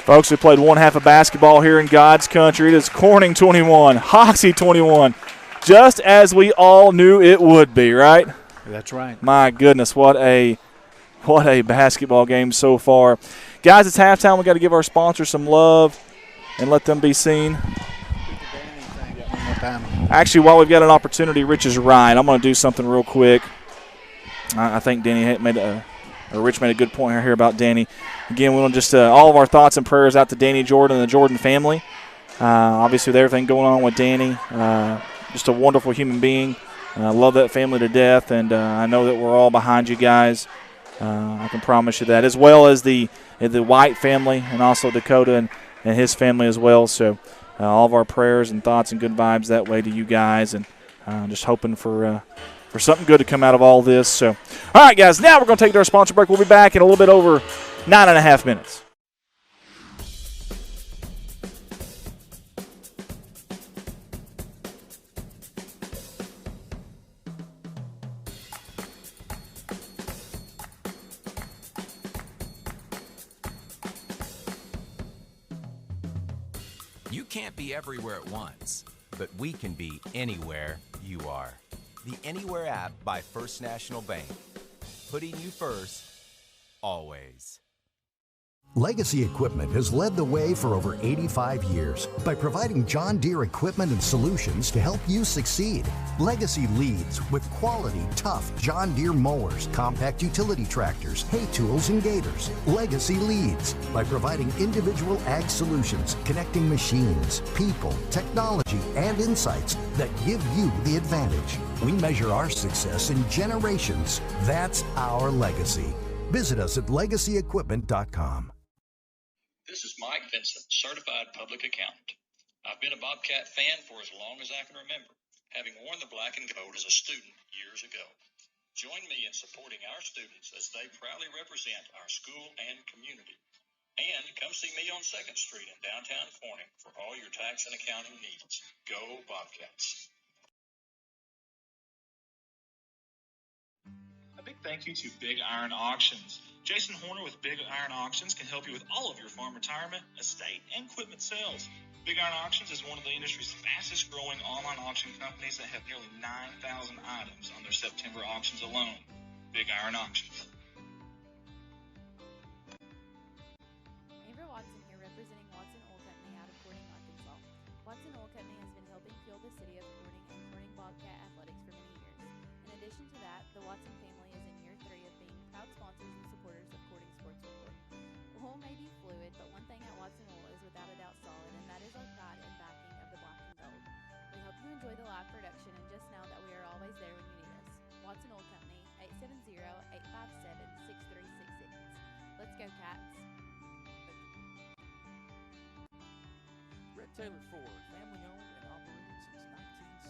Folks, we played one half of basketball here in God's country. It is Corning 21, Hoxie 21. Just as we all knew it would be, right? That's right. My goodness, what a basketball game so far. Guys, it's halftime. We've got to give our sponsors some love and let them be seen. Actually, while we've got an opportunity, Rich is right. I'm going to do something real quick. I think Rich made a good point here about Danny. Again, we want just all of our thoughts and prayers out to Danny Jordan and the Jordan family. Obviously, with everything going on with Danny, just a wonderful human being. Love that family to death, and I know that we're all behind you guys. I can promise you that, as well as the White family and also Dakota and his family as well. So all of our prayers and thoughts and good vibes that way to you guys, and just hoping for something good to come out of all this. So, all right, guys, now we're going to take our sponsor break. We'll be back in a little bit over 9.5 minutes. You can't be everywhere at once, but we can be anywhere you are. The Anywhere app by First National Bank. Putting you first, always. Legacy Equipment has led the way for over 85 years by providing John Deere equipment and solutions to help you succeed. Legacy leads with quality, tough John Deere mowers, compact utility tractors, hay tools, and gators. Legacy leads by providing individual ag solutions, connecting machines, people, technology, and insights that give you the advantage. We measure our success in generations. That's our legacy. Visit us at legacyequipment.com. This is Mike Vincent, certified public accountant. I've been a Bobcat fan for as long as I can remember, having worn the black and gold as a student years ago. Join me in supporting our students as they proudly represent our school and community. And come see me on 2nd Street in downtown Corning for all your tax and accounting needs. Go Bobcats. A big thank you to Big Iron Auctions. Jason Horner with Big Iron Auctions can help you with all of your farm retirement, estate, and equipment sales. Big Iron Auctions is one of the industry's fastest growing online auction companies that have nearly 9,000 items on their September auctions alone. Big Iron Auctions. Amber Watson here, representing Watson Oil Company out of Corning, Arkansas. Watson Oil Company has been helping fuel the city of Corning and Corning Bobcat athletics for many years. In addition to that, the Watson family is in year 3 of being proud sponsors and supporters of Corning Sports Report. Wool may be fluid, but one thing at Watson Wool is without a doubt solid, and that is our pride and backing of the black and gold. We hope you enjoy the live production and just know that we are always there when you need us. Watson Oil Company, 870-857-6366. Let's go, Cats. Red Taylor Ford, family owned and operated since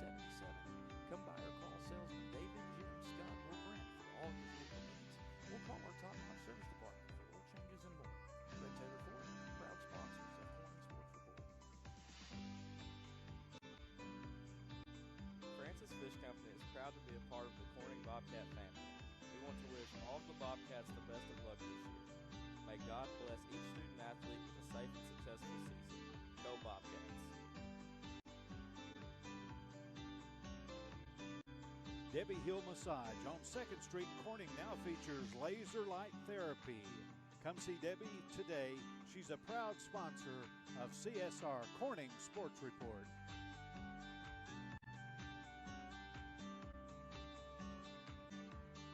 1977. Come by or call salesman David, Jim, Scott, or Brent for all your vehicle needs. We'll call our top-notch service department for oil changes and more. Red Taylor Ford, proud sponsors of Corning Sports Report. Francis Fish Company is proud to be a part of the Corning Bobcat family. We want to wish all of the Bobcats the best of luck this year. May God bless each student athlete with a safe and successful season. Go Bobcats. Debbie Hill Massage on 2nd Street, Corning now features laser light therapy. Come see Debbie today. She's a proud sponsor of CSR Corning Sports Report.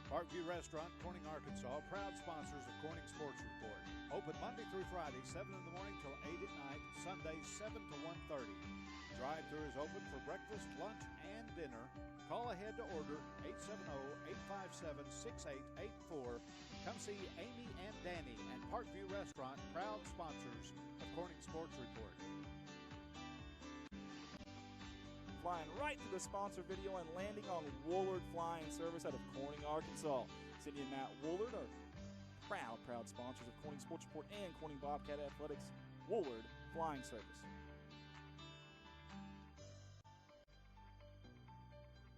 Parkview Restaurant, Corning, Arkansas, proud sponsors of Corning Sports Report. Open Monday through Friday, 7 in the morning till 8 at night, Sundays 7 to 1:30. Drive-thru is open for breakfast, lunch, and dinner. Call ahead to order 870-857-6884. Come see Amy and Danny at Parkview Restaurant, proud sponsors of Corning Sports Report. Flying right to the sponsor video and landing on Woolard Flying Service out of Corning, Arkansas. Cindy and Matt Woolard are proud sponsors of Corning Sports Report and Corning Bobcat Athletics. Woolard Flying Service.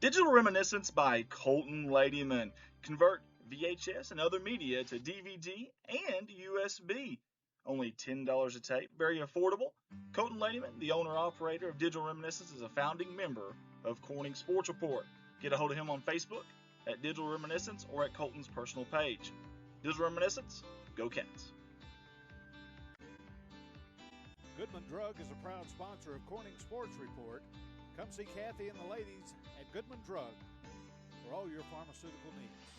Digital Reminiscence by Colton Ladyman. Convert VHS and other media to DVD and USB. Only $10 a tape, very affordable. Colton Ladyman, the owner-operator of Digital Reminiscence, is a founding member of Corning Sports Report. Get a hold of him on Facebook at Digital Reminiscence or at Colton's personal page. Digital Reminiscence, go Cats. Goodman Drug is a proud sponsor of Corning Sports Report. Come see Kathy and the ladies at Goodman Drug for all your pharmaceutical needs.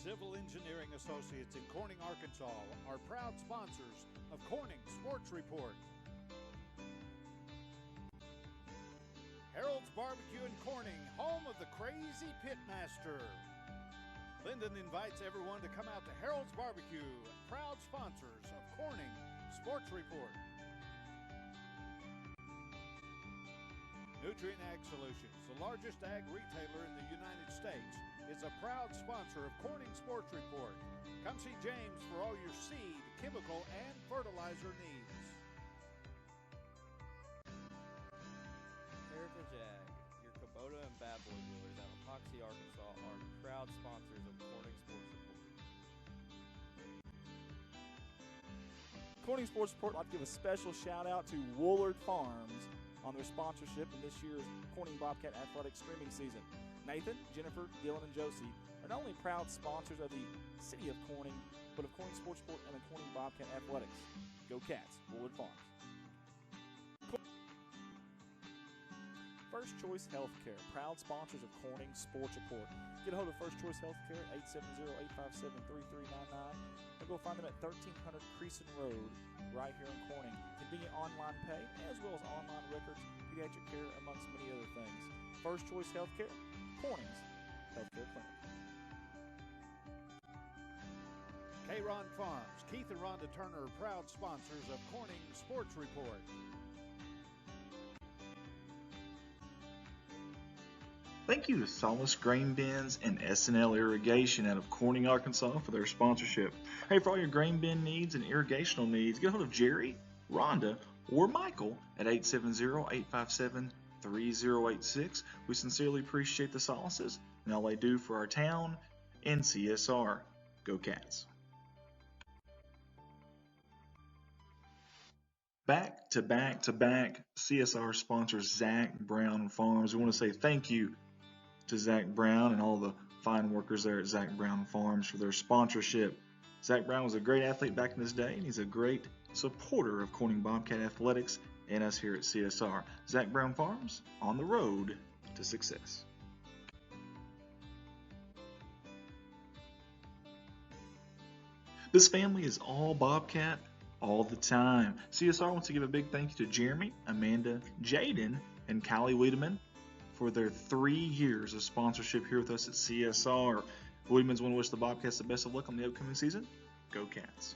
Civil Engineering Associates in Corning, Arkansas are proud sponsors of Corning Sports Report. Harold's Barbecue in Corning, home of the Crazy Pitmaster. Linden invites everyone to come out to Harold's Barbecue, proud sponsors of Corning Sports Report. Nutrient Ag Solutions, the largest ag retailer in the United States, is a proud sponsor of Corning Sports Report. Come see James for all your seed, chemical, and fertilizer needs. Heritage Ag, your Kubota and Bad Boy dealers out of Hoxie, Arkansas, are proud sponsors of Corning Sports Report. Corning Sports Report would like to give a special shout out to Woolard Farms on their sponsorship in this year's Corning Bobcat Athletics streaming season. Nathan, Jennifer, Dylan, and Josie are not only proud sponsors of the City of Corning, but of Corning Sports Sport and the Corning Bobcat Athletics. Go Cats, Woolwood Farms. First Choice Healthcare, proud sponsors of Corning Sports Report. Get a hold of First Choice Healthcare at 870-857-3399. Or go find them at 1300 Creason Road, right here in Corning. Convenient online pay, as well as online records, pediatric care, amongst many other things. First Choice Healthcare, Corning's Healthcare Clinic. K-Ron Farms, Keith and Rhonda Turner, proud sponsors of Corning Sports Report. Thank you to Solace Grain Bins and SNL Irrigation out of Corning, Arkansas for their sponsorship. Hey, for all your grain bin needs and irrigational needs, get a hold of Jerry, Rhonda, or Michael at 870-857-3086. We sincerely appreciate the Solaces and all they do for our town and CSR. Go Cats. Back to back to back CSR sponsors Zach Brown Farms. We want to say thank you to Zach Brown and all the fine workers there at Zach Brown Farms for their sponsorship. Zach Brown was a great athlete back in his day, and he's a great supporter of Corning Bobcat Athletics and us here at CSR. Zach Brown Farms, on the road to success. This family is all Bobcat all the time. CSR wants to give a big thank you to Jeremy, Amanda, Jaden, and Kylie Wiedemann for their 3 years of sponsorship here with us at CSR. The Wiedemanns want to wish the Bobcats the best of luck on the upcoming season. Go Cats.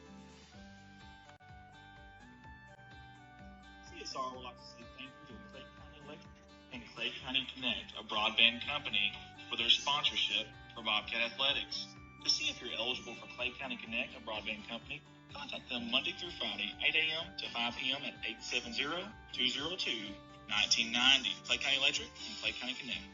CSR would like to say thank you to Clay County Electric and Clay County Connect, a broadband company, for their sponsorship for Bobcat Athletics. To see if you're eligible for Clay County Connect, a broadband company, contact them Monday through Friday, 8 a.m. to 5 p.m. at 870-202-1990. Clay County Electric and Clay County Connect.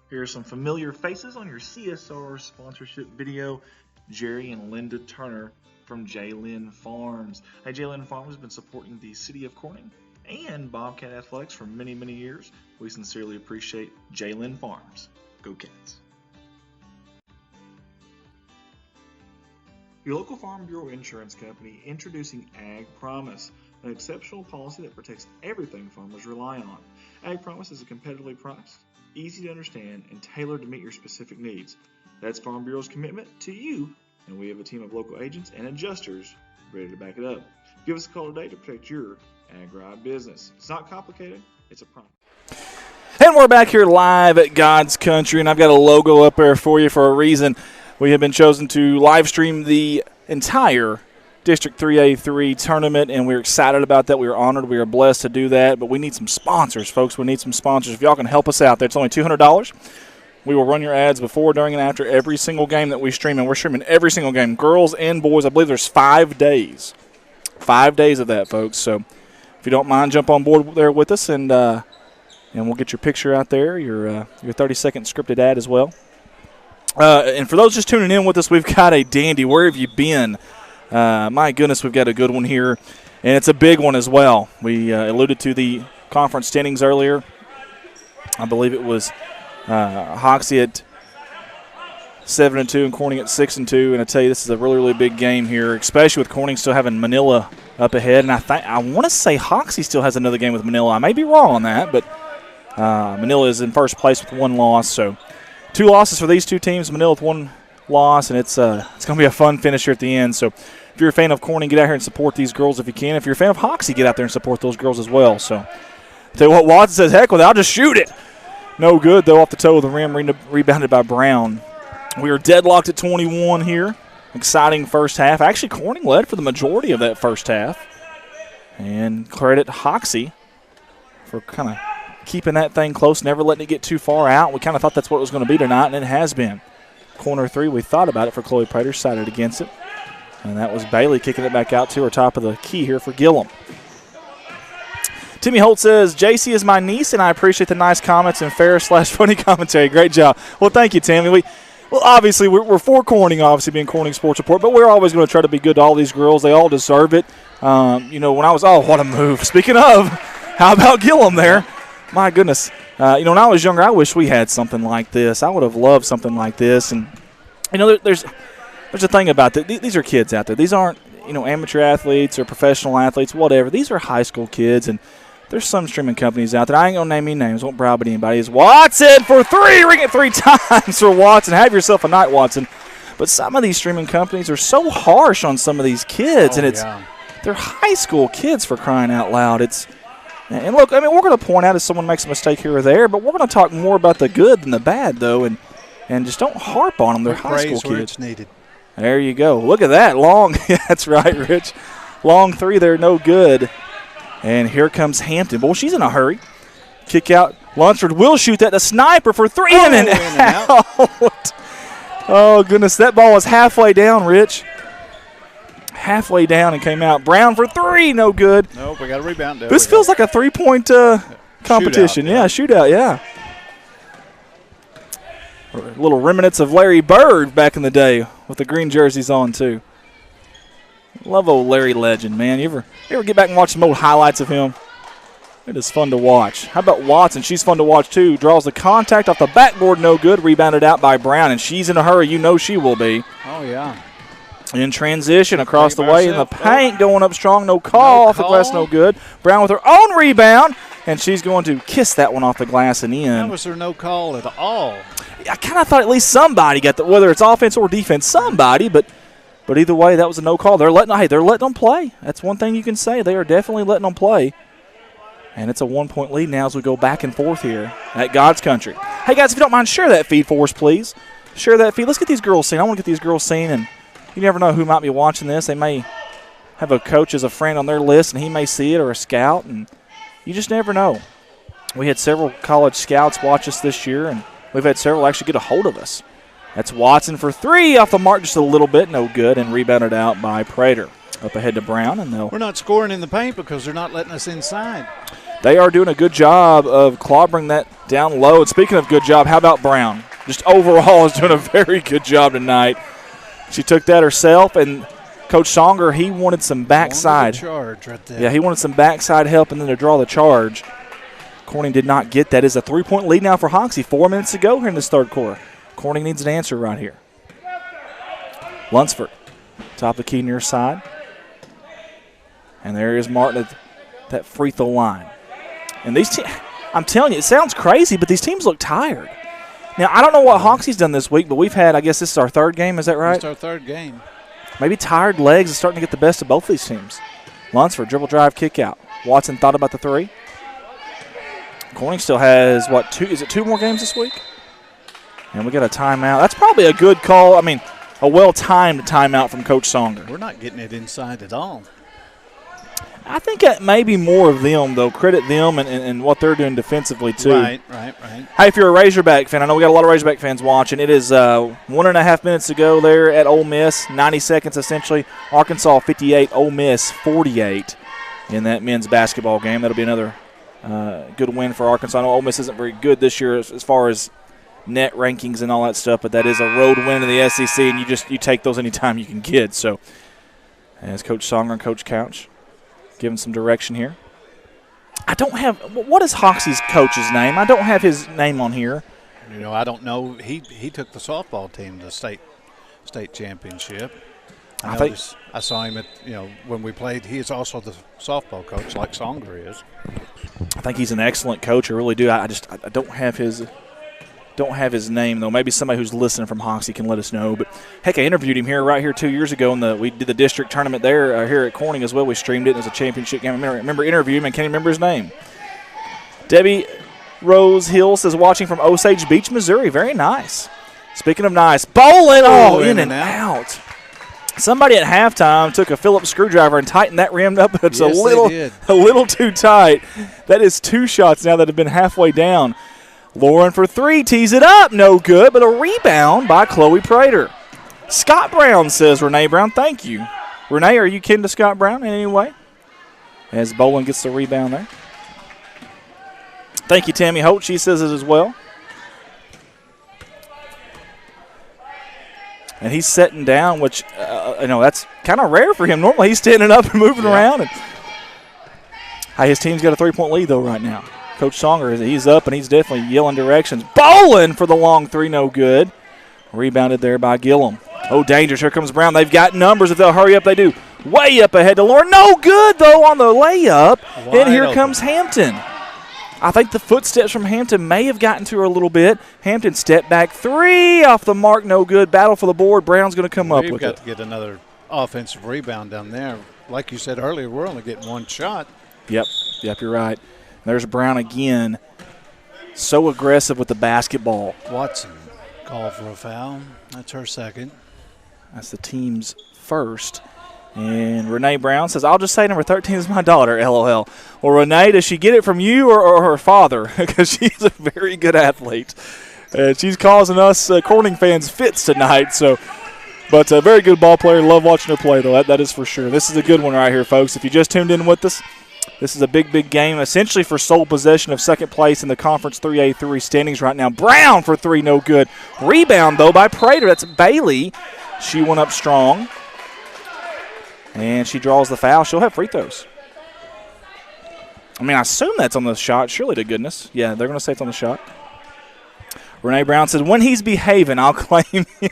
Here are some familiar faces on your CSR sponsorship video. Jerry and Linda Turner from J-Lynn Farms. Hey, J-Lynn Farms has been supporting the City of Corning and Bobcat Athletics for many, many years. We sincerely appreciate J-Lynn Farms. Go Cats. Your local Farm Bureau insurance company introducing Ag Promise, an exceptional policy that protects everything farmers rely on. Ag Promise is a competitively priced, easy to understand, and tailored to meet your specific needs. That's Farm Bureau's commitment to you, and we have a team of local agents and adjusters ready to back it up. Give us a call today to protect your ag business. It's not complicated, it's a promise. And we're back here live at God's Country, and I've got a logo up there for you for a reason. We have been chosen to live stream the entire District 3A3 tournament, and we're excited about that. We are honored. We are blessed to do that, but we need some sponsors, folks. We need some sponsors. If y'all can help us out, that's only $200. We will run your ads before, during, and after every single game that we stream, and we're streaming every single game, girls and boys. I believe there's 5 days. 5 days of that, folks. So if you don't mind, jump on board there with us, and we'll get your picture out there, your 30-second scripted ad as well. And for those just tuning in with us, we've got a dandy. Where have you been? My goodness, we've got a good one here, and it's a big one as well. We alluded to the conference standings earlier. I believe it was Hoxie at 7-2 and Corning at 6-2. And I tell you, this is a really, really big game here, especially with Corning still having Manila up ahead. And I want to say Hoxie still has another game with Manila. I may be wrong on that, but Manila is in first place with 1 loss. So 2 losses for these two teams, Manila with 1 loss, and it's going to be a fun finish here at the end. So if you're a fan of Corning, get out here and support these girls if you can. If you're a fan of Hoxie, get out there and support those girls as well. So tell you what, Watson says, heck with it, I'll just shoot it. No good, though, off the toe of the rim, rebounded by Brown. We are deadlocked at 21 here. Exciting first half. Actually, Corning led for the majority of that first half. And credit Hoxie for kind of keeping that thing close, never letting it get too far out. We kind of thought that's what it was going to be tonight, and it has been. Corner 3, we thought about it for Chloe Prater, sided against it. And that was Bailey kicking it back out to her, top of the key here for Gillum. Timmy Holt says, JC is my niece, and I appreciate the nice comments and fair/funny commentary. Great job. Well, thank you, Timmy. Obviously, we're for Corning, obviously, being Corning Sports Report, but we're always going to try to be good to all these girls. They all deserve it. When I was, what a move. Speaking of, how about Gillum there? My goodness. When I was younger, I wish we had something like this. I would have loved something like this. And, there's a thing about that. These are kids out there. These aren't, amateur athletes or professional athletes, whatever. These are high school kids, and there's some streaming companies out there. I ain't going to name any names. Won't bribe anybody. It's Watson for 3. Ring it 3 times for Watson. Have yourself a night, Watson. But some of these streaming companies are so harsh on some of these kids, they're high school kids, for crying out loud. And look, we're going to point out if someone makes a mistake here or there, but we're going to talk more about the good than the bad, though, and just don't harp on them. They're high school kids. Where it's needed. There you go. Look at that. Long. Yeah, that's right, Rich. Long 3 there, no good. And here comes Hampton. Well, she's in a hurry. Kick out. Lunsford will shoot that. The sniper for 3 in and out. Oh, goodness. That ball was halfway down, Rich. Halfway down and came out. Brown for 3. No good. Nope, we got a rebound. This feels like a 3-point competition. Shootout, yeah. Little remnants of Larry Bird back in the day with the green jerseys on, too. Love old Larry Legend, man. You ever get back and watch some old highlights of him? It is fun to watch. How about Watson? She's fun to watch, too. Draws the contact off the backboard, no good. Rebounded out by Brown, and she's in a hurry. You know she will be. Oh, yeah. In transition, across the way in the paint, going up strong. No call. Off the glass, no good. Brown with her own rebound, and she's going to kiss that one off the glass and in. How was there no call at all? I kind of thought at least somebody got whether it's offense or defense, somebody, but either way, that was a no call. They're letting them play. That's one thing you can say. They are definitely letting them play. And it's a 1-point lead now as we go back and forth here at God's Country. Hey, guys, if you don't mind, share that feed for us, please. Share that feed. Let's get these girls seen. I want to get these girls seen, and you never know who might be watching this. They may have a coach as a friend on their list, and he may see it, or a scout, and you just never know. We had several college scouts watch us this year, and we've had several actually get a hold of us. That's Watson for 3, off the mark just a little bit, no good, and rebounded out by Prater. Up ahead to Brown, and we're not scoring in the paint because they're not letting us inside. They are doing a good job of clobbering that down low. And speaking of good job, how about Brown? Just overall is doing a very good job tonight. She took that herself, and Coach Songer, he wanted some backside. Charge right there. Yeah, he wanted some backside help and then to draw the charge. Corning did not get that. It's a 3-point lead now for Hoxie. 4 minutes to go here in this third quarter. Corning needs an answer right here. Lunsford, top of the key near side. And there is Martin at that free throw line. And these I'm telling you, it sounds crazy, but these teams look tired. Now, I don't know what Hoxie's done this week, but we've had, I guess this is our 3rd game. Is that right? It's our 3rd game. Maybe tired legs is starting to get the best of both these teams. Lunsford, dribble drive, kick out. Watson thought about the 3. Corning still has, 2 more games this week? And we got a timeout. That's probably a good call. A well-timed timeout from Coach Songer. We're not getting it inside at all. I think that may be more of them, though. Credit them and what they're doing defensively, too. Right. Hey, if you're a Razorback fan, I know we got a lot of Razorback fans watching. It is 1.5 minutes to go there at Ole Miss. 90 seconds, essentially. Arkansas 58, Ole Miss 48 in that men's basketball game. That'll be another good win for Arkansas. I know Ole Miss isn't very good this year as far as net rankings and all that stuff, but that is a road win in the SEC, and you take those anytime you can get. So, as Coach Songer and Coach Couch giving some direction here. I don't have – what is Hoxie's coach's name? I don't have his name on here. I don't know. He took the softball team to the state championship. I saw him at when we played. He is also the softball coach, like Songer is. I think he's an excellent coach. I really do. I don't have his name, though. Maybe somebody who's listening from Hoxie can let us know. But, heck, I interviewed him right here 2 years ago. We did the district tournament there here at Corning as well. We streamed it. It was a championship game. I remember interviewing him. I can't remember his name. Debbie Rose Hill says, watching from Osage Beach, Missouri. Very nice. Speaking of nice, bowling. Oh, in and out. Somebody at halftime took a Phillips screwdriver and tightened that rim up. It's a little too tight. That is 2 shots now that have been halfway down. Lauren for 3, tees it up, no good, but a rebound by Chloe Prater. Scott Brown says, Renee Brown, thank you. Renee, are you kin to Scott Brown in any way? As Bolin gets the rebound there. Thank you, Tammy Holt. She says it as well. And he's sitting down, which, that's kind of rare for him. Normally he's standing up and moving around. And his team's got a 3-point lead, though, right now. Coach Songer, he's up and he's definitely yelling directions. Bowling for the long three, no good. Rebounded there by Gillum. Oh, dangerous. Here comes Brown. They've got numbers. If they'll hurry up, they do. Way up ahead to Lauren. No good, though, on the layup. And here comes Hampton. I think the footsteps from Hampton may have gotten to her a little bit. Hampton step back three off the mark, no good. Battle for the board. Brown's going to come up with it. We've got to get another offensive rebound down there. Like you said earlier, we're only getting one shot. Yep, you're right. There's Brown again. So aggressive with the basketball. Watson called for a foul. That's her second. That's the team's first. And Renee Brown says, I'll just say number 13 is my daughter, LOL. Well, Renee, does she get it from you or her father? Because she's a very good athlete. She's causing us Corning fans fits tonight. But a very good ball player. Love watching her play, though. That is for sure. This is a good one right here, folks. If you just tuned in with us, this is a big, big game, essentially for sole possession of second place in the Conference 3A3 standings right now. Brown for three, no good. Rebound, though, by Prater. That's Bailey. She went up strong. And she draws the foul. She'll have free throws. I mean, I assume that's on the shot. Surely to goodness. Yeah, they're going to say it's on the shot. Renee Brown says, when he's behaving, I'll claim him.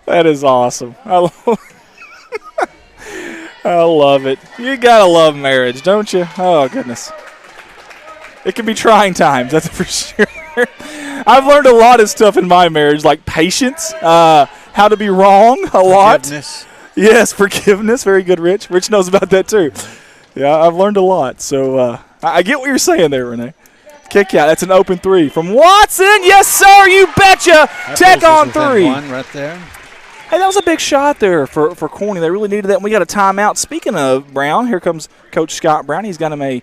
That is awesome. I love it. You got to love marriage, don't you? Oh, goodness. It can be trying times, that's for sure. I've learned a lot of stuff in my marriage, like patience, how to be wrong a lot. Forgiveness. Yes, forgiveness. Very good, Rich. Rich knows about that, too. Yeah, I've learned a lot. So I get what you're saying there, Renee. Kick out. That's an open three from Watson. Yes, sir. You betcha. Tech on three. One right there. Hey, that was a big shot there for Corning. They really needed that. And we got a timeout. Speaking of Brown, here comes Coach Scott Brown. He's got him a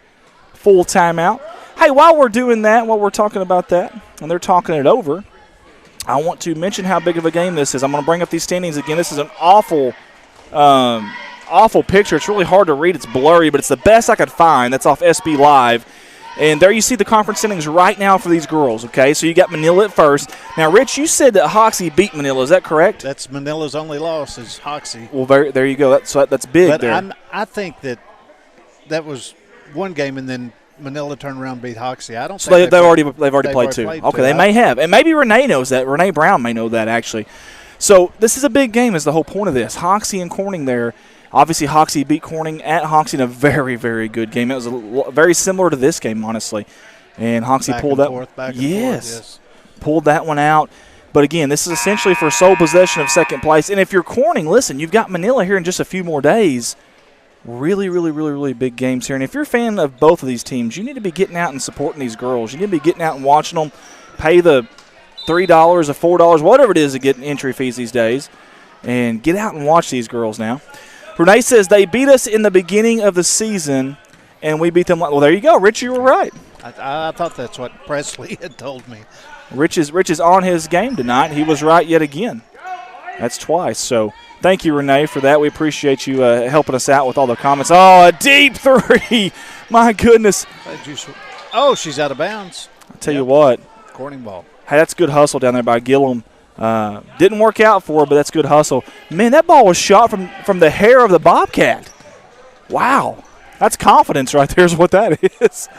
full timeout. Hey, while we're doing that, while we're talking about that, and they're talking it over, I want to mention how big of a game this is. I'm going to bring up these standings again. This is an awful picture. It's really hard to read. It's blurry, but it's the best I could find. That's off SB Live. And there you see the conference standings right now for these girls, okay? So you got Manila at first. Now, Rich, you said that Hoxie beat Manila. Is that correct? That's Manila's only loss is Hoxie. Well, there you go. That's big but there. I think that was one game, and then Manila turned around and beat Hoxie. I don't. So they've already played two. Okay, they may have, and maybe Renee knows that. Renee Brown may know that actually. So this is a big game. Is the whole point of this? Hoxie and Corning there. Obviously, Hoxie beat Corning at Hoxie in a very, very good game. It was very similar to this game, honestly. And Hoxie pulled that. Yes, pulled that one out. But again, this is essentially for sole possession of second place. And if you're Corning, listen, you've got Manila here in just a few more days. Really, really, really, really big games here. And if you're a fan of both of these teams, you need to be getting out and supporting these girls. You need to be getting out and watching them. Pay the $3 or $4, whatever it is to get entry fees these days. And get out and watch these girls now. Renee says they beat us in the beginning of the season, and we beat them. Well, there you go. Rich, you were right. I thought that's what Presley had told me. Rich is on his game tonight. He was right yet again. That's twice. So thank you, Renee, for that. We appreciate you helping us out with all the comments. Oh, a deep three. My goodness. Oh, she's out of bounds. I'll tell you what. Corning ball. Hey, that's good hustle down there by Gillum. Didn't work out for her, but that's good hustle. Man, that ball was shot from the hair of the Bobcat. Wow. That's confidence right there is what that is.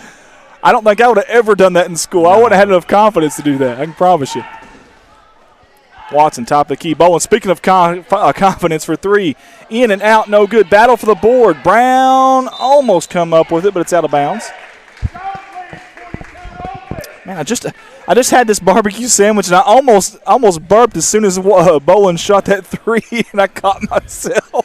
I don't think I would have ever done that in school. No. I wouldn't have had enough confidence to do that. I can promise you. Watson, top of the key. Bowen, speaking of confidence for three. In and out, no good. Battle for the board. Brown almost come up with it, but it's out of bounds. Man, I just had this barbecue sandwich, and I almost burped as soon as Bolin shot that three, and I caught myself.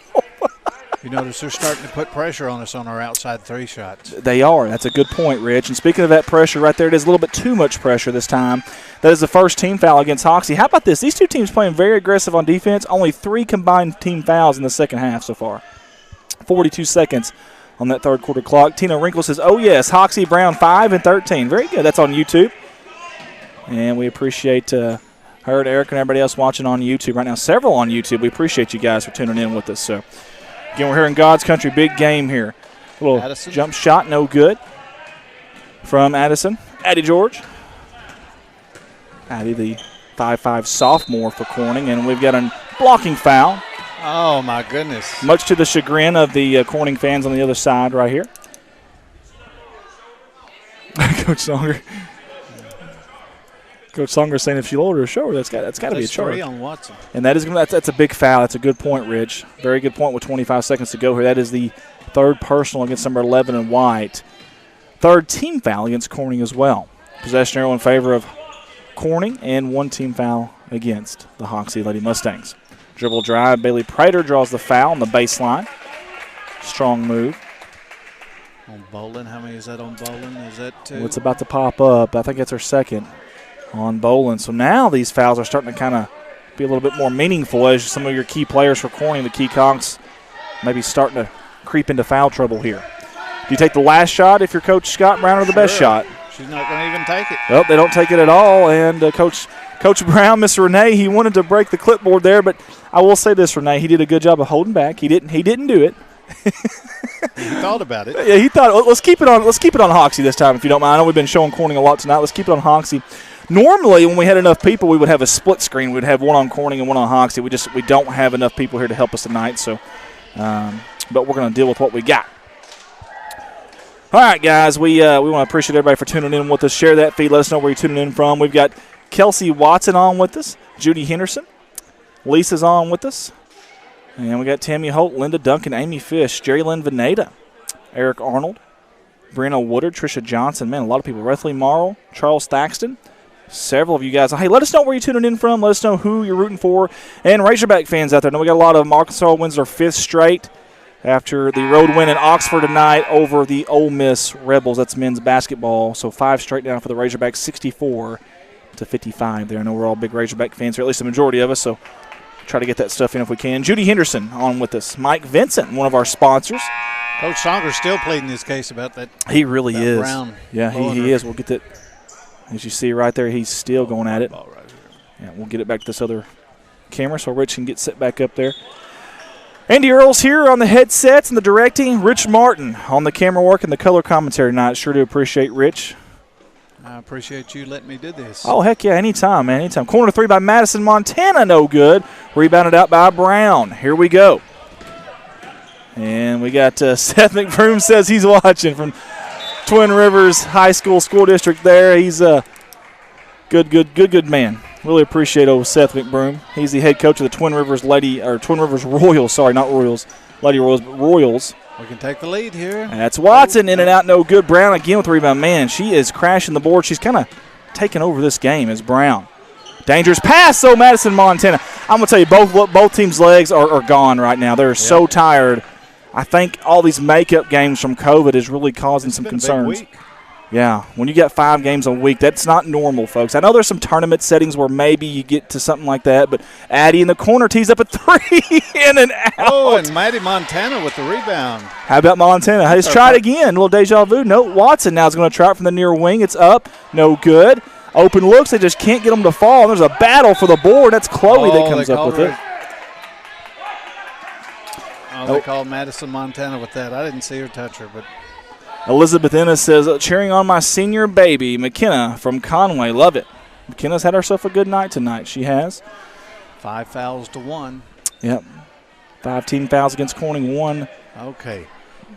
You notice they're starting to put pressure on us on our outside three shots. They are. That's a good point, Rich. And speaking of that pressure right there, it is a little bit too much pressure this time. That is the first team foul against Hoxie. How about this? These two teams playing very aggressive on defense. Only 3 combined team fouls in the second half so far. 42 seconds on that third quarter clock. Tina Wrinkle says, oh, yes, Hoxie Brown 5 and 13. Very good. That's on YouTube. And we appreciate her and Eric and everybody else watching on YouTube right now. Several on YouTube. We appreciate you guys for tuning in with us. So, again, we're here in God's country. Big game here. A little Addison. Jump shot, no good from Addison. Addie George. Addie, the 5'5 sophomore for Corning. And we've got a blocking foul Oh, my goodness. Much to the chagrin of the Corning fans on the other side right here. Coach Songer. Coach Songer saying if she lowered her shoulder, that's got to be a charge. 3 on Watson. And that's a big foul. That's a good point, Rich. Very good point with 25 seconds to go here. That is the third personal against number 11 in white. Third team foul against Corning as well. Possession arrow in favor of Corning and 1 team foul against the Hoxie Lady Mustangs. Dribble drive. Bailey Prater draws the foul on the baseline. Strong move. On Bolin, how many is that on Bolin? Is that 2? Well, it's about to pop up. I think it's her second on Bolin. So now these fouls are starting to kind of be a little bit more meaningful as some of your key players for Corning, the key conks, maybe starting to creep into foul trouble here. Do you take the last shot if you're Coach Scott Brown or the best shot? She's not going to even take it. Well, they don't take it at all. And Coach Brown, Mr. Renee, he wanted to break the clipboard there, but I will say this, Renee, he did a good job of holding back. He didn't do it. He thought about it. Yeah, he thought, let's keep it on Hoxie this time, if you don't mind. I know we've been showing Corning a lot tonight. Let's keep it on Hoxie. Normally, when we had enough people, we would have a split screen. We'd have one on Corning and one on Hoxie. We don't have enough people here to help us tonight, so but we're going to deal with what we got. All right, guys, we want to appreciate everybody for tuning in with us. Share that feed. Let us know where you're tuning in from. We've got Kelsey Watson on with us, Judy Henderson, Lisa's on with us, and we got Tammy Holt, Linda Duncan, Amy Fish, Jerry Lynn Veneta, Eric Arnold, Brianna Woodard, Trisha Johnson. Man, a lot of people. Rethley Morrow, Charles Thaxton. Several of you guys. Hey, let us know where you're tuning in from. Let us know who you're rooting for. And Razorback fans out there. I know we got a lot of them. Arkansas wins their 5th straight after the road win in Oxford tonight over the Ole Miss Rebels. That's men's basketball. So 5 straight down for the Razorbacks, 64-55 there. I know we're all big Razorback fans here, at least the majority of us, so try to get that stuff in if we can. Judy Henderson on with us. Mike Vincent, one of our sponsors. Coach Songer's still pleading his case about that. He really is. Brown yeah, he is. We'll get that. As you see right there, he's still going at it. Yeah, we'll get it back to this other camera so Rich can get set back up there. Andy Earls here on the headsets and the directing. Rich Martin on the camera work and the color commentary tonight. Sure do appreciate Rich. I appreciate you letting me do this. Oh, heck yeah, anytime, man, anytime. Corner 3 by Madison, Montana, no good. Rebounded out by Brown. Here we go. And we got Seth McBroom says he's watching from Twin Rivers High School School District there. He's a good man. Really appreciate old Seth McBroom. He's the head coach of the Twin Rivers Royals. Sorry, not Royals. Lady Royals, but Royals. We can take the lead here. That's Watson in and out, no good. Brown again with the rebound. Man, she is crashing the board. She's kind of taking over this game as Brown. Dangerous pass, though, Madison, Montana. I'm going to tell you, both teams' legs are gone right now. They're so tired. I think all these makeup games from COVID is really causing some concerns. Yeah, when you get 5 games a week, that's not normal, folks. I know there's some tournament settings where maybe you get to something like that, but Addie in the corner tees up a 3 in and out. Oh, and Maddie Montana with the rebound. How about Montana? Hey, let's try it again. A little deja vu. No, Watson now is going to try it from the near wing. It's up. No good. Open looks. They just can't get them to fall. There's a battle for the board. That's Chloe that comes up with it. They called Madison Montana with that. I didn't see her touch her, but Elizabeth Ennis says, cheering on my senior baby, McKenna from Conway. Love it. McKenna's had herself a good night tonight. She has. 5 fouls to 1. Yep. 5 team fouls against Corning, 1. Okay.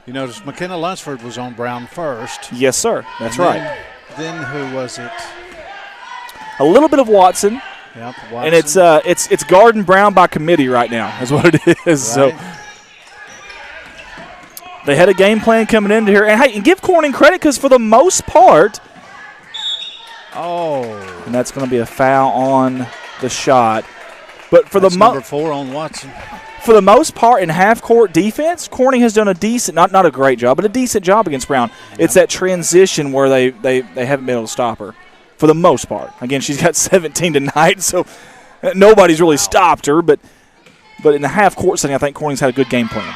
You notice McKenna Lunsford was on Brown first. Yes, sir. That's right. Then who was it? A little bit of Watson. Yep, Watson. And it's Garden Brown by committee right now is what it is. Right. So they had a game plan coming into here. And, hey, and give Corning credit because for the most part. And that's going to be a foul on the shot. But for number 4 on Watson. For the most part, in half-court defense, Corning has done a decent, not a great job, but a decent job against Brown. Yep. It's that transition where they haven't been able to stop her for the most part. Again, she's got 17 tonight, so nobody's really stopped her. But in the half-court setting, I think Corning's had a good game plan.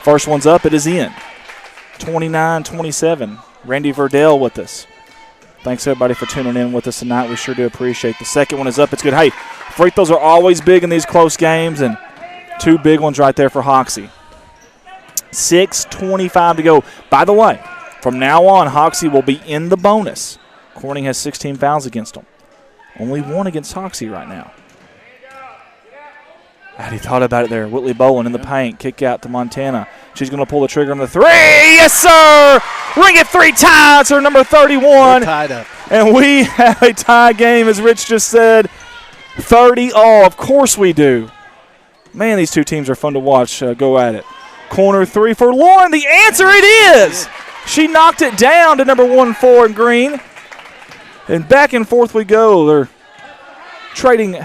First one's up. It is in. 29-27. Randy Verdell with us. Thanks, everybody, for tuning in with us tonight. We sure do appreciate it. The second one is up. It's good. Hey, free throws are always big in these close games, and 2 big ones right there for Hoxie. 6:25 to go. By the way, from now on, Hoxie will be in the bonus. Corning has 16 fouls against them. Only 1 against Hoxie right now. And he thought about it there. Whitley Bowen in the paint. Kick out to Montana. She's going to pull the trigger on the three. Yes, sir! Ring it 3 times for number 31. We're tied up. And we have a tie game, as Rich just said. 30 all. Of course we do. Man, these two teams are fun to watch go at it. Corner 3 for Lauren. The answer, it is! She knocked it down to number 1-4 in green. And back and forth we go. They're trading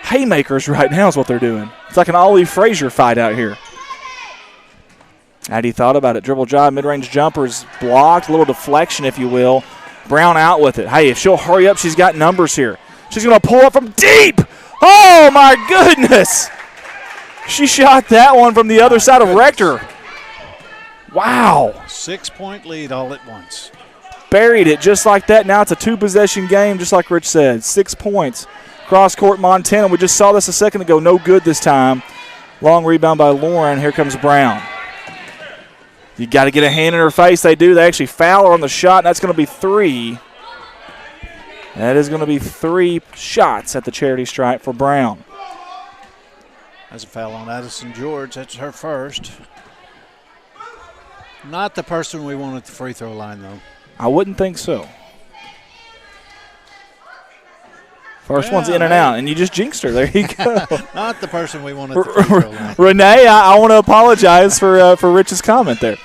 haymakers right now is what they're doing. It's like an Ollie Frazier fight out here. Addie thought about it. Dribble drive, mid-range jumpers blocked. A little deflection, if you will. Brown out with it. Hey, if she'll hurry up, she's got numbers here. She's going to pull up from deep. Oh, my goodness. She shot that one from the other side of Rector. Wow. 6-point lead all at once. Buried it just like that. Now it's a 2-possession game, just like Rich said. 6 points. Cross-court Montana. We just saw this a second ago. No good this time. Long rebound by Lauren. Here comes Brown. You got to get a hand in her face. They do. They actually foul her on the shot, and that's going to be 3. That is going to be 3 shots at the charity stripe for Brown. That's a foul on Addison George. That's her first. Not the person we want at the free throw line, though. I wouldn't think so. First one's in and out, and you just jinxed her. There you go. Not the person we want at the free throw line. Renee, I want to apologize for Rich's comment there.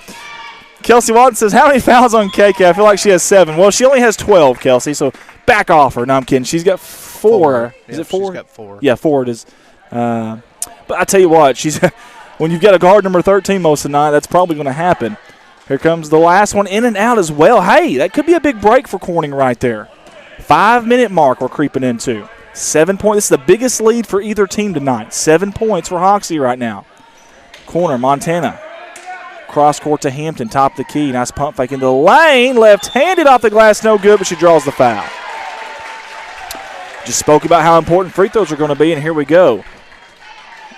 Kelsey Watson says, how many fouls on KK? I feel like she has 7. Well, she only has 12, Kelsey, so back off her. No, I'm kidding. She's got 4. Is it 4? She's got 4. Yeah, 4 it is. But I tell you what, she's when you've got a guard number 13 most of the night, that's probably going to happen. Here comes the last one, in and out as well. Hey, that could be a big break for Corning right there. 5-minute mark we're creeping into. 7 points. This is the biggest lead for either team tonight. 7 points for Hoxie right now. Corner, Montana. Cross court to Hampton, top of the key. Nice pump fake into the lane. Left-handed off the glass, no good, but she draws the foul. Just spoke about how important free throws are going to be, and here we go.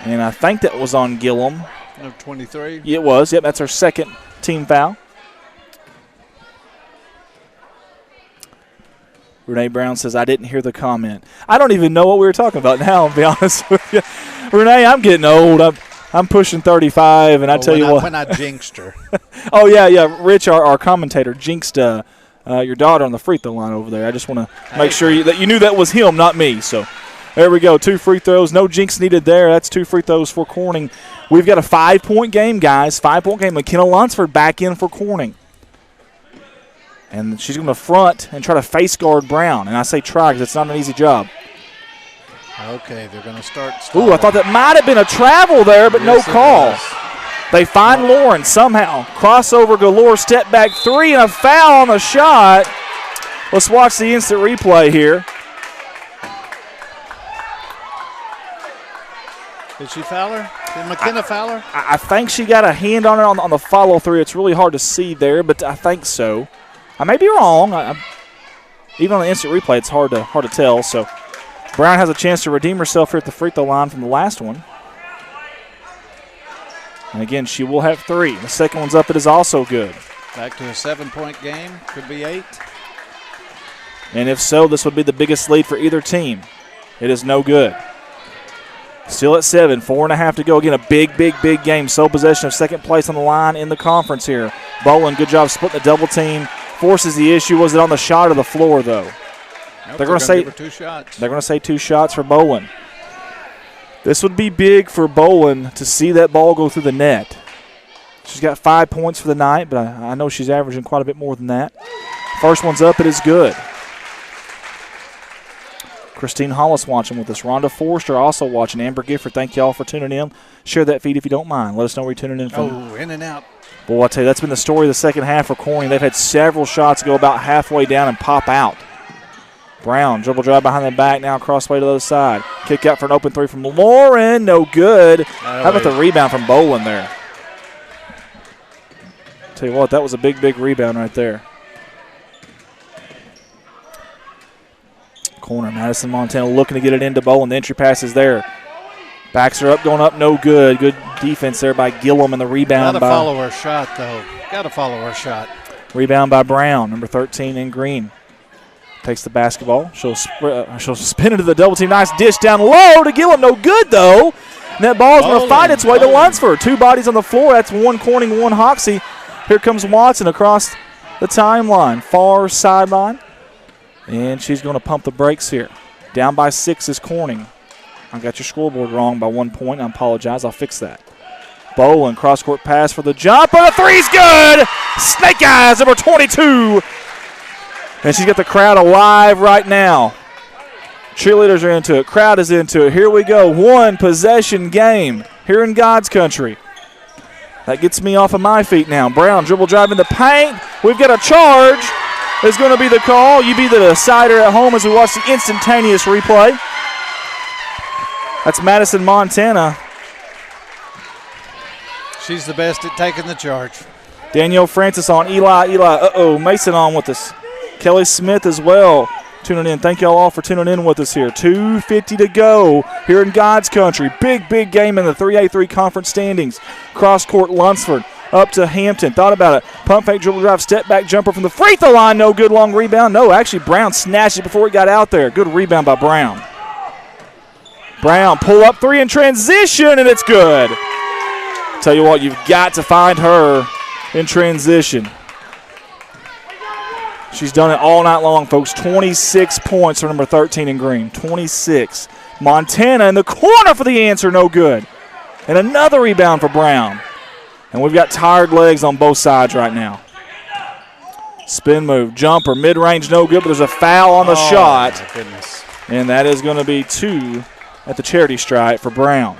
And I think that was on Gillum. No, 23. It was. Yep, that's her second team foul. Renee Brown says, I didn't hear the comment. I don't even know what we were talking about now, to be honest with you. Renee, I'm getting old. I'm pushing 35, and I tell you what. When I jinxed her. Oh, yeah. Rich, our commentator, jinxed your daughter on the free throw line over there. I just want to make sure that you knew that was him, not me. So there we go. 2 free throws. No jinx needed there. That's 2 free throws for Corning. We've got a 5-point game, guys. 5-point game. McKenna Lunsford back in for Corning. And she's going to front and try to face guard Brown. And I say try because it's not an easy job. Okay, they're going to start. Ooh, I thought that might have been a travel there, but no call. They find Lauren somehow. Crossover galore, step back 3, and a foul on the shot. Let's watch the instant replay here. Did she foul her? Did McKenna foul her? I think she got a hand on it on the follow-through. It's really hard to see there, but I think so. I may be wrong. Even on the instant replay, it's hard to tell. So Brown has a chance to redeem herself here at the free throw line from the last one. And again, she will have 3. The second one's up. It is also good. Back to a 7-point game. Could be 8. And if so, this would be the biggest lead for either team. It is no good. Still at 7, 4.5 to go. Again, a big game. Sole possession of second place on the line in the conference here. Bowen, good job splitting the double team. Forces the issue. Was it on the shot or the floor, though? Nope, they're going to say 2 shots. They're going to say 2 shots for Bowen. This would be big for Bowen to see that ball go through the net. She's got 5 points for the night, but I know she's averaging quite a bit more than that. First one's up. It is good. Christine Hollis watching with us. Rhonda Forrester also watching. Amber Gifford, thank you all for tuning in. Share that feed if you don't mind. Let us know where you're tuning in from. Oh, in and out. Boy, I tell you, that's been the story of the second half for Corning. They've had several shots go about halfway down and pop out. Brown, dribble drive behind the back, now crossway to the other side. Kick out for an open 3 from Lauren, no good. How about the rebound from Bowen there? Tell you what, that was a big rebound right there. Corner, Madison Montana looking to get it into Bowen. The entry pass is there. Backs her up, going up, no good. Good defense there by Gillum, and the rebound Gotta follow her shot, though. Got to follow her shot. Rebound by Brown, number 13 in green. takes the basketball. She'll spin into the double team. Nice dish down low to Gillum. No good, though. And that ball is going to find its way to Lunsford. 2 bodies on the floor. That's 1 Corning, 1 Hoxie. Here comes Watson across the timeline. Far sideline. And she's going to pump the brakes here. Down by 6 is Corning. I got your scoreboard wrong by 1 point. I apologize. I'll fix that. Boland, cross-court pass for the jumper. The three's good! Snake Eyes, number 22. And she's got the crowd alive right now. Cheerleaders are into it. Crowd is into it. Here we go. 1 possession game here in God's country. That gets me off of my feet now. Brown dribble drive in the paint. We've got a charge. Is going to be the call. You be the decider at home as we watch the instantaneous replay. That's Madison, Montana. She's the best at taking the charge. Danielle Francis on Eli. Mason on with us. Kelly Smith as well tuning in. Thank y'all all for tuning in with us here. 2:50 to go here in God's country. Big game in the 3A3 conference standings. Cross-court Lunsford up to Hampton. Thought about it. Pump fake, dribble drive, step back jumper from the free throw line. No good, long rebound. No, actually Brown snatched it before it got out there. Good rebound by Brown. Brown pull up 3 in transition, and it's good. Tell you what, you've got to find her in transition. She's done it all night long, folks. 26 points for number 13 in green. 26. Montana in the corner for the answer, no good. And another rebound for Brown. And we've got tired legs on both sides right now. Spin move, jumper, mid-range, no good, but there's a foul on the shot. My goodness. And that is going to be 2 at the charity stripe for Brown.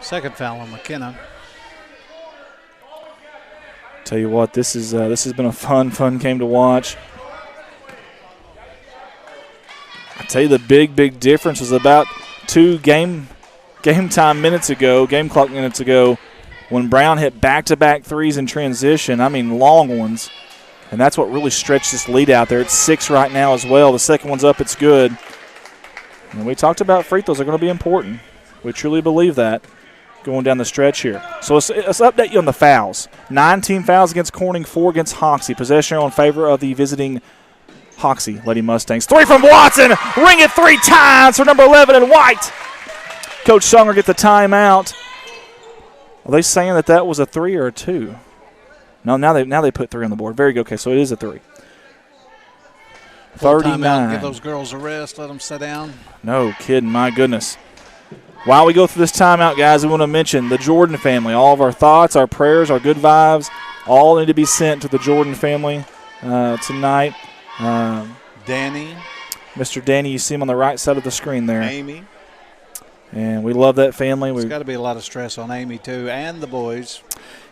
Second foul on McKenna. Tell you what, this has been a fun game to watch. I tell you, the big difference was about 2 game time minutes ago, game clock minutes ago, when Brown hit back-to-back threes in transition. I mean, long ones, and that's what really stretched this lead out there. It's 6 right now as well. The second one's up, it's good. And we talked about free throws are going to be important. We truly believe that going down the stretch here. So let's update you on the fouls. 19 fouls against Corning, 4 against Hoxie. Possession arrow in favor of the visiting Hoxie Lady Mustangs. 3 from Watson. Ring it 3 times for number 11 in white. Coach Songer gets the timeout. Are they saying that was a 3 or a 2? No, now they put 3 on the board. Very good. Okay, so it is a 3. 39. Give those girls a rest. Let them sit down. No kidding. My goodness. While we go through this timeout, guys, we want to mention the Jordan family. All of our thoughts, our prayers, our good vibes, all need to be sent to the Jordan family tonight. Danny. Mr. Danny, you see him on the right side of the screen there. Amy. And we love that family. There's got to be a lot of stress on Amy, too, and the boys.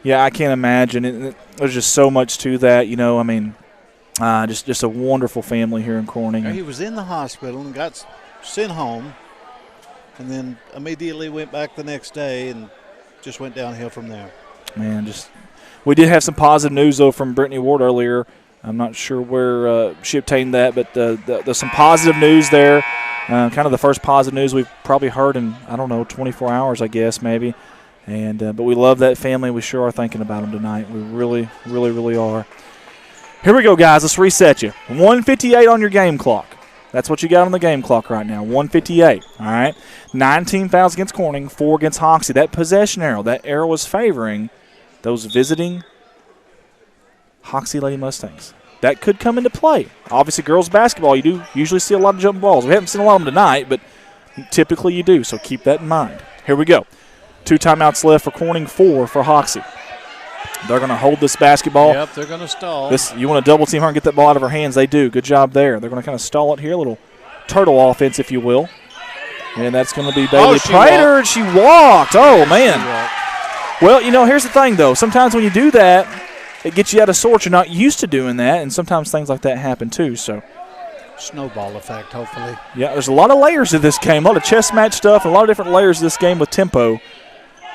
Yeah, I can't imagine. There's just so much to that, you know. I mean, just a wonderful family here in Corning. He was in the hospital and got sent home, and then immediately went back the next day and just went downhill from there. Man, we did have some positive news, though, from Brittany Ward earlier. I'm not sure where she obtained that, but there's some positive news there. Kind of the first positive news we've probably heard in, 24 hours, I guess, maybe. And but we love that family. We sure are thinking about them tonight. We really, really, really are. Here we go, guys. Let's reset you. 1:58 on your game clock. That's what you got on the game clock right now, 1:58. All right? 19 fouls against Corning, 4 against Hoxie. That possession arrow, that arrow was favoring those visiting Hoxie Lady Mustangs. That could come into play. Obviously, girls basketball, you do usually see a lot of jumping balls. We haven't seen a lot of them tonight, but typically you do, so keep that in mind. Here we go. 2 timeouts left for Corning, 4 for Hoxie. They're going to hold this basketball. Yep, they're going to stall. You want to double team her and get that ball out of her hands. They do. Good job there. They're going to kind of stall it here, a little turtle offense, if you will. And that's going to be Bailey Prater. She walked. Oh, man. Well, here's the thing, though. Sometimes when you do that, it gets you out of sorts. You're not used to doing that, and sometimes things like that happen too. So, snowball effect, hopefully. Yeah, there's a lot of layers of this game, a lot of chess match stuff, and a lot of different layers of this game with tempo.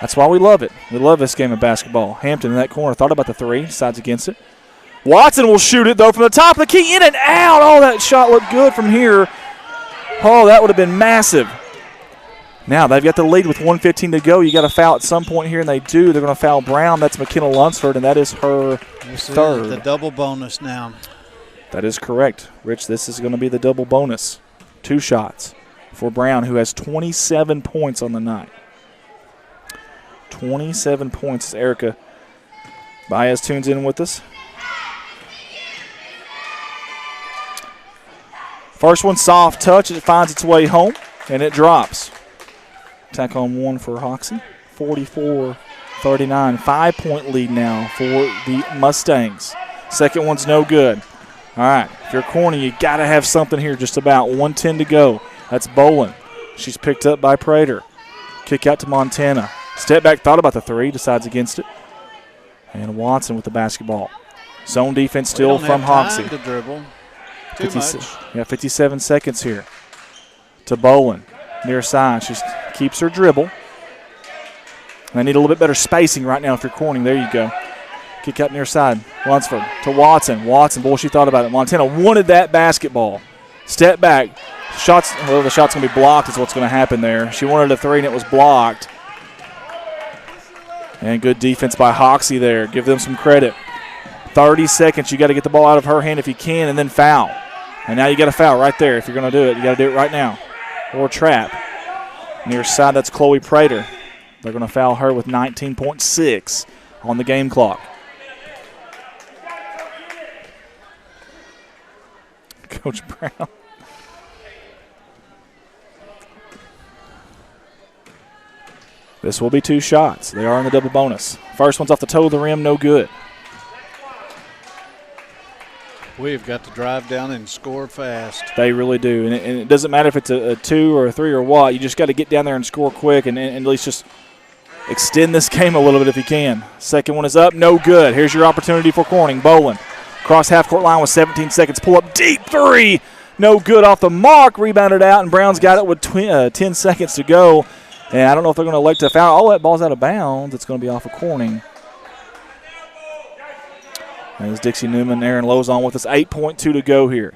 That's why we love it. We love this game of basketball. Hampton in that corner thought about the 3, decides against it. Watson will shoot it, though, from the top of the key, in and out. Oh, that shot looked good from here. Oh, that would have been massive. Now they've got the lead with 1:15 to go. You got to foul at some point here, and they do. They're going to foul Brown. That's McKenna Lunsford, and that is her third. The double bonus now. That is correct. Rich, this is going to be the double bonus. 2 shots for Brown, who has 27 points on the night. 27 points as Erica Baez tunes in with us. First one, soft touch. It finds its way home, and it drops. Tack on 1 for Hoxie. 44-39. 5-point lead now for the Mustangs. Second one's no good. All right, if you're Corning, you got to have something here. Just about 1:10 to go. That's Bolin. She's picked up by Prater. Kick out to Montana. Step back, thought about the 3, decides against it. And Watson with the basketball. Zone defense still from Hoxie. To dribble. Too much. Yeah, 57 seconds here. To Bolin, near side. She keeps her dribble. And they need a little bit better spacing right now if you're Corning. There you go. Kick out near side. Lunsford to Watson. Watson, boy, she thought about it. Montana wanted that basketball. Step back. The shot's going to be blocked is what's going to happen there. She wanted a 3 and it was blocked. And good defense by Hoxie there. Give them some credit. 30 seconds. You got to get the ball out of her hand if you can and then foul. And now you got to foul right there. If you're going to do it, you got to do it right now. Or trap. Near side, that's Chloe Prater. They're going to foul her with 19.6 on the game clock. Coach Brown. This will be 2 shots. They are in the double bonus. First one's off the toe of the rim, no good. We've got to drive down and score fast. They really do. And it doesn't matter if it's a 2 or a 3 or what. You just got to get down there and score quick and at least just extend this game a little bit if you can. Second one is up, no good. Here's your opportunity for Corning. Bolin. Cross half-court line with 17 seconds. Pull up deep 3. No good off the mark. Rebounded out, and Brown's got it with 10 seconds to go. And I don't know if they're going to elect to foul. Oh, that ball's out of bounds. It's going to be off of Corning. As Dixie Newman, Aaron Lowe's on with us. 8.2 to go here.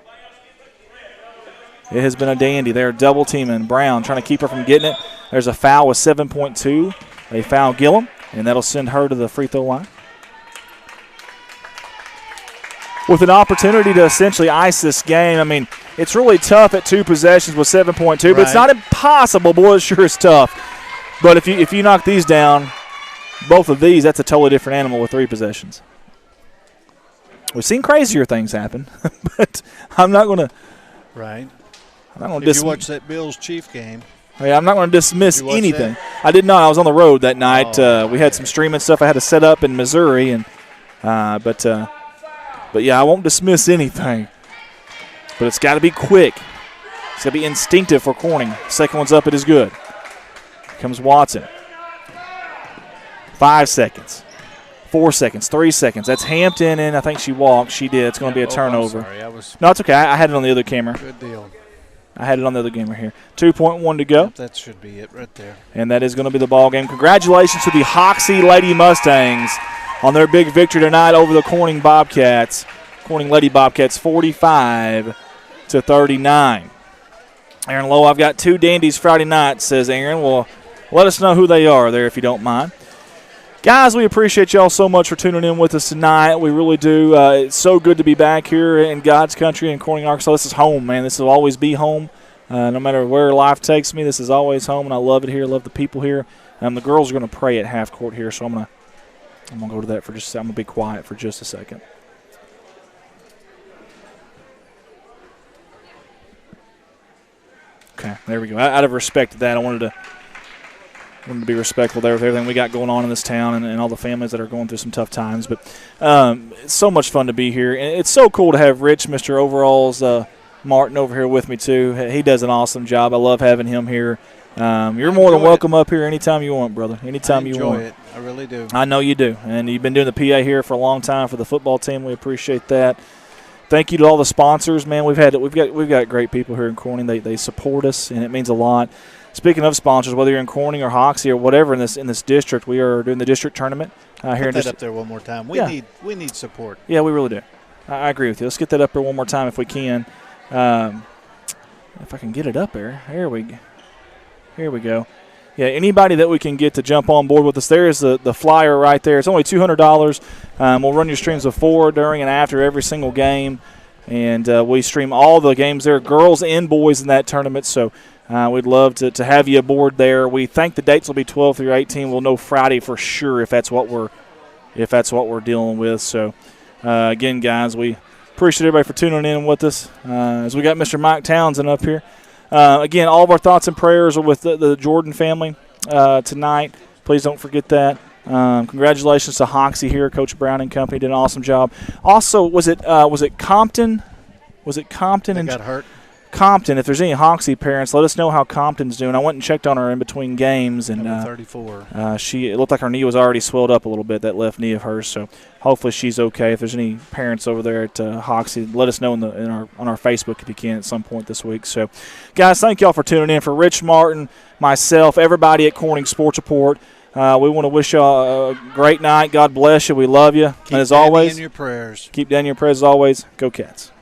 It has been a dandy. They're double teaming Brown, trying to keep her from getting it. There's a foul with 7.2. They foul Gillum, and that'll send her to the free throw line. With an opportunity to essentially ice this game. I mean, it's really tough at 2 possessions with 7.2, but it's not impossible. Boy, it sure is tough. But if you knock these down, both of these, that's a totally different animal with 3 possessions. We've seen crazier things happen, but I'm not going to. Right. I'm not going to. If you watch that Bills Chief game. Yeah, I'm not going to dismiss anything. That? I did not. I was on the road that night. We had some streaming stuff I had to set up in Missouri, and but yeah, I won't dismiss anything. But it's got to be quick. It's got to be instinctive for Corning. Second one's up. It is good. Here comes Watson. 5 seconds. 4 seconds. 3 seconds. That's Hampton, and I think she walked. She did. It's going to be a turnover. I'm sorry. No, it's okay. I had it on the other camera. Good deal. I had it on the other camera here. 2.1 to go. Yep, that should be it right there. And that is going to be the ball game. Congratulations to the Hoxie Lady Mustangs on their big victory tonight over the Corning Bobcats. Corning Lady Bobcats 45-39. Aaron Lowe, I've got 2 dandies Friday night, says Aaron. Well, let us know who they are there if you don't mind. Guys, we appreciate y'all so much for tuning in with us tonight. We really do. It's so good to be back here in God's country in Corning, Arkansas. This is home, man. This will always be home. No matter where life takes me, this is always home, and I love it here. Love the people here. The girls are going to pray at half court here, so I'm gonna go to that for just a second. I'm going to be quiet for just a second. Okay, there we go. Out of respect to that, I wanted to be respectful there with everything we got going on in this town and all the families that are going through some tough times. But it's so much fun to be here. And it's so cool to have Rich, Mr. Overalls, Martin over here with me too. He does an awesome job. I love having him here. You're more than welcome up here anytime you want, brother. Anytime you want. I enjoy it. I really do. I know you do. And you've been doing the PA here for a long time for the football team. We appreciate that. Thank you to all the sponsors, man. We've got great people here in Corning. They support us, and it means a lot. Speaking of sponsors, whether you're in Corning or Hoxie or whatever in this district, we are doing the district tournament here. Put that up there one more time. We need support. Yeah, we really do. I agree with you. Let's get that up there one more time if we can. If I can get it up there, here we go. Yeah, anybody that we can get to jump on board with us, there's the flyer right there. It's only $200. We'll run your streams before, during, and after every single game. And we stream all the games there, girls and boys in that tournament. So we'd love to have you aboard there. We think the dates will be 12 through 18. We'll know Friday for sure if that's what we're dealing with. So again, guys, we appreciate everybody for tuning in with us as we got Mr. Mike Townsend up here. Again, all of our thoughts and prayers are with the Jordan family tonight. Please don't forget that. Congratulations to Hoxie here. Coach Brown and company did an awesome job. Also, was it Compton? Was it Compton? They and got hurt. Compton, if there's any Hoxie parents, let us know how Compton's doing. I went and checked on her in between games, and Number 34. it looked like her knee was already swelled up a little bit, that left knee of hers. So hopefully she's okay. If there's any parents over there at Hoxie, let us know on our Facebook if you can at some point this week. So, guys, thank y'all for tuning in. For Rich Martin, myself, everybody at Corning Sports Report, we want to wish y'all a great night. God bless you. We love you. Keep and as Danny always, in your prayers. keep Danny in your prayers as always. Go Cats.